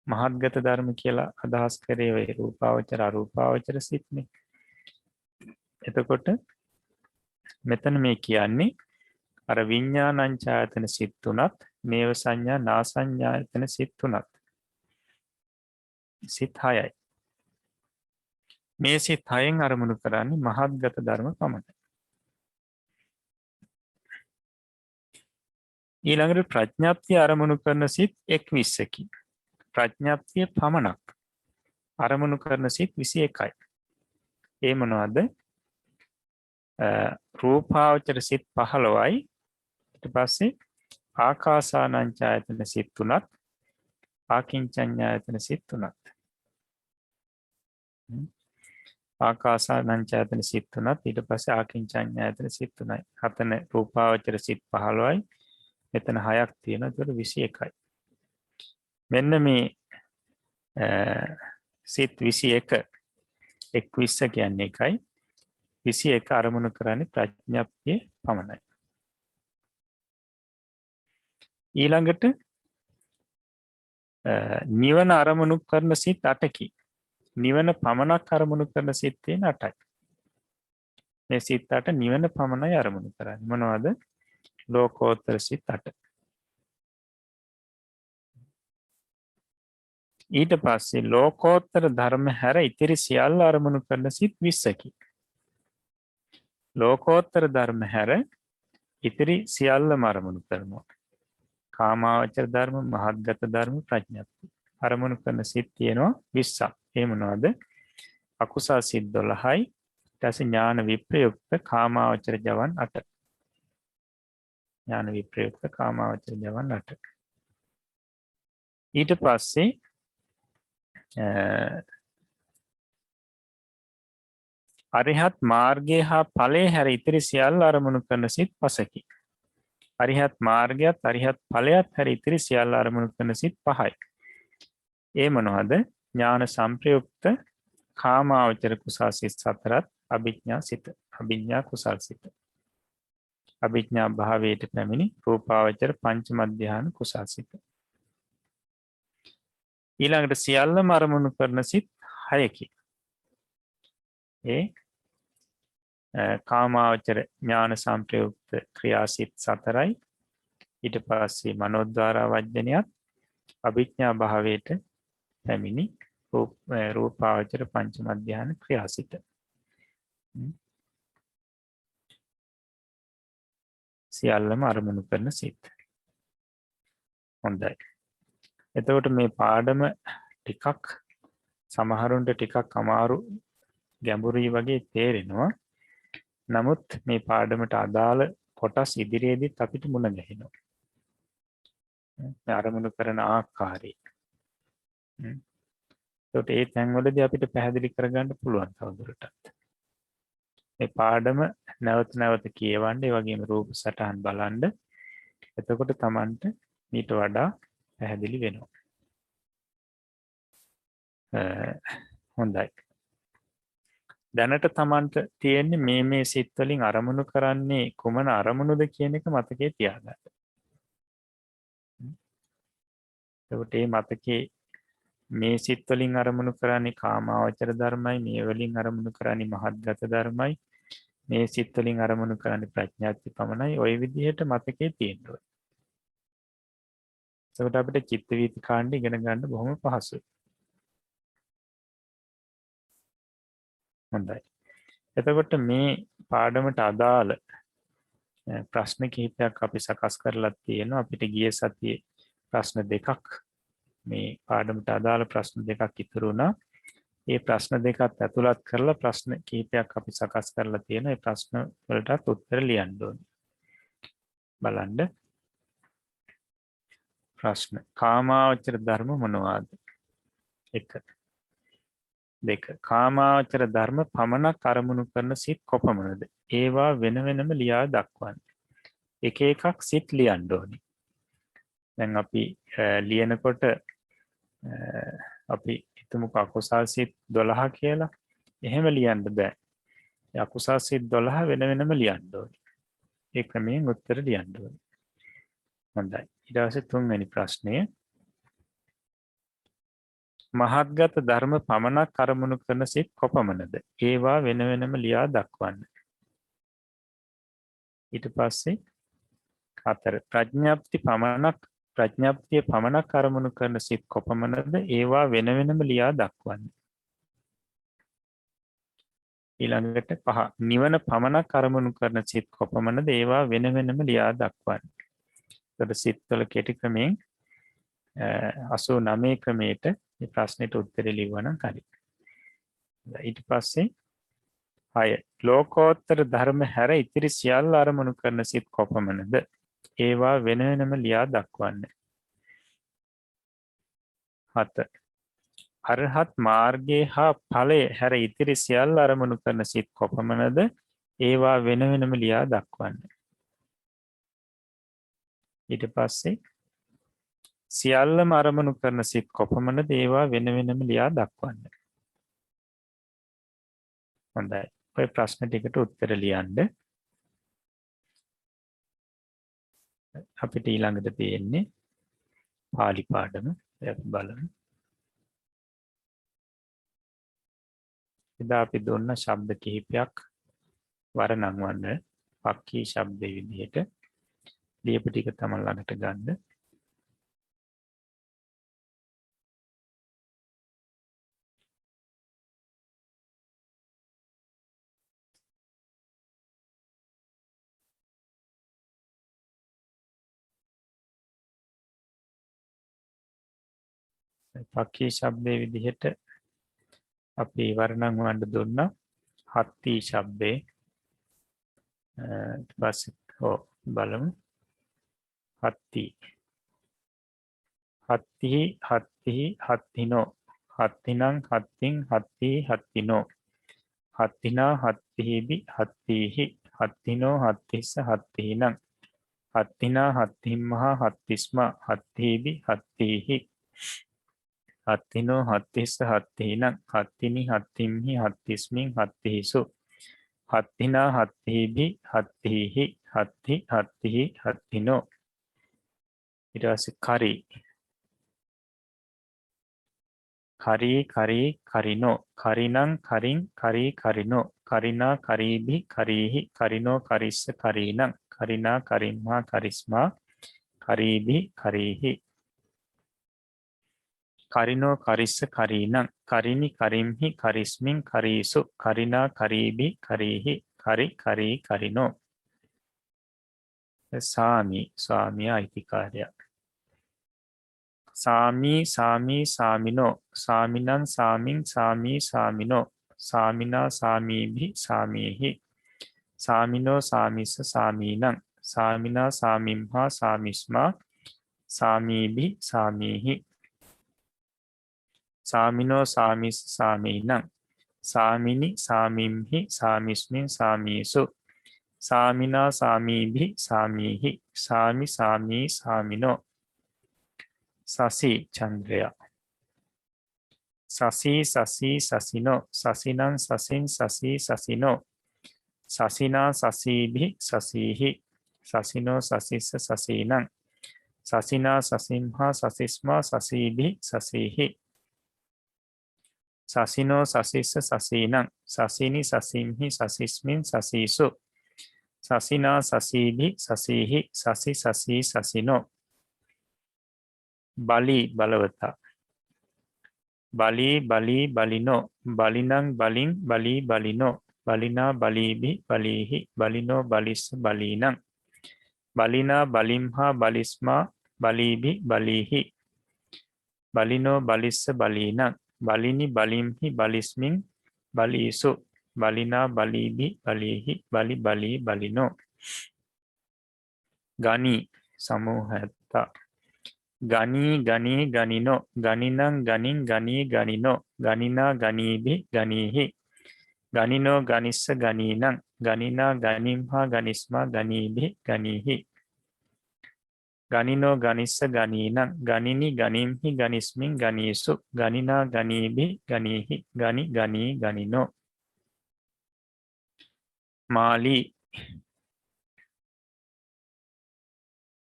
මහත්ගත ධර්ම කියලා අදහස් කරේ වේ රූපාවචර අරූපාවචර සිත්නේ. එතකොට මෙතන මේ කියන්නේ අර විඥානංචායතන සිත් තුනත් මේව සංඥා නාසඤ්ඤායතන සිත් තුනත් සිත් 6යි. මේ සිත් 6න් අරමුණු කරන්නේ මහත්ගත ධර්ම පමණයි. ඊළඟට ප්‍රඥාප්තිය අරමුණු කරන සිත් 21කි. ප්‍රඥාප්තිය පමණක් අරමුණු කරන සිත් 21යි. ඒ මොනවද? රූපාවචර සිත් 15යි. ඊට පස්සේ ආකාසානංචායතන සිත් තුනත් ආකින්චඤ්ඤායතන සිත් තුනත්. ආකාසානංචායතන සිත් තුනත් ඊට පස්සේ ආකින්චඤ්ඤායතන සිත් තුනයි. හතන රූපාවචර සිත් 15යි. මෙතන 6ක් තියෙනවා. ඒකට 21යි. මෙන්න මේ සිත් 21 21 කියන්නේ එකයි. 21 අරමුණු කරන්නේ ප්‍රඥාප්තිය පමණයි. ඊළඟට නිවන අරමුණු කරන සිත් 8කි. නිවන පමණක් අරමුණු කරන සිත් තියෙන 8යි. මේ සිත් 8 නිවන පමණයි අරමුණු කරන්නේ. මොනවද? ලෝකෝත්තර සිත් 8. ඊට පස්සේ ලෝකෝත්තර ධර්ම හැර ඉතිරි සියල්ල අරමුණු කරන සිත් 20කි. ලෝකෝත්තර ධර්ම හැර ඉතිරි සියල්ලම අරමුණු කරනවා. කාමාවචර ධර්ම, මහත්ගත ධර්ම, ප්‍රඥප්ති අරමුණු කරන සිත් තියෙනවා 20ක්. ඒ මොනවද? අකුසල් සිත් 12යි. ඊට පස්සේ ඥාන විප්‍රයුක්ත කාමාවචර ජවන් 8. ඥාන විප්‍රයුක්ත කාමාවචර ජවන් 8. ඊට පස්සේ අරිහත් මාර්ගය හා ඵලය හැර ඉතිරි සියල්ල අරමුණු කරන සිත් 5කි. අරිහත් මාර්ගයත් අරිහත් ඵලයත් හැර ඉතිරි සියල්ල අරමුණු කරන සිත් 5යි. ඒ මොනවද? ඥාන සංප්‍රයුක්ත කාමාවචර කුසල් සිත් 4ත් අභිඥා සිත. අභිඥා කුසල් සිත. අභිඥා භාවයට පැමිණි රූපාවචර පංචම ධ්‍යාන කුසල් සිත. ඊළඟට සියල්ලම අරමුණු කරන සිත් 6කි. ඒ කාමාවචර ඥාන සංප්‍රයුක්ත ක්‍රියාසිත 4යි. ඊට පස්සේ මනෝද්වාර වජ්ජනයත් අභිඥා භාවයට පැමිණි රූපාවචර පංචම ධ්‍යාන ක්‍රියාසිත. සියල්ලම අරමුණු කරන සිත්. හොඳයි. එතකොට මේ පාඩම ටිකක් සමහරුන්ට ටිකක් අමාරු ගැඹුරුයි වගේ තේරෙනවා. නමුත් මේ පාඩමට අදාළ කොටස් ඉදිරියේදීත් අපිට මුණ ගැහෙනවා. අරමුණු කරන ආකාරය. ඒකට ඒ තැන්වලදී අපිට පැහැදිලි කරගන්න පුළුවන් තවදුරටත්. මේ පාඩම නැවත නැවත කියවන්න, ඒ වගේම රූප සටහන් බලන්න. එතකොට Tamanට ඊට වඩා පැහැදිලි වෙනවා. හොඳයි. දැනට Tamanට තියෙන්නේ මේ සිත් වලින් අරමුණු කරන්නේ කුමන අරමුණුද කියන එක මතකයේ තියාගන්න. එතකොට මේ මතකයේ මේ සිත් වලින් අරමුණු කරන්නේ කාමාවචර ධර්මයි, මේ වලින් අරමුණු කරන්නේ මහත්ගත ධර්මයි, මේ සිත් වලින් අරමුණු කරන්නේ ප්‍රඥාති පමණයි. ওই විදිහට මතකයේ තියෙනවා. එතකොට අපිට චිත්ත වීති කාණ්ඩ ඉගෙන ගන්න බොහොම පහසුයි. හොඳයි. එතකොට මේ පාඩමට අදාළ ප්‍රශ්න කිහිපයක් අපි සකස් කරලා තියෙනවා. අපිට ගිය සතියේ ප්‍රශ්න දෙකක් මේ පාඩමට අදාළ ප්‍රශ්න දෙකක් ඉතුරු වුණා. ඒ ප්‍රශ්න දෙකත් ඇතුළත් කරලා ප්‍රශ්න කිහිපයක් අපි සකස් කරලා තියෙනවා. ඒ ප්‍රශ්න වලටත් උත්තර ලියන්න ඕනේ. බලන්න. ප්‍රශ්න. කාමාවචර ධර්ම මොනවාද? 1. 2. කාමාවචර ධර්ම පමණක් අරමුණු කරන සිත් කොපමණද? ඒවා වෙන වෙනම ලියා දක්වන්න. එක එකක් සිත් ලියන්න ඕනේ. දැන් අපි ලියනකොට අපි හිතමු අකුසල් සිත් 12 කියලා. එහෙම ලියන්න බෑ. ඒ අකුසල් සිත් 12 වෙන වෙනම ලියන්න ඕනේ. ඒ ක්‍රමයෙන් උත්තර ලියන්න ඕනේ. හොඳයි. ඊට පස්සේ 3 වෙනි ප්‍රශ්නය. මහත්ගත ධර්ම පමණක් අරමුණු කරන සිත් කොපමණද? ඒවා වෙන වෙනම ලියා දක්වන්න. ඊට පස්සේ 4. ප්‍රඥාප්තිය පමණක් අරමුණු කරන සිත් කොපමණද? ඒවා වෙන වෙනම ලියා දක්වන්න. ඊළඟට 5. නිවන පමණක් අරමුණු කරන සිත් කොපමණද? ඒවා වෙන වෙනම ලියා දක්වන්න. ඒතර සිත්වල කෙටි ක්‍රමයෙන් 89 ක්‍රමයට මේ ප්‍රශ්නෙට උත්තර ලියවනම් හරි. ඊට පස්සේ 6. ලෝකෝත්තර ධර්ම හැර ඉතිරි සියල්ල අරමුණු කරන සිත් කොපමණද? ඒවා වෙන වෙනම ලියා දක්වන්න. 7. අරහත් මාර්ගයේ හා ඵලයේ හැර ඉතිරි සියල්ල අරමුණු කරන සිත් කොපමණද? ඒවා වෙන වෙනම ලියා දක්වන්න. ඊට පස්සේ සියල්ලම අරමුණු කරන සිත් කොපමණද? ඒවා වෙන වෙනම ලියා දක්වන්න. හොඳයි. ඔය ප්‍රශ්න ටිකට උත්තර ලියන්න. අපිට ඊළඟට තියෙන්නේ පාලි පාඩම. අපි බලමු. එදා අපි දුන්න ශබ්ද කිහිපයක් වර්ණන්වන්න පක්ඛී ශබ්දේ විදිහට ලියපු ටික තමයි ළඟට ගන්න. පක්ඛී ශබ්දේ විදිහට අපි වර්ණන්වන්න දුන්නා හත්ති ශබ්දේ. ඊට පස්සේ බලමු හත්ති හත්තිනෝ හත්තිනං හත්තිං හත්ති හත්තිනෝ හත්තිනා හත්තිහිබි හත්තිහි හත්තිනෝ හත්තිස්ස හත්තිනං හත්තිනා හත්තිම්මහා හත්තිස්මා හත්තිහිබි හත්තිහි හත්තිනෝ හත්තිස්ස හත්තිනං හත්තිනි හත්තිම්හි හත්තිස්මින් හත්තිහිසු හත්තිනා හත්තිහිබි හත්තිහි හත්ති හත්තිහි හත්තිනෝ. ඊට පස්සේ කරිනෝ කරිනං කරින් කරිනෝ කරිනා කරීබි කරීහි කරිනෝ කරිස්ස කරීනං කරිනා කරිම්හා කරිස්මා කරීබි කරීහි කරිනෝ කරිස්ස කරීනං කරිනි කරිම්හි කරිස්මින් කරීසු කරිනා කරීබි කරීහි කරිනෝ. ස්වාමියා අයිතිකාරයා. සාමිනෝ සාමිනං සාමින් සාමිනෝ සාමිනා සාමීභි සාමීහි සාමිනෝ සාමිස්ස සාමීනං සාමිනා සාමිම්හා සාමිස්මා සාමීභි සාමීහි සාමිනෝ සාමිස්ස සාමීනං සාමිනි සාමිම්හි සාමිස්මින් සාමීසු සාමිනා සාමීභි සාමීහි සාමී සාමිනෝ. සසි චන්ද්‍රයා. සසිනෝ සසිනං සසින් සසිනෝ සසිනා සසීභි සසීහි සසිනෝ සසිස්ස සසීනං සසිනා සසිම්හා සසිස්මා සසීභි සසීහි සසිනෝ සසිස්ස සසීනං සසිනි සසිම්හි සසිස්මින් සසීසු සසිනා සසීභි සසීහි සසී සසිනෝ. බලවතා. බලිනෝ බලිනං බලිනෝ බලිනා බලීභි බලීහි බලිනෝ බලිස්ස බලීනං බලිනා බලිම්හා බලිස්මා බලීබි බලීහි බලිනෝ බලිස්ස බලීනං බලිනි බලිම්හි බලිස්මින් බලීසු බලිනා බලීබි බලීහි බලි බලී බලිනෝ ගනී සමූහත්තා ගනී ගනී ගනිනෝ ගනිනං ගනින් ගනී ගනිනෝ ගනිනා ගනීබි ගනීහි ගනිනෝ ගනිස්ස ගනීනං ගනිනා ගනිම්හා ගනිස්මා ගනීබි ගනීහි ගනිනෝ ගනිස්ස ගනීනං ගනිනි ගනිම්හි ගනිස්මින් ගනීසු ගනිනා ගනීබි ගනීහි ගනි ගනී ගනිනෝ මාලී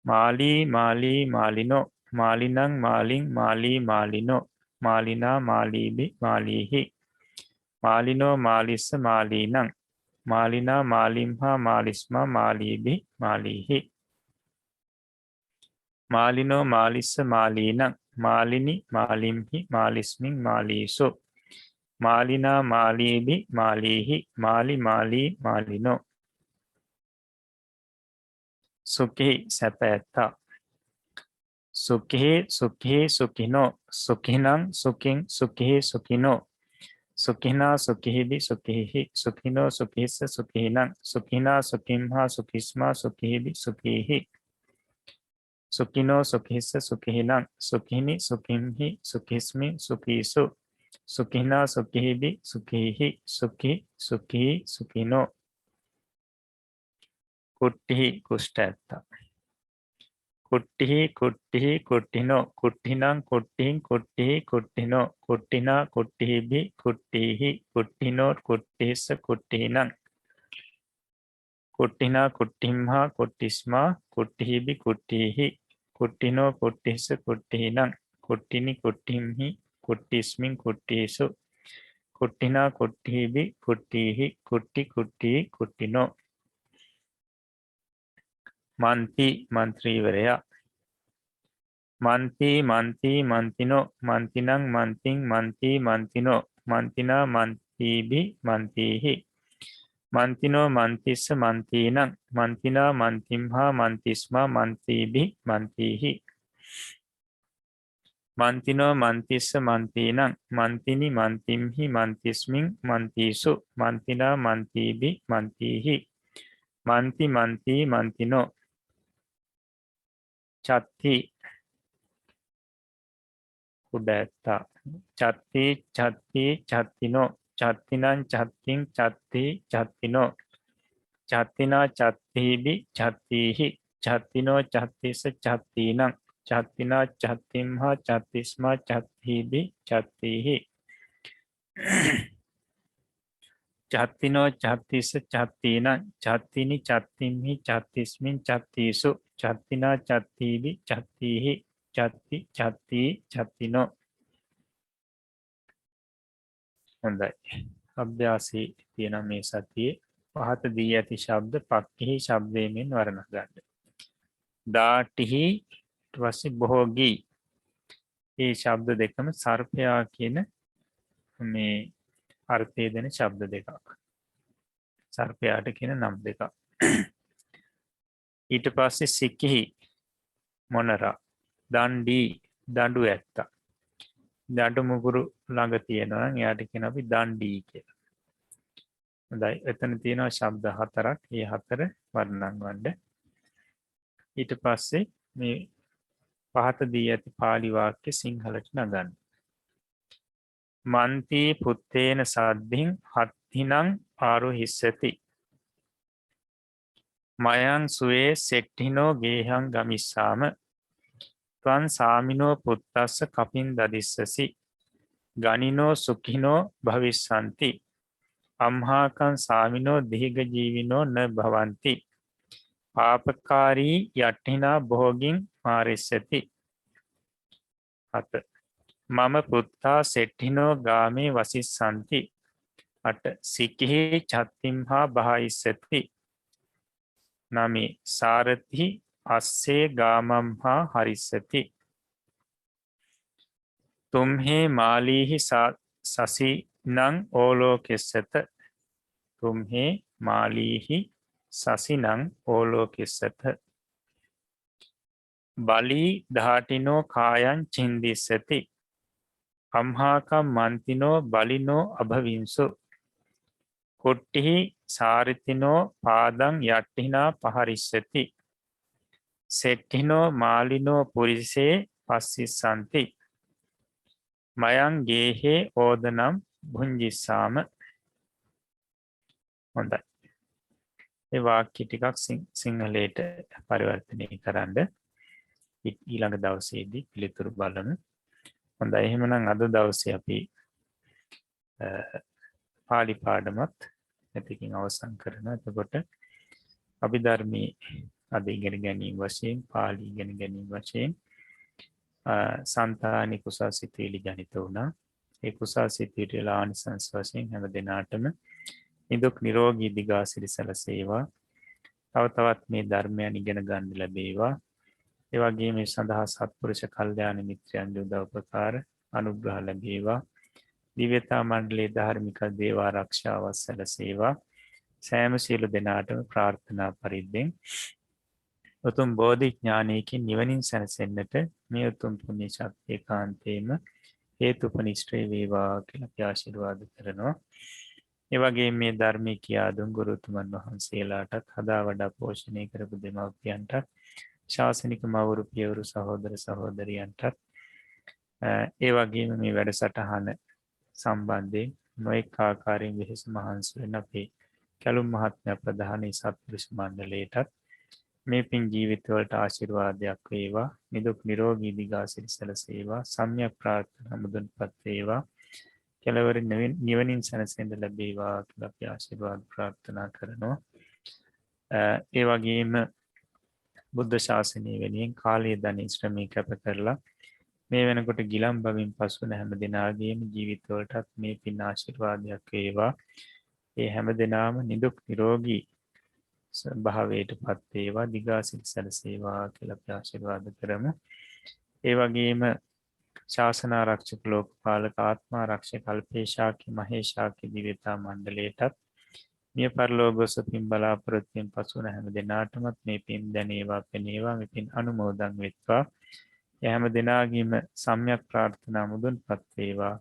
මාලී මාලී මාලිනෝ මාලිනං මාලින් මාලී මාලිනෝ මාලිනා මාලීබි මාලීහි මාලිනෝ මාලිස්ස මාලීනං මාලිනා මාලිම්හා මාලිස්මා මාලීබි මාලීහි මාලිනෝ මාලිස්ස මාලීනං මාලිනි මාලිම්හි මාලිස්මින් මාලීසු මාලිනා මාලීබි මාලීහි මාලි මාලී මාලිනෝ සුඛී සැප ඇත්තා සුඛී සුඛී සුඛිනෝ සුඛිනං සුඛින් සුඛී සුඛිනෝ සුඛිනා සුඛීබි සුඛීහි සුඛිනෝ සුඛිස්ස සුඛිනං සුඛිනා සුඛිම්හා සුඛිස්මා සුඛීබි සුඛීහි සුඛිනෝ සුඛිස්ස සුඛිනං සුඛිනි සුඛිම්හි සුඛිස්මි සුඛීසු සුඛිනා සුඛීබි සුඛීහි සුඛි සුඛී සුඛිනෝ කුට්ටිහි කුෂ්ඨ ඇත්තා කුට්ටිහි කුට්ටිහි කුට්ටිනෝ කුට්ටිනං කුට්ටින් කුට්ටිහි කුට්ටිනෝ කුට්ටිනා කුට්ටිහිබි කුට්ටිහි කුට්ටිනෝ කුට්ටිස්ස කුට්ටිනං කුට්ටිනා කුට්ටිම්හා කුට්ටිස්මා කුට්ටිහිබි කුට්ටිහි කුට්ටිනෝ කුට්ටිස්ස කුට්ටිනං කුට්ටිනි කුට්ටිම්හි කුට්ටිස්මින් කුට්ටිසු කුට්ටිනා කුට්ටිහිබි කුට්ටිහි කුට්ටි කුට්ටි කුට්ටිනෝ මන්ති මන්ත්‍රීවරයා මන්ති මන්ති මන්තිනෝ මන්තිනං මන්තින් මන්ති මන්තිනෝ මන්තිනා මන්තීබි මන්තීහි මන්තිනෝ මන්තිස්ස මන්තීනං මන්තිනා මන්තිම්හා මන්තිස්මා මන්තීබි මන්තීහි මන්තිනෝ මන්තිස්ස මන්තීනං මන්තිනි මන්තිම්හි මන්තිස්මින් මන්තිසු මන්තිනා මන්තීබි මන්තීහි මන්ති මන්ති මන්තිනෝ චත්ති උඩ ඇත්තා චත්ති චත්ති චත්තිනෝ චත්තිනං චත්තිං චත්ති චත්තිනෝ චත්තිනා චත්තිබි චත්තිහි චත්තිනෝ චත්තිස්ස චත්තිනං චත්තිනා චත්තිම්හා චත්තිස්මා චත්තිබි චත්තිහි චත්තිනෝ චත්තිස්ස චත්තිනං චත්තිනි චත්තිම්හි චත්තිස්මින් චත්තිසු චත්තිනා චත්තිබි චත්තිහි චත්ති චත්ති චත්තිනෝ හොඳයි අභ්‍යාසී තියෙන මේ සතියේ පහත දී ඇති ශබ්ද පක්ඛෙහි ශබ්දයෙන් වර්ණ ගන්න. දාටිහි ඊට පස්සේ භෝගී මේ ශබ්ද දෙකම සර්පයා කියන මේ අර්ථය දෙන ශබ්ද දෙකක්. සර්පයාට කියන නම් දෙකක්. ඊට පස්සේ සික්ඛෙහි මොනරා දණ්ඩී දඬු ඇත්තා. දඬු මුගුරු ළඟ තියෙනවා නම් එයාට කියන අපි දණ්ඩී කියලා. හොඳයි එතන තියෙනවා ශබ්ද හතරක්. මේ හතර වර්ණම් වන්න. ඊට පස්සේ මේ පහත දී ඇති පාලි වාක්‍ය සිංහලට නගන්න. මන්ති පුත්තේන සද්දින් හත්තිනං ආරුහිස්සති මයං සුවේ සෙට්ඨිනෝ ගේහං ගමිස්සාම ත්වං සාමිනෝ පුත්තස්ස කපින් දදිස්සසි ගනිනෝ සුඛිනෝ භවිස්සන්ති අම්හාකං සාමිනෝ දීඝ ජීවිනෝ න භවಂತಿ පාපකාරී යට්ඨිනා භෝගින් මාරිස්සති. අත මම පුත්තා සෙට්ඨිනෝ ගාමේ වසිස්සන්ති. අට සික්ඛෙහි චත්තිම්හා බහයිස්සති. නමි සාරති අස්සේ ගාමම්හා හරිස්සති. තුම්හේ මාලීහි සසිනං ඕලෝකෙස්සත. තුම්හේ මාලීහි සසිනං ඕලෝකෙස්සත. බලී ධාටිනෝ කායන් චින්දිස්සති අම්හාකම් මන්තිනෝ බලිනෝ අභවින්සු කුට්ටිහි සාරිතිනෝ පාදං යට්ටිනා පහරිස්සති සෙට්ටිනෝ මාලිනෝ පුරිසේ පස්සිස්සන්ති මයං ගේහේ ඕදනම් භුංජිස්සාම. හොඳයි. ඒ වාක්‍ය ටිකක් සිංහලයට පරිවර්තනය කරන්න ඊළඟ දවසේදී පිළිතුරු බලමු. හොඳයි, එහෙමනම් අද දවසේ අපි පාලි පාඩමත් එතකින් අවසන් කරනවා. එතකොට අභිධර්මයේ අද ඉගෙන ගැනීම වශයෙන්, පාලි ඉගෙන ගැනීම වශයෙන් සන්තානි කුසල් සිතුවිලි ජනිත වුණා. ඒ කුසල් සිතුවිලි ආනිසංස වශයෙන් හැම දිනාටම නිදුක් නිරෝගී දිගාසිරි සැලසේවා. තව තවත් මේ ධර්මයන් ඉගෙන ගන්න ලැබේවා. ඒ වගේම මේ සඳහා සත්පුරුෂ කල්යාණ මිත්‍රයන්ගේ උදව් උපකාර අනුග්‍රහ ලැබේවා. දිව්‍යතා මණ්ඩලයේ ධාර්මික දේව ආරක්ෂාව සැලසේවා. සෑම සියලු දෙනාටම ප්‍රාර්ථනා පරිද්දෙන් උතුම් බෝධි ඥානයකින් නිවනින් සැනසෙන්නට මේ උතුම් පුණ්‍ය ශක්තිය කාන්තේම හේතුපනිෂ්ඨේ වේවා කියලා අපි ආශිර්වාද කරනවා. ඒ වගේම මේ ධර්මයේ කියා දුන් ගුරුතුමන් වහන්සේලාටත් හදා වඩා පෝෂණය කරපු දෙමව්පියන්ටත් ශාසනික මව්වරු පියවරු සහෝදර සහෝදරියන්ටත් ඒ වගේම මේ වැඩසටහන සම්බන්ධයෙන් නොඑක ආකාරයෙන් වෙහෙස මහන්සි වෙන අපේ කැලුම් මහත්මයා ප්‍රධාන සත්පුරුෂ මණ්ඩලයටත් මේ පින් ජීවිතවලට ආශිර්වාදයක් වේවා. නිදුක් නිරෝගී දිගාසිරි සැලසේවා. සම්‍යක් ප්‍රාර්ථනා මුදුන්පත් වේවා. කෙලවර නිවනින් සැනසෙන්න ලැබේවා කියලා අපි ආශිර්වාද ප්‍රාර්ථනා කරනවා. ඒ වගේම බුද්ධ ශාසනය වෙනුවෙන් කාලය ධනය ශ්‍රමය කැප කරලා මේ වෙනකොට ගිලන් බවින් පසු හැම දෙනාගේම ජීවිතවලටත් මේ පින් ආශිර්වාදයක් වේවා. ඒ හැම දෙනාම නිදුක් නිරෝගී භාවයට පත් වේවා. දිගාසිරි සැලසේවා කියලා අපි ආශිර්වාද කරමු. ඒ වගේම ශාසන ආරක්ෂක ලෝකපාලක ආත්මාරක්ෂක කල්පේශාකි මහේශාකි දිව්‍යතා මණ්ඩලයටත් මිය පරලෝක ගොස් පින් බලාපොරොත්තුෙන් පසු වන හැම දෙනාටමත් මේ පින් දැනේවා පෙනේවා. මේ පින් අනුමෝදන් වෙත්වා. හැම දෙනාගේම සම්‍යක් ප්‍රාර්ථනා මුදුන්පත් වේවා.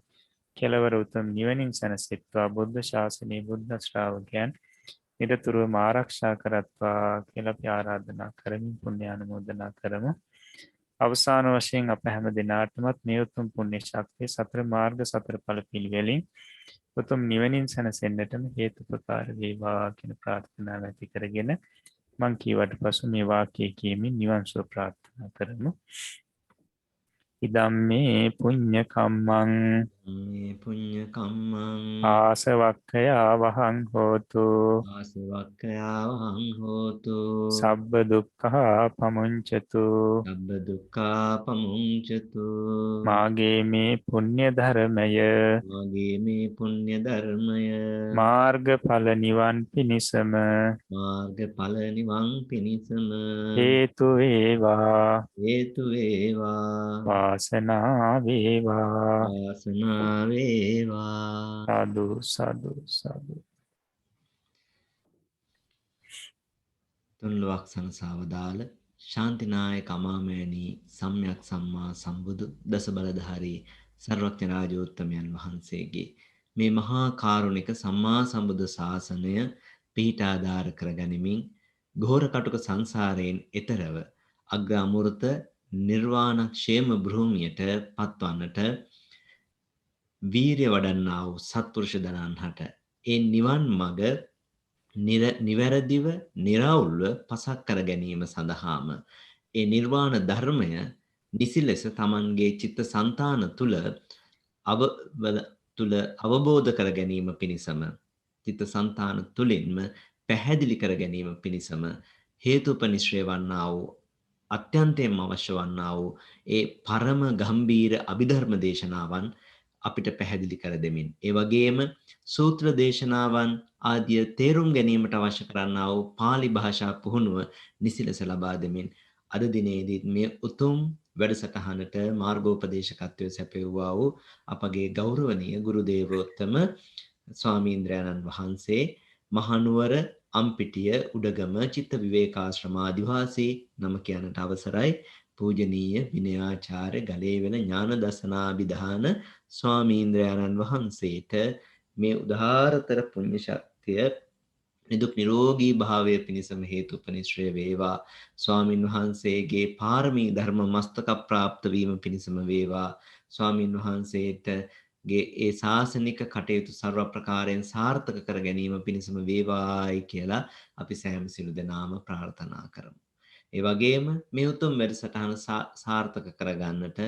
කෙලවර උතුම් නිවනින් සැනසෙත්වා. බුද්ධ ශාසනයේ බුද්ධ ශ්‍රාවකයන් නිරතුරුවම ආරක්ෂා කරත්වා කියලා අපි ආරාධනා කරමින් පුණ්‍ය අනුමෝදනා කරමු. අවසාන වශයෙන් අප හැම දෙනාටමත් මේ උතුම් පුණ්‍ය ශක්තිය සතර මාර්ග සතර ඵල පිළිවෙලින් උතුම් නිවනින් සැනසෙන්නටම හේතුපකාර වේවා කියන ප්‍රාර්ථනාව ඇති කරගෙන මං කීවට පසු මේ වාක්‍යය කියමින් නිවන් සුව ප්‍රාර්ථනා කරමු. ඉදම්මේ පුඤ්ඤ කම්මං මේ පුඤ්ඤ කම්මං ආසවක්ඛයා වහං හෝතු ආසවක්ඛයාවහං හෝතු සබ්බ දුක්ඛා පමුංචතු සබ්බ දුක්ඛා පමුංචතු මාගේ මේ පුණ්‍ය ධර්මය මාගේ මේ පුණ්‍ය ධර්මය මාර්ගඵල නිවන් පිණිසම මාර්ගඵල නිවන් පිණිසම හේතු වේවා හේතු වේවා වාසනාව වේවා වාසනාව වේවා. සාදු සාදු සාදු. තුන්ලොවක් සනසවදාල ශාන්තිනායක අමාමෑණී සම්්‍යක් සම්මා සම්බුදු දස බලධාරී සර්වඥ රාජෝත්තමයන් වහන්සේගේ මේ මහා කාරුණික සම්මා සම්බුදු ශාසනය පීඨාධාර කරගනිමින් ගෝර කටුක සංසාරයෙන් එතරව අග්‍ර අමෘත නිර්වාණ ക്ഷേම භූමියට පත්වන්නට වීරිය වඩන්නා වූ සත්පුරුෂ දනන්හට ඒ නිවන් මඟ නිවැරදිව निराවුල්ව පසක් කර ගැනීම සඳහාම ඒ නිර්වාණ ධර්මය නිසි ලෙස Tamanගේ චිත්ත සංතාන තුල අවබෝධ කර ගැනීම පිණිසම චිත්ත සංතාන තුලින්ම පැහැදිලි කර ගැනීම පිණිසම හේතුපනිශ්‍රේ වන්නා වූ අත්‍යන්තයෙන්ම අවශ්‍ය වන්නා වූ ඒ පරම ගම්බීර අභිධර්ම දේශනාවන් අපිට පැහැදිලි කර දෙමින් ඒ වගේම සූත්‍ර දේශනාවන් ආදිය තේරුම් ගැනීමට අවශ්‍ය කරන්නා වූ pāli භාෂා පුහුණුව නිසි ලෙස ලබා දෙමින් අද දිනේදී මේ උතුම් වැඩසටහනට මාර්ගෝපදේශකත්වයේ සැපයුවා වූ අපගේ ගෞරවනීය ගුරු දේවෝත්තම ස්වාමීන්ද්‍රයන්න් වහන්සේ මහනුවර අම්පිටිය උඩගම චිත්ත විවේකාශ්‍රම ආදිවාසී නම කියනට අවසරයි. පූජනීය විනයාචාර්ය ගලේවල ඥාන දසනාභිධාන ස්වාමීන්ද්‍රයන්න් වහන්සේට මේ උදාාරතර පුණ්‍ය ශක්තිය නිදුක් නිරෝගී භාවය පිණිසම හේතුපනිශ්‍රය වේවා. ස්වාමින් වහන්සේගේ පාරමී ධර්ම මස්තක ප්‍රාප්ත වීම පිණිසම වේවා. ස්වාමින් වහන්සේට ඒ ශාසනික කටයුතු ਸਰව ප්‍රකාරයෙන් සාර්ථක කර ගැනීම පිණිසම වේවායි කියලා අපි සෑම සිළු දෙනාම ප්‍රාර්ථනා කරමු. ඒ වගේම මේ උතුම් වැඩසටහන සාර්ථක කරගන්නට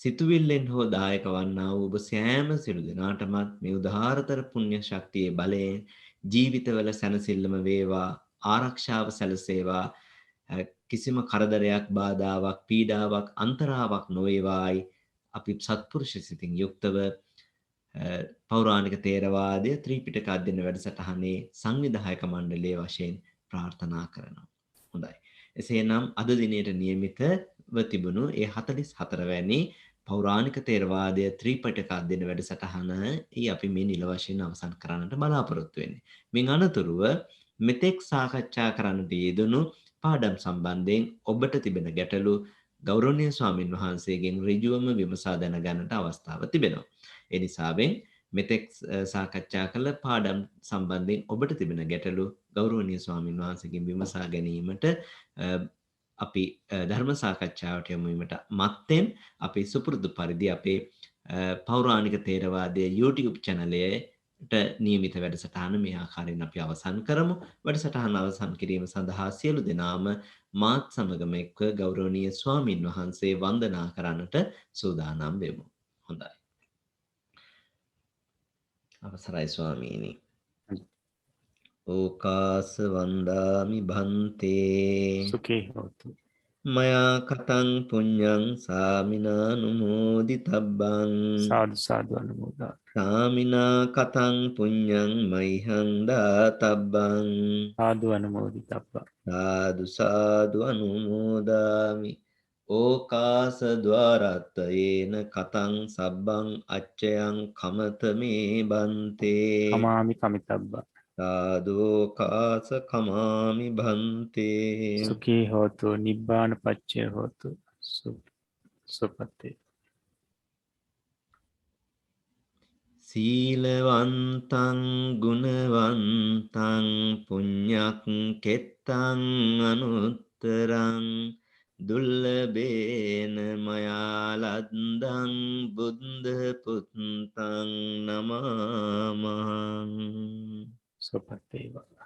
සිතුවිල්ලෙන් හෝ දායක වන්නා වූ ඔබ සෑම සිළු දෙනාටමත් මේ උදාාරතර පුණ්‍ය ශක්තියේ බලයෙන් ජීවිතවල සැනසෙල්ලම වේවා, ආරක්ෂාව සැලසේවා, කිසිම කරදරයක්, බාධාවක්, පීඩාවක්, අන්තරාවක් නොවේවායි අපි සත්පුරුෂ සිතින් යුක්තව පෞරාණික තේරවාදය ත්‍රිපිටක අධ්‍යයන වැඩසටහනේ සංවිධායක මණ්ඩලයේ වශයෙන් ප්‍රාර්ථනා කරනවා. හොඳයි. එසේනම් අද දිනේට නියමිතව තිබුණු ඒ 44 වැනි පෞරාණික තේරවාදය ත්‍රිපිටක අධ්‍යයන වැඩසටහන අපි මේ නිල වශයෙන් අවසන් කරන්නට බලාපොරොත්තු වෙන්නේ. මින් අනතුරුව මෙතෙක් සාකච්ඡා කරන්නට යෙදුණු පාඩම් සම්බන්ධයෙන් ඔබට තිබෙන ගැටලු ගෞරවනීය ස්වාමින් වහන්සේගෙන් ඍජුවම විමසා දැනගන්නට අවස්ථාව තිබෙනවා. ඒ නිසාවෙන් මෙතෙක් සාකච්ඡා කළ පාඩම් සම්බන්ධයෙන් ඔබට තිබෙන ගැටලු ගෞරවනීය ස්වාමින් වහන්සේගෙන් විමසා ගැනීමට අපි ධර්ම සාකච්ඡාවට යොමු වීමට මත්තෙන් අපි සුපුරුදු පරිදි අපේ පෞරාණික තේරවාදයේ YouTube channelයට නියමිත වැඩසටහන මේ ආකාරයෙන් අපි අවසන් කරමු. වැඩසටහන අවසන් කිරීම සඳහා සියලු දෙනාම මාත් සමගම එක්ව ගෞරවනීය ස්වාමින් වහන්සේ වන්දනා කරන්නට සූදානම් වෙමු. හොඳයි. අවසරයි ස්වාමීනි. ඕකාස වන්දාමි භන්තේ සුඛී හෝතු. මයා කතං පුඤ්ඤං සාමිනානුමෝදිතබ්බං සාදු සාදු අනුමෝදා. සාමිනා කතං පුඤ්ඤං මයිහං දාතබ්බං සාදු අනුමෝදිතබ්බා. සාදු සාදු අනුමෝදාමි. ඕකාස ద్వාරත්තයේන කතං සබ්බං අච්චයං කමත මේ බන්තේ කමාමි කමිතබ්බා. සාදෝකාස කමාමි භන්තේ සුඛී හෝතු නිබ්බාන පච්චය හෝතු. සුපතේ. සීලවන්තං ගුණවන්තං පුඤ්ඤක් කෙත්තං අනුත්තරං දුල්ලභේන මයා ලද්දං බුද්ධ පුත්තං නමාමං සුපතේවා.